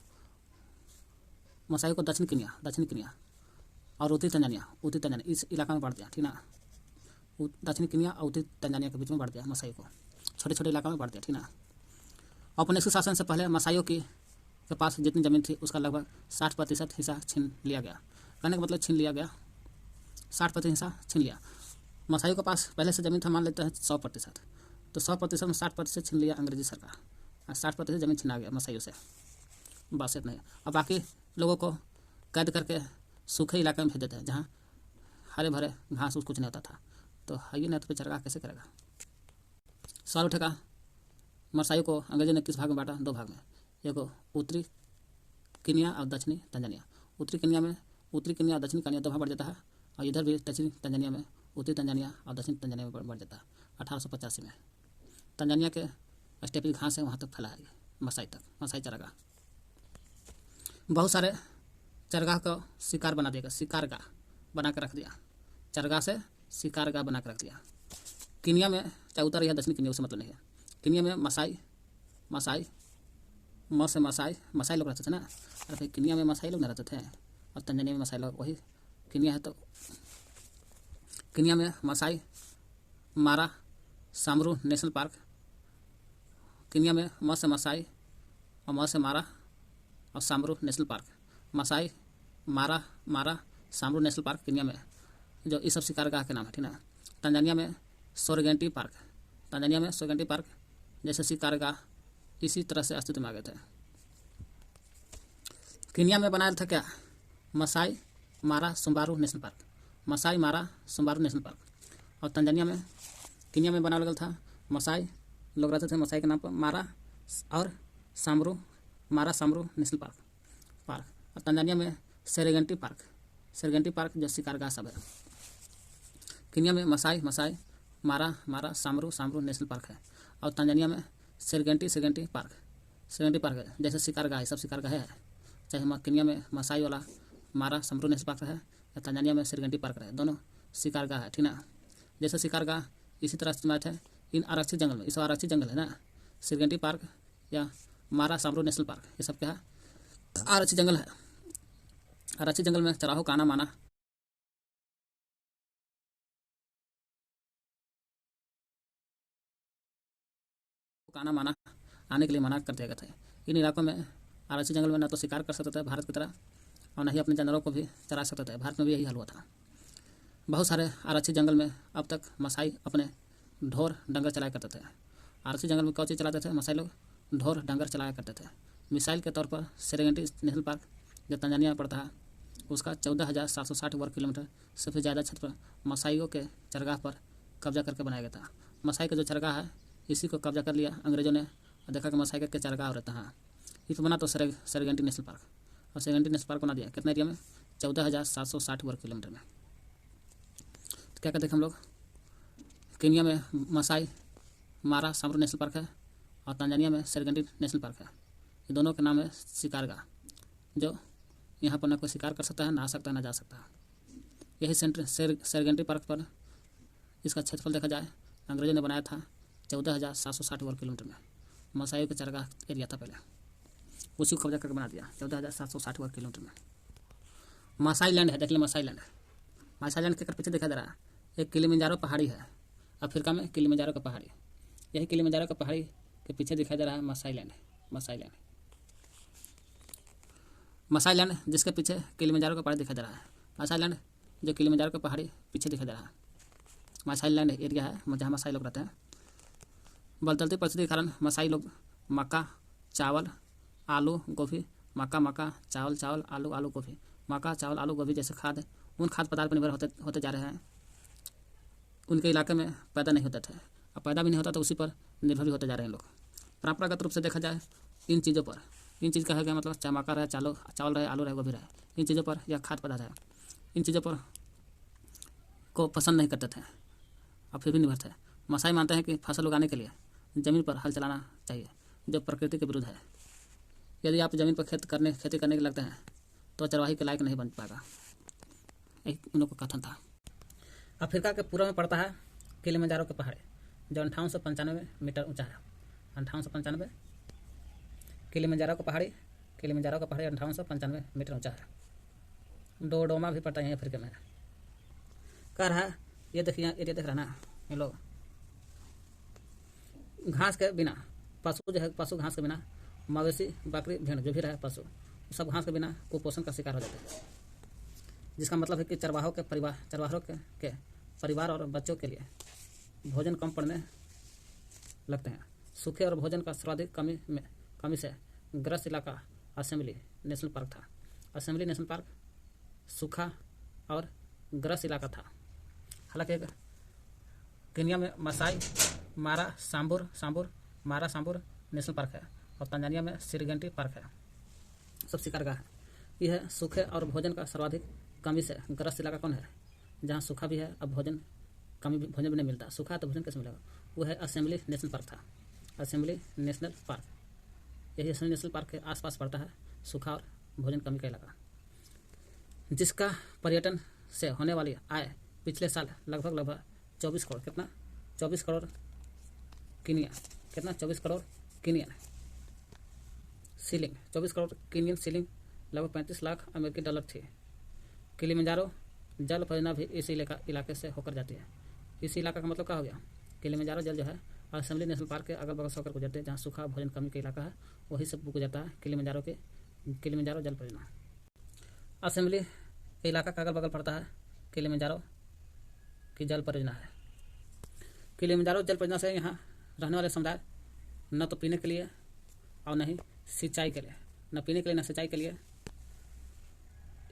मसाई को दक्षिण कीनिया और उत्तरी तंजानिया इस इलाका में बांट दिया, ठीक ना। दक्षिण कीनिया और उत्तरी तंजानिया के बीच में बांट दिया मसाई को, छोटे छोटे इलाका में बांट दिया, ठीक ना। औपनिवेशिक शासन से पहले मसाइयों के पास जितनी ज़मीन थी उसका लगभग 60% हिस्सा छीन लिया गया। कहने का मतलब छीन लिया गया, 60% हिस्सा छीन लिया। मसाइयों के पास पहले से ज़मीन था, मान लेते हैं 100%, तो 100% में 60% छीन लिया अंग्रेजी सरकार, 60% ज़मीन छीना गया मसाइयों से, बस इतना ही। अब बाकी लोगों को कैद करके सूखे इलाके में भेज देते हैं जहाँ हरे भरे घास कुछ नहीं होता था। तो है ना, तो फिर चरगाह कैसे करेगा। सवाल उठेगा, मसाई को अंग्रेजों ने किस भाग में बांटा, 2 भाग में। एगो उत्तरी केन्या और दक्षिणी तंजानिया। उत्तरी केन्या और दक्षिणी केन्या दोनों बढ़ जाता है, और इधर भी दक्षिणी तंजानिया में उत्तरी तंजानिया और दक्षिणी तंजानिया में बढ़ जाता है। 1885 में तंजानिया के स्टेपी घास है वहाँ तक फैला है, मसाई चरागाह। बहुत सारे चरगाह को शिकार बना देगा, शिकारगाह बना कर रख दिया, चरगाह से शिकारगाह बना कर रख दिया। केन्या में चाहे उत्तर या दक्षिण केन्या उससे मतलब नहीं है। केन्या में मसाई लोग रहते थे ना, अरे भाई केन्या में मसाई लोग न रहते थे, और तंजानिया में मसाई लोग, वही केन्या है तो केन्या में मसाई मारा सामरू नेशनल पार्क, केन्या में मसाई और मारा और सामरू नेशनल पार्क, मसाई मारा सामरू नेशनल पार्क केन्या में, जो इस सब शिकारगाह के नाम है, ठीक ना। तंजानिया में सोरगेंटी पार्क जैसे शिकारगाह इसी तरह से अस्तित्व में आ गए थे। केन्या में बनाया था क्या, मसाई मारा सुम्बारू नेशनल पार्क, और केन्या में बनाया गया था मसाई लोग रहते थे, मसाई के नाम पर मारा सामरू नेशनल पार्क। और तंजानिया में सेरेगेंटी पार्क जो शिकारगाह सब है। केन्या में मसाई मारा सामरू नेशनल पार्क है, और तंजानिया में सेरेगेंटी पार्क है जैसे शिकारगाह, सब शिकारगाह है, चाहे केन्या में मसाई वाला मारा सामरू नेशनल पार्क है या तंजानिया में सेरेगेंटी पार्क है, दोनों शिकारगाह है, ठीक ना। जैसे शिकारगाह इसी तरह इस्तेमाल है इन आरक्षित जंगल में, इस आरक्षित जंगल है ना, सेरेगेंटी पार्क या मारा सामरू नेशनल पार्क, ये सब क्या है, आरक्षित जंगल है। आरक्षित जंगल में चराहो का आना माना आने के लिए मना कर दिया गया था। इन इलाकों में आरक्षित जंगल में न तो शिकार कर सकते थे भारत की तरह, और न ही अपने जानवरों को भी चरा सकते थे। भारत में भी यही हाल हुआ था। बहुत सारे आरक्षित जंगल में अब तक मसाई अपने ढोर डंगर चलाया करते थे। आरक्षित जंगल में कौन चीज़ चलाते थे, मसाई लोग ढोर डंगर चलाया करते थे। मिसाइल के तौर पर सेरेगेंटी नेशनल पार्क जो तंजानिया में पड़ता है, उसका 14,760 वर्ग किलोमीटर से भी ज़्यादा क्षेत्र पर मसाइयों के चरगाह पर कब्जा करके बनाया गया था। मसाई का जो चरगाह है इसी को कब्जा कर लिया अंग्रेजों ने, और देखा कि मसाई के चरगाह रहता है, इस पर बना तो सेरेगेंटी नेशनल पार्क, और सेरेगेंटी नेशनल पार्क बना दिया कितना एरिया में, 14,760 वर्ग किलोमीटर में। तो क्या कहते हैं हम लोग, केन्या में मसाई मारा सामरू नेशनल पार्क है, और तंजानिया में सेरेगेंटी नेशनल पार्क है। ये दोनों के नाम है शिकारगाह, जो यहाँ पर ना कोई शिकार कर सकता है, ना आ सकता है, ना जा सकता है। यही सेरेगेंटी पार्क पर इसका क्षेत्रफल देखा जाए, अंग्रेजों ने बनाया था 14,760 वर्ग किलोमीटर में। मसाइयों का चरगाह एरिया था पहले, उसी को कब्जा करके बना दिया 14,760 वर्ग किलोमीटर में। मसाई लैंड है, देख लिया मसाई लैंड के पीछे देखा जा रहा है, एक किलिमंजारो पहाड़ी है अफ्रीका में, किलिमंजारो का पहाड़ी, यही किलिमंजारो का पहाड़ी के पीछे दिखाई दे रहा है मसाई लैंड जिसके पीछे किलिमंजारो का पहाड़ी दिखाई दे रहा है। मसाई लैंड जो किलिमंजारो का पहाड़ी पीछे दिखाई दे रहा है, मसाई लैंड एरिया है जहाँ मसाई लोग रहते हैं। बदलती परिस्थिति के कारण मसाई लोग मक्का चावल आलू गोभी, मक्का चावल आलू गोभी, मक्का चावल आलू गोभी जैसे उन खाद्य पदार्थ पर निर्भर होते जा रहे हैं। उनके इलाके में पैदा नहीं होते थे, अब पैदा भी नहीं होता तो उसी पर निर्भर भी होते जा रहे हैं लोग। परंपरागत रूप से देखा जाए इन चीज़ का है क्या मतलब, चाहे मक्का रहे, चावल रहे, आलू रहे, गोभी रहे, इन चीज़ों पर या खाद्य पदार्थ है, इन चीज़ों पर को पसंद नहीं करते थे, अब फिर भी निर्भर थे। मसाई मानते हैं कि फसल उगाने के लिए ज़मीन पर हल चलाना चाहिए, जो प्रकृति के विरुद्ध है। यदि आप ज़मीन पर खेती करने के लगते हैं तो चरवाही के लायक नहीं बन पाएगा, एक उन लोगों का कथन था। अफ्रीका के पूर्व में पड़ता है किलिमंजारो के पहाड़ी, जो 5895 मीटर ऊंचा है। 5895 किलिमंजारो का पहाड़ी 5895 मीटर ऊंचा है। डोडोमा भी पड़ता है यहीं अफ्रीका में। कह रहा है ये देखिए एरिया देख रहा ना, ये लोग घास के बिना, पशु घास के बिना, मवेशी बकरी भेड़ जो भी रहे पशु सब घास के बिना कुपोषण का शिकार हो जाते हैं। जिसका मतलब है कि चरवाहों के परिवार और बच्चों के लिए भोजन कम पड़ने लगते हैं। सूखे और भोजन का सर्वाधिक कमी से ग्रस्त इलाका असेंबली नेशनल पार्क था। असेंबली नेशनल पार्क सूखा और ग्रस्त इलाका था। हालांकि केन्या में मसाई मारा सांबुर नेशनल पार्क है, और तंजानिया में सेरेंगेटी पार्क है, सब शिकारगाह है। यह सूखे और भोजन का सर्वाधिक कमी से ग्रस्त इलाका कौन है, जहाँ सूखा भी है अब भोजन भी नहीं मिलता। सूखा तो भोजन कैसे मिलेगा? वो है असेंबली नेशनल पार्क था, असेंबली नेशनल पार्क। यही असेंबली नेशनल पार्क के आसपास पड़ता है सूखा और भोजन कमी का इलाका, जिसका पर्यटन से होने वाली आय पिछले साल लगभग 24 करोड़, कितना 24 करोड़ कीनिया, कितना 24 crore Kenyan ceiling, 24 crore Kenyan ceiling, लगभग 35 लाख अमेरिकी डॉलर थी। किलिमंजारो जल परियोजना भी इसी इलाके से होकर जाती है। इस इलाका का मतलब क्या हो गया? किलिमंजारो जल जो है असेंबली नेशनल पार्क के अगल बगल से होकर गुजरते हैं, जहाँ सूखा भोजन कमी का इलाका है वही सब गुजरता है किलिमंजारो जल परियोजना। असेंबली इलाका का अगल बगल पड़ता है किलिमंजारो की जल परियोजना है। किलिमंजारो जल परियोजना से यहाँ रहने वाले समुदाय न तो पीने के लिए और न ही सिंचाई के लिए, न पीने के लिए न सिंचाई के लिए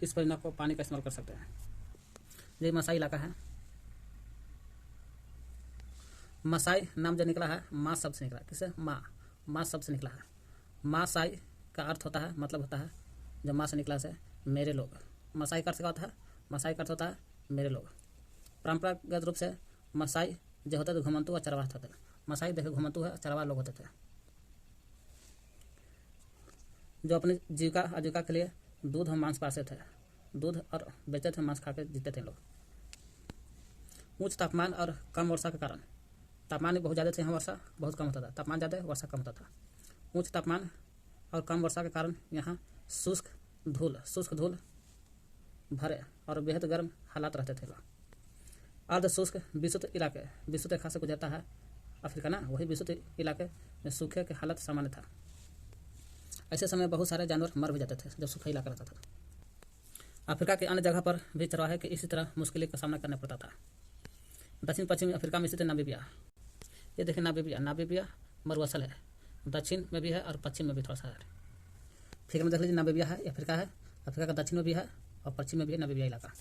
इस परियोजना को पानी का इस्तेमाल कर सकते हैं। ये मसाई इलाका है। मसाई नाम जो निकला है माँ शब्द से निकला, किससे? माँ शब्द से निकला है। मासाई का अर्थ होता है, मतलब होता है जब माँ से निकला से मेरे लोग। मसाई का अर्थ क्या होता है? मसाई का अर्थ होता है मेरे लोग। परंपरागत रूप से मसाई जो होते थे घुमंतु और चरवाह होते थे। मसाई देखे घुमंतु है, चरवाह लोग होते थे जो अपनी आजीविका के लिए दूध और मांस पालते थे, दूध और बेचते थे, मांस खा के जीते थे लोग। उच्च तापमान और कम वर्षा के कारण, तापमान बहुत ज़्यादा थे यहाँ, वर्षा बहुत कम होता था। तापमान ज़्यादा वर्षा कम होता था। उच्च तापमान और कम वर्षा के कारण यहाँ शुष्क धूल भरे और बेहद गर्म हालात रहते थे। अर्ध शुष्क विस्तृत रेखा से गुजरता है अफ्रीका ना, वही विस्तृत इलाके में सूखे की हालत सामान्य था। ऐसे समय बहुत सारे जानवर मर भी जाते थे जब सूखा इलाका रहता था। अफ्रीका के अन्य जगह पर भी चरवाहे के इसी तरह मुश्किल का सामना करना पड़ता था। दक्षिण पश्चिमी अफ्रीका में स्थित नामीबिया, ये देखिए नामीबिया मरुस्थल है, दक्षिण में भी है और पश्चिम में भी थोड़ा सा है। फिर में देख लीजिए नामीबिया है, अफ्रीका है, अफ्रीका का दक्षिण में भी है और पश्चिम में भी है नामीबिया इलाका।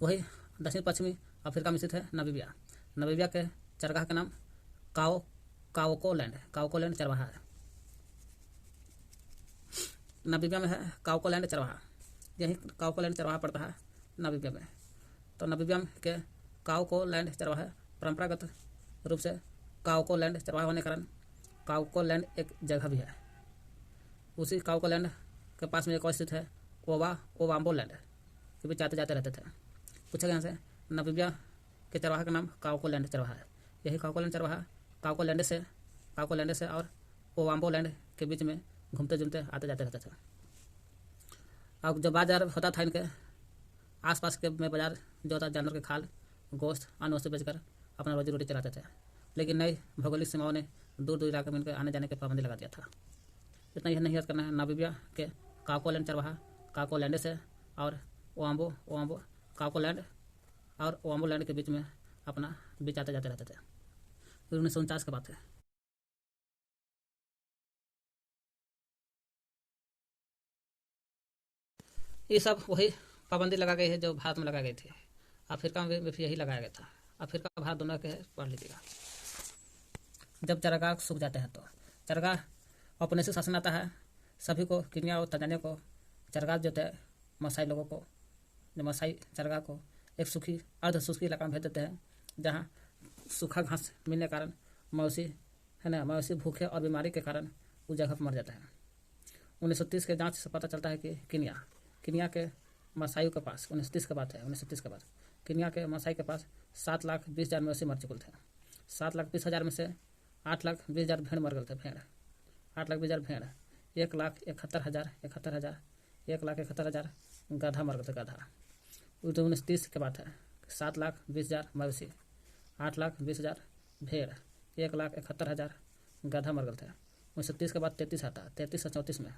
वही दक्षिण पश्चिमी अफ्रीका में स्थित है नामीबिया। नामीबिया के चरगाह का नाम काओकोलैंड चरवाहा है। नामीबिया में है काओकोलैंड चरवाहा, यही काओकोलैंड चरवाहा पड़ता है नामीबिया में। तो नामीबिया के काओकोलैंड चरवाहा परंपरागत रूप से काओकोलैंड चरवाहा होने के कारण काओकोलैंड एक जगह भी है। उसी काओकोलैंड के पास में एक और स्थित है ओवाम्बो लैंड, कि भी जाते रहते थे। पूछा गया से नामीबिया के चरवाहा का नाम काओकोलैंड चरवाहा है। यही काओकोलैंड चरवाहा काओकोलैंड से और ओवाम्बो लैंड के बीच में घूमते घूमते आते जाते रहते थे। अब जब बाजार होता था इनके आसपास के में बाजार जो होता जानवर के खाल, गोश्त, अन्य वस्तु बेचकर अपना रोजी रोटी चलाते थे। लेकिन नई भौगोलिक सीमाओं ने दूर इलाके में इनके आने जाने की पाबंदी लगा दिया था। इतना यह नहीं याद करना है, नामीबिया के काओकोलैंड चरवाहा काओकोलैंड से और ओवाम्बो काओकोलैंड और ओवाम्बो लैंड के बीच में अपना बीच आते जाते रहते थे। 1949 की बात है। ये सब वही पाबंदी लगा गई है जो भारत में लगा गई थी। अफ्रीका में भी यही लगाया गया था। अफ्रीका और भारत दोनों के पढ़ लीजिएगा। जब चरगाह सूख जाते हैं तो चरगाह औपनिवेशिक शासन आता है। सभी को कीनिया और तंजानिया को चरगाह जो थे मसाई लोगों को, जो मसाई चरगाह को एक अर्ध सूखी इलाका में भेज देते हैं, जहाँ सूखा घास मिलने के कारण मवेशी भूखे और बीमारी के कारण उस जगह पर मर जाता है। 1930 के जांच से पता चलता है कि कीनिया के मसाइयों के पास 1930 के बाद कीनिया के मसाई के पास 7,20,000 मवेशी मर चुके थे। 7,20,000 में से 8,20,000 भेड़ मर गए थे। 8,20,000 भेड़, 1,71,000 गधा मर गए थे। गधा 1930 के बाद है। 7,20,000 मवेशी, 8,20,000 भेड़, 1,71,000 गधा मर गए थे। 1930 के बाद 33 आता है। 33 से 34 में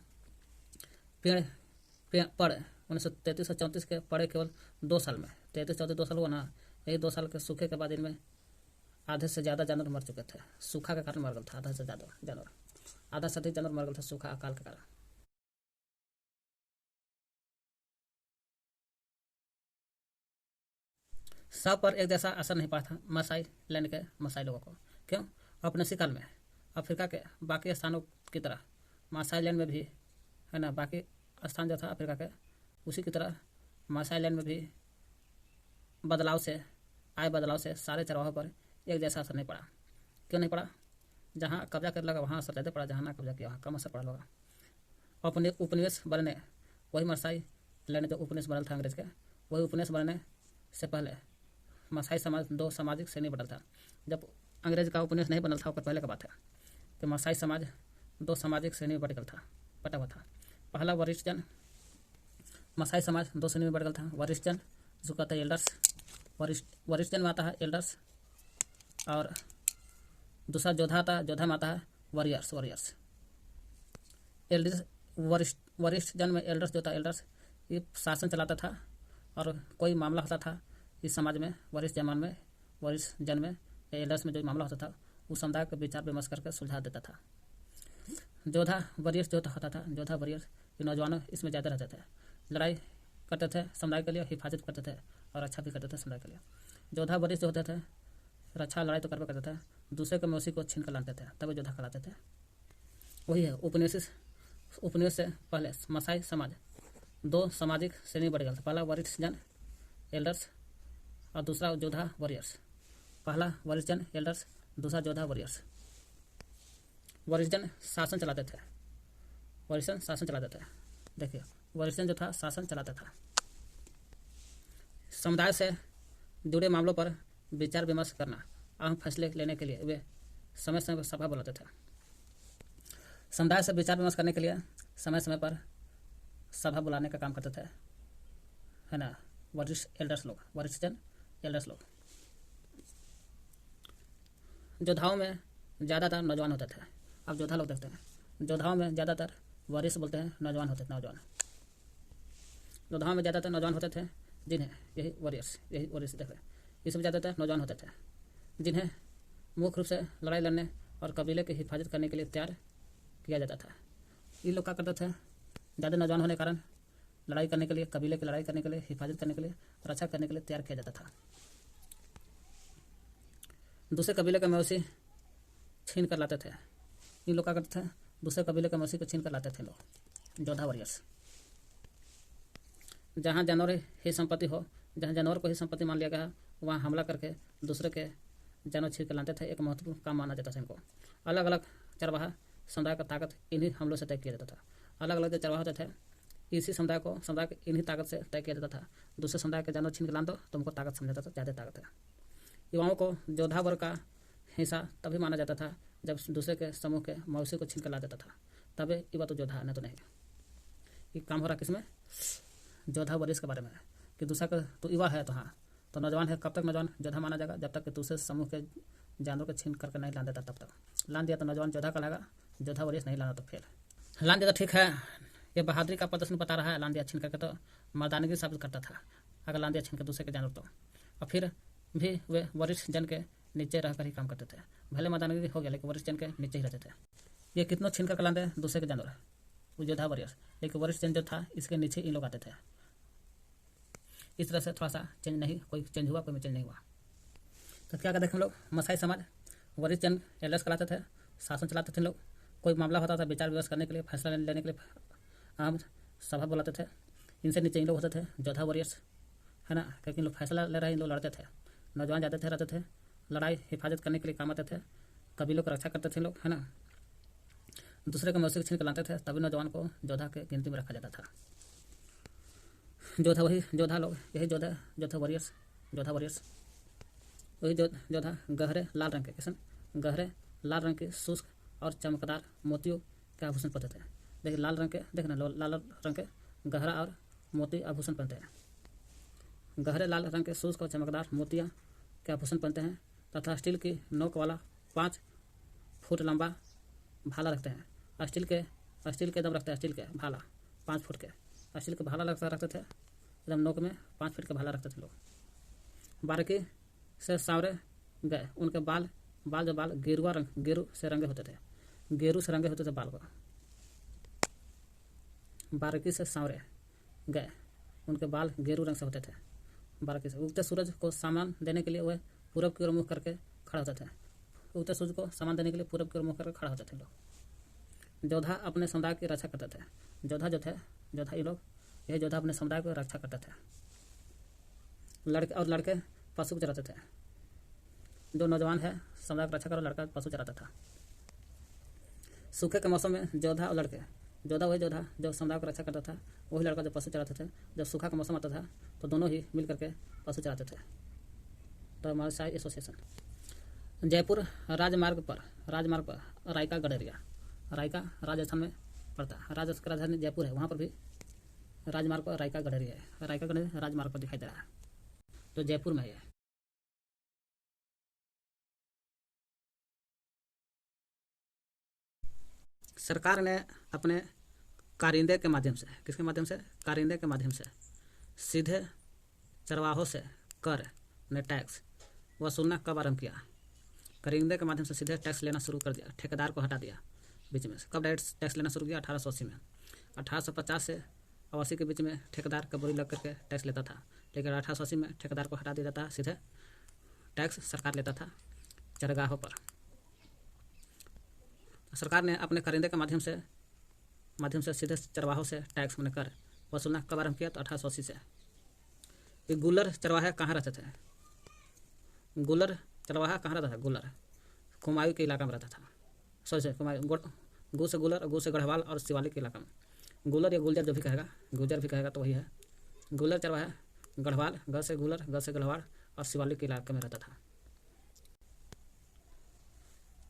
पड़े 1933 से 34 के पड़े केवल 2 साल में। 33-34 2 साल हुआ ना, यही 2 साल के सूखे के बाद इनमें आधे से ज़्यादा जानवर मर चुके थे। सूखा के कारण मर गया था आधा से ज़्यादा जानवर, आधा से अधिक जानवर मर गए थे सूखा अकाल के कारण। सब पर एक जैसा असर नहीं पड़ा था मसाई लैंड के मसाई लोगों को। क्यों? औपनिवेशिक काल में अफ्रीका के बाकी स्थानों की तरह मार्शल आइलैंड में भी, है ना, बाकी स्थान जो था अफ्रीका के, उसी की तरह मार्शल आइलैंड में भी बदलाव से सारे चरवाहों पर एक जैसा असर नहीं पड़ा। क्यों नहीं पड़ा? जहाँ कब्जा कर लगा वहाँ असर ज़्यादा पड़ा, जहाँ ना कब्जा किया वहाँ कम असर पड़ा होगा। अपने उपनिवेश बनने, वही मार्शल आइलैंड जो उपनिवेश बनल था अंग्रेज के, वही उपनिवेश बनने से पहले मार्शल समाज 2 सामाजिक श्रेणी बनल था। जब अंग्रेज का उपनिवेश नहीं बनल था, उसके पहले का बात है कि मार्शल समाज 2 सामाजिक श्रेणी में बटा हुआ था। पहला वरिष्ठ जन, मार्शल समाज 2 श्रेणी में बढ़ गया था। वरिष्ठ जन जो कहते हैं एल्डर्स, वरिष्ठ जन में आता है एल्डर्स, और दूसरा जोधा में आता है वॉरियर्स। एल्डर्स वरिष्ठ जन में एल्डर्स जो था, एल्डर्स ये शासन चलाता था, और कोई मामला होता था इस समाज में, वरिष्ठ जन में एल्डर्स में जो मामला होता था उस समुदाय को विचार विमर्श करके सुलझा देता था। जोधा वॉरियर्स जो होता था, जोधा वॉरियर्स ये नौजवान इसमें ज़्यादा रहते थे, लड़ाई करते थे समुदाय के लिए, हिफाजत करते थे और अच्छा भी करते थे समुदाय के लिए। जोधा वॉरियर्स जो होते थे रक्षा लड़ाई तो करते करते थे, दूसरे के मौसी को छीन कर लाते थे, तभी जोधा कहलाते थे। वही है उपनिवेश से पहले मार्शल समाज 2 सामाजिक श्रेणी बढ़ गया था। पहला वरिष्ठ जन एल्डर्स और दूसरा जोधा वॉरियर्स। पहला वरिष्ठ जन एल्डर्स, दूसरा जोधा वॉरियर्स। वरिष्ठ जन शासन चलाते थे। देखिए वरिष्ठ जन जो था शासन चलाता था। समुदाय से जुड़े मामलों पर विचार विमर्श करना, अहम फैसले लेने के लिए वे समय समय पर सभा बुलाते थे। समुदाय से विचार विमर्श करने के लिए समय समय पर सभा बुलाने का काम करते थे, है ना, वरिष्ठ जन एल्डर्स लोग। जोधाओं में ज़्यादातर नौजवान होते थे। अब जोधा लोग देखते हैं, जोधाओं में ज़्यादातर वरिष्ठ बोलते हैं, नौजवान होते थे। जोधाओं में ज़्यादातर नौजवान होते थे, जिन्हें यही वॉरियर्स देख रहे, इसमें ज़्यादातर नौजवान होते थे, जिन्हें मुख्य रूप से लड़ाई लड़ने और कबीले की हिफाजत करने के लिए तैयार किया जाता था। ये लोग क्या करते थे, ज़्यादा नौजवान होने के कारण लड़ाई करने के लिए, कबीले की लड़ाई करने के लिए, हिफाजत करने के लिए, रक्षा करने के लिए तैयार किया जाता था। दूसरे कबीले के मवेशी छीन कर लाते थे। इन लोग क्या करते थे, दूसरे कबीले के मवेशी को छीन कर लाते थे लोग, जोधा वॉरियर्स। जहाँ जानवर ही संपत्ति हो, जहाँ जानवर को ही संपत्ति मान लिया गया, वहाँ हमला करके दूसरे के जानवर छीन कर लाते थे। एक महत्वपूर्ण काम माना जाता था इनको। अलग अलग चरवाहा समुदाय का ताकत इन्हीं हमलों से तय किया जाता था। अलग अलग जो चरवाहा होते थे, इसी समुदाय के इन्हीं ताकत से तय किया जाता था। दूसरे समुदाय के जानवर छीन कर ला दो तो उनको ताकत समझा जाता था, ज़्यादा ताकत है। युवाओं को जोधा वर्ग का हिस्सा तभी माना जाता था जब दूसरे के समूह के मवेशी को छीन कर ला देता था, तभी युवा तो जोधा, नहीं तो नहीं। ये काम हो रहा किसमें, जोधा वॉरियर्स के बारे में, कि दूसरा का तो युवा है तो हाँ तो नौजवान है। कब तक नौजवान जोधा माना जाएगा, जब तक कि दूसरे समूह के जानवर को छीन करके नहीं लान देता, तब तक लान दिया तो नौजवान जोधा कहलाएगा। जोधा वॉरियर्स नहीं लाना तो फेल। लान दिया तो ठीक है, ये बहादुरी का प्रदर्शन बता रहा है। लान दिया छीन करके तो मर्दानगी साबित करता था अगर लान दिया छीन कर दूसरे के जानवर तो। और फिर भी वे वरिष्ठ जन के नीचे रहकर ही काम करते थे। भले मर्दानगी हो गया लेकिन वरिष्ठ जन के नीचे ही रहते थे। ये कितनों छीन करके लाते दूसरे के जानवर, वो जोधा वॉरियर्स, लेकिन वरिष्ठ जन जो था इसके नीचे इन लोग आते थे। इस तरह से थोड़ा सा चेंज नहीं, कोई चेंज हुआ, कोई में चेंज नहीं हुआ। तो क्या करते हम लोग, मार्शल समाज वरिष्ठ जन एल्डर्स कहलाते थे, शासन चलाते थे लोग। कोई मामला होता था विचार विमर्श करने के लिए, फैसला लेने के लिए आम सभा बुलाते थे। इनसे नीचे इन लोग होते थे जोधा वॉरियर्स, है ना, क्योंकि इन लोग फैसला ले रहे, इन लोग लड़ते थे। नौजवान जाते थे, रहते थे, लड़ाई हिफाजत करने के लिए काम आते थे, कबीलों को रक्षा करते थे लोग, है ना। दूसरे के मवेशी छीन कर लाते थे, तभी नौजवान को जोधा के गिनती में रखा जाता था। जोधा वही जोधा लोग, यही जोधा वॉरियर्स वही जोधा गहरे लाल रंग के, किसन गहरे लाल रंग के शुष्क और चमकदार मोतियों के आभूषण पहनते थे। देखिए लाल रंग के, देखना लाल रंग के गहरा और मोती आभूषण पहनते हैं। गहरे लाल रंग के शुष्क और चमकदार मोतियाँ के आभूषण पहनते हैं तथा स्टील की नोक वाला 5 फुट लंबा भाला रखते हैं। स्टील के दम रखते हैं, स्टील के भाला 5 फुट के स्टील के भाला रखते थे, एकदम नोक में 5 फीट के भाला रखते थे लोग। बारीकी से सांवरे गए उनके बाल गेरू से रंगे होते थे बाल को। बारीकी से सांवरे गए उनके बाल गेरू रंग से होते थे। बारीकी से उगते सूरज को सामान देने के लिए वह पूरब की ओर मुँह करके खड़ा होते थे। उगते सूरज को सामान देने के लिए पूरब की ओर मुँह करके खड़ा होते थे लोग। योद्धा अपने समुदाय की रक्षा करते थे। योद्धा जो थे, योद्धा ये लोग, यह योद्धा अपने समुदाय की रक्षा करते थे। लड़के पशु को चराते थे। जो नौजवान है समुदाय की रक्षा करो, लड़का पशु चराता था। सूखे के मौसम में योद्धा और लड़के, योद्धा वही योद्धा जो समुदाय की रक्षा करता था, वही लड़का जो पशु चराते थे। जब सूखा का मौसम आता था तो दोनों ही मिल करके पशु चराते थे। तो मालसाई एसोसिएशन। जयपुर राजमार्ग पर रायका गडेरिया, रायका राजस्थान में पड़ता है। राजस्थान की राजधानी जयपुर है, वहाँ पर भी राजमार्ग पर रायका गडेरिया है। रायका गडेरिया राजमार्ग पर दिखाई दे रहा है, तो जयपुर में है। सरकार ने अपने कारिंदे के माध्यम से, किसके माध्यम से? कारिंदे के माध्यम से सीधे चरवाहों से कर ने टैक्स वसूलना कब आरंभ किया? कारिंदे के माध्यम से सीधे टैक्स लेना शुरू कर दिया, ठेकेदार को हटा दिया बीच में से। कब डायरेक्ट टैक्स लेना शुरू किया? 1880 में। 1850 से 80 के बीच में ठेकेदार का बोरी लग करके टैक्स लेता था, लेकिन 1880 में ठेकेदार को हटा दिया जाता है, सीधे टैक्स सरकार लेता था चरगाहों पर। सरकार ने अपने कारिंदे के माध्यम से सीधे चरवाहों से टैक्स मैंने कर वसूलना कब आरम्भ किया? तो 1880 से। ये गुलर चरवाहा कहाँ रहते थे? गुलर चरवाहा कहाँ रहता था? गुलर कुमायूं के इलाका में रहता था। सॉरी कुमायूं, गु से गुलर, गु से गढ़वाल और शिवालिक के इलाका में। गुलर या गुलजर जो भी कहेगा, गुजर भी कहेगा तो वही है। गुलर चरवाहा गढ़वाल, ग से गुलर, ग से गढ़वाल और शिवालिक के इलाके में रहता था।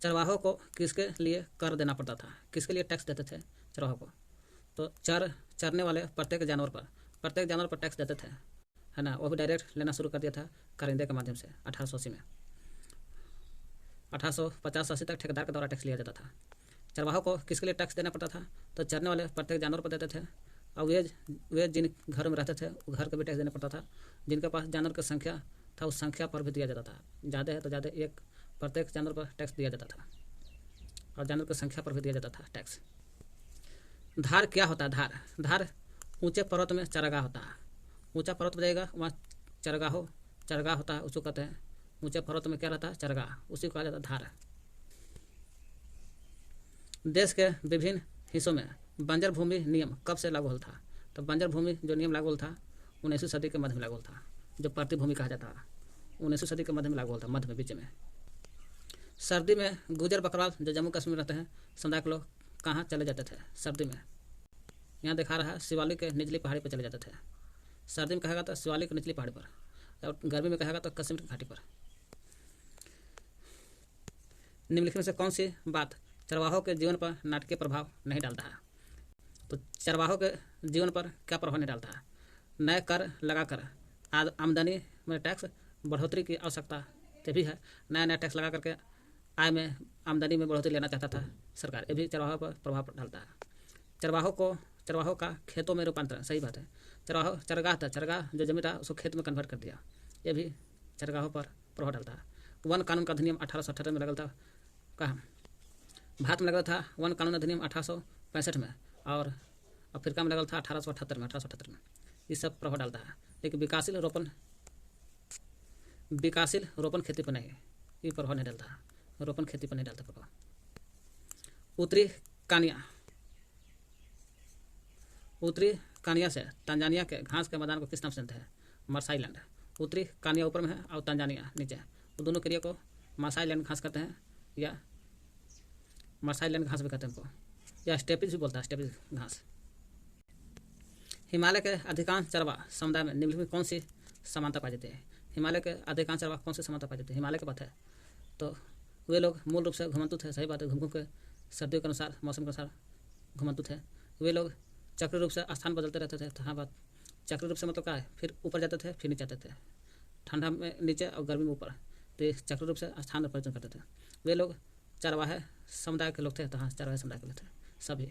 चरवाहों को किसके लिए कर देना पड़ता था? किसके लिए टैक्स देते थे चरवाहों को? तो चरने वाले प्रत्येक जानवर पर टैक्स देते थे, है ना। वो भी डायरेक्ट लेना शुरू कर दिया था कारिंदे के माध्यम से 1880 में। 1850-80 तक ठेकेदार के द्वारा टैक्स लिया जाता था। चरवाहों को किसके लिए टैक्स देना पड़ता था? तो चरने वाले प्रत्येक जानवर पर देते थे, और वे जिन घरों में रहते थे वो घर का भी टैक्स देना पड़ता था। जिनके पास जानवर की संख्या था उस संख्या पर भी दिया जाता था। ज़्यादा है तो ज़्यादा, एक प्रत्येक जानवर पर टैक्स दिया जाता था, और जानवर की संख्या पर भी दिया जाता था टैक्स। धार क्या होता है? धार ऊंचे पर्वत में चरगाह होता है। ऊंचा पर्वत पर जाएगा वहाँ चरगाह होता है, उसको कहते हैं। ऊंचे पर्वत में क्या रहता है? चरगाह, उसी को कहा जाता है धार। देश के विभिन्न हिस्सों में बंजर भूमि नियम कब से लागू होता था? तो बंजर भूमि जो नियम लागू था 19वीं सदी के मध्य में लागू था, जो प्रतिभूमि कहा जाता है। 19वीं सदी के मध्य में लागू था, मध्य में, बीच में। सर्दी में गुजर बकरवाल जो जम्मू कश्मीर में रहते हैं समुदाय के लोग कहाँ चले जाते थे सर्दी में? यहाँ दिखा रहा है शिवालिक के निचली पहाड़ी पर चले जाते थे। सर्दी में कहेगा तो शिवालिक की निचली पहाड़ी पर, और गर्मी में कहेगा तो कश्मीर की घाटी पर। निम्नलिखित में से कौन सी बात चरवाहों के जीवन पर नाटकीय प्रभाव नहीं डालता है? तो चरवाहों के जीवन पर क्या प्रभाव नहीं डालता है? नए कर लगाकर आमदनी में टैक्स बढ़ोतरी की आवश्यकता भी है। नया टैक्स लगा करके आय में, आमदनी में बढ़ोतरी लेना चाहता था सरकार, ये भी चरवाहों पर प्रभाव डालता है। चरवाहों का खेतों में रूपांतरण, सही बात है। चरगाह जो जमीन था उसको खेत में कन्वर्ट कर दिया, ये भी चरगाहों पर प्रभाव डालता है। वन कानून का अधिनियम 1878 में लगा था। कहाँ? भारत में लगा था वन कानून अधिनियम 1865 में, और अफ्रीका में लगा था 1878 में। ये सब प्रभाव डालता है, लेकिन विकासशील रोपण खेती पर नहीं, ये प्रभाव नहीं डालता है। रोपण खेती पर नहीं डालता प्रभाव। उत्तरी कानिया से तंजानिया के घास के मैदान को किस नाम से जानते हैं? मर्साई लैंड। उत्तरी कानिया ऊपर में है और तंजानिया नीचे है। वो दोनों एरिया को मर्साई लैंड घास कहते हैं, या मर्साई लैंड घास भी कहते हैं उनको, या स्टेपिज भी बोलता है, स्टेपिज घास। हिमालय के अधिकांश चरवाहा समुदाय में निम्नलिखित में कौन सी समानता पाई जाती है? हिमालय के अधिकांश चरवाहा कौन सी समानता पाई जाती है? हिमालय के बात है तो वे लोग मूल रूप से घुमंतु थे, सही बात है। घूम के सर्दियों के अनुसार, मौसम के अनुसार घुमंतु थे। वे लोग चक्र रूप से स्थान बदलते रहते थे। तो हाँ बात, चक्र रूप से मतलब क्या है? फिर ऊपर जाते थे, फिर नीचे आते थे, ठंडा में नीचे और गर्मी में ऊपर। तो ये चक्र रूप से स्थान में परिवर्तन करते थे। वे लोग चरवाहे समुदाय के लोग थे। तो हाँ, चरवाहे समुदाय के लोग थे सभी।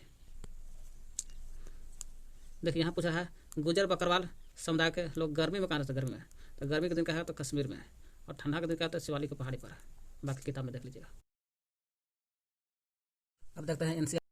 देखिए यहाँ पूछा है गुजर बकरवाल समुदाय के लोग गर्मी में कहाँ रहते? गर्मी में। तो गर्मी के दिन कहा तो कश्मीर में, और ठंडा के दिन कहा तो शिवालिक की पहाड़ी पर। बाकी किताब में देख लीजिएगा। अब देखते हैं एनसीईआरटी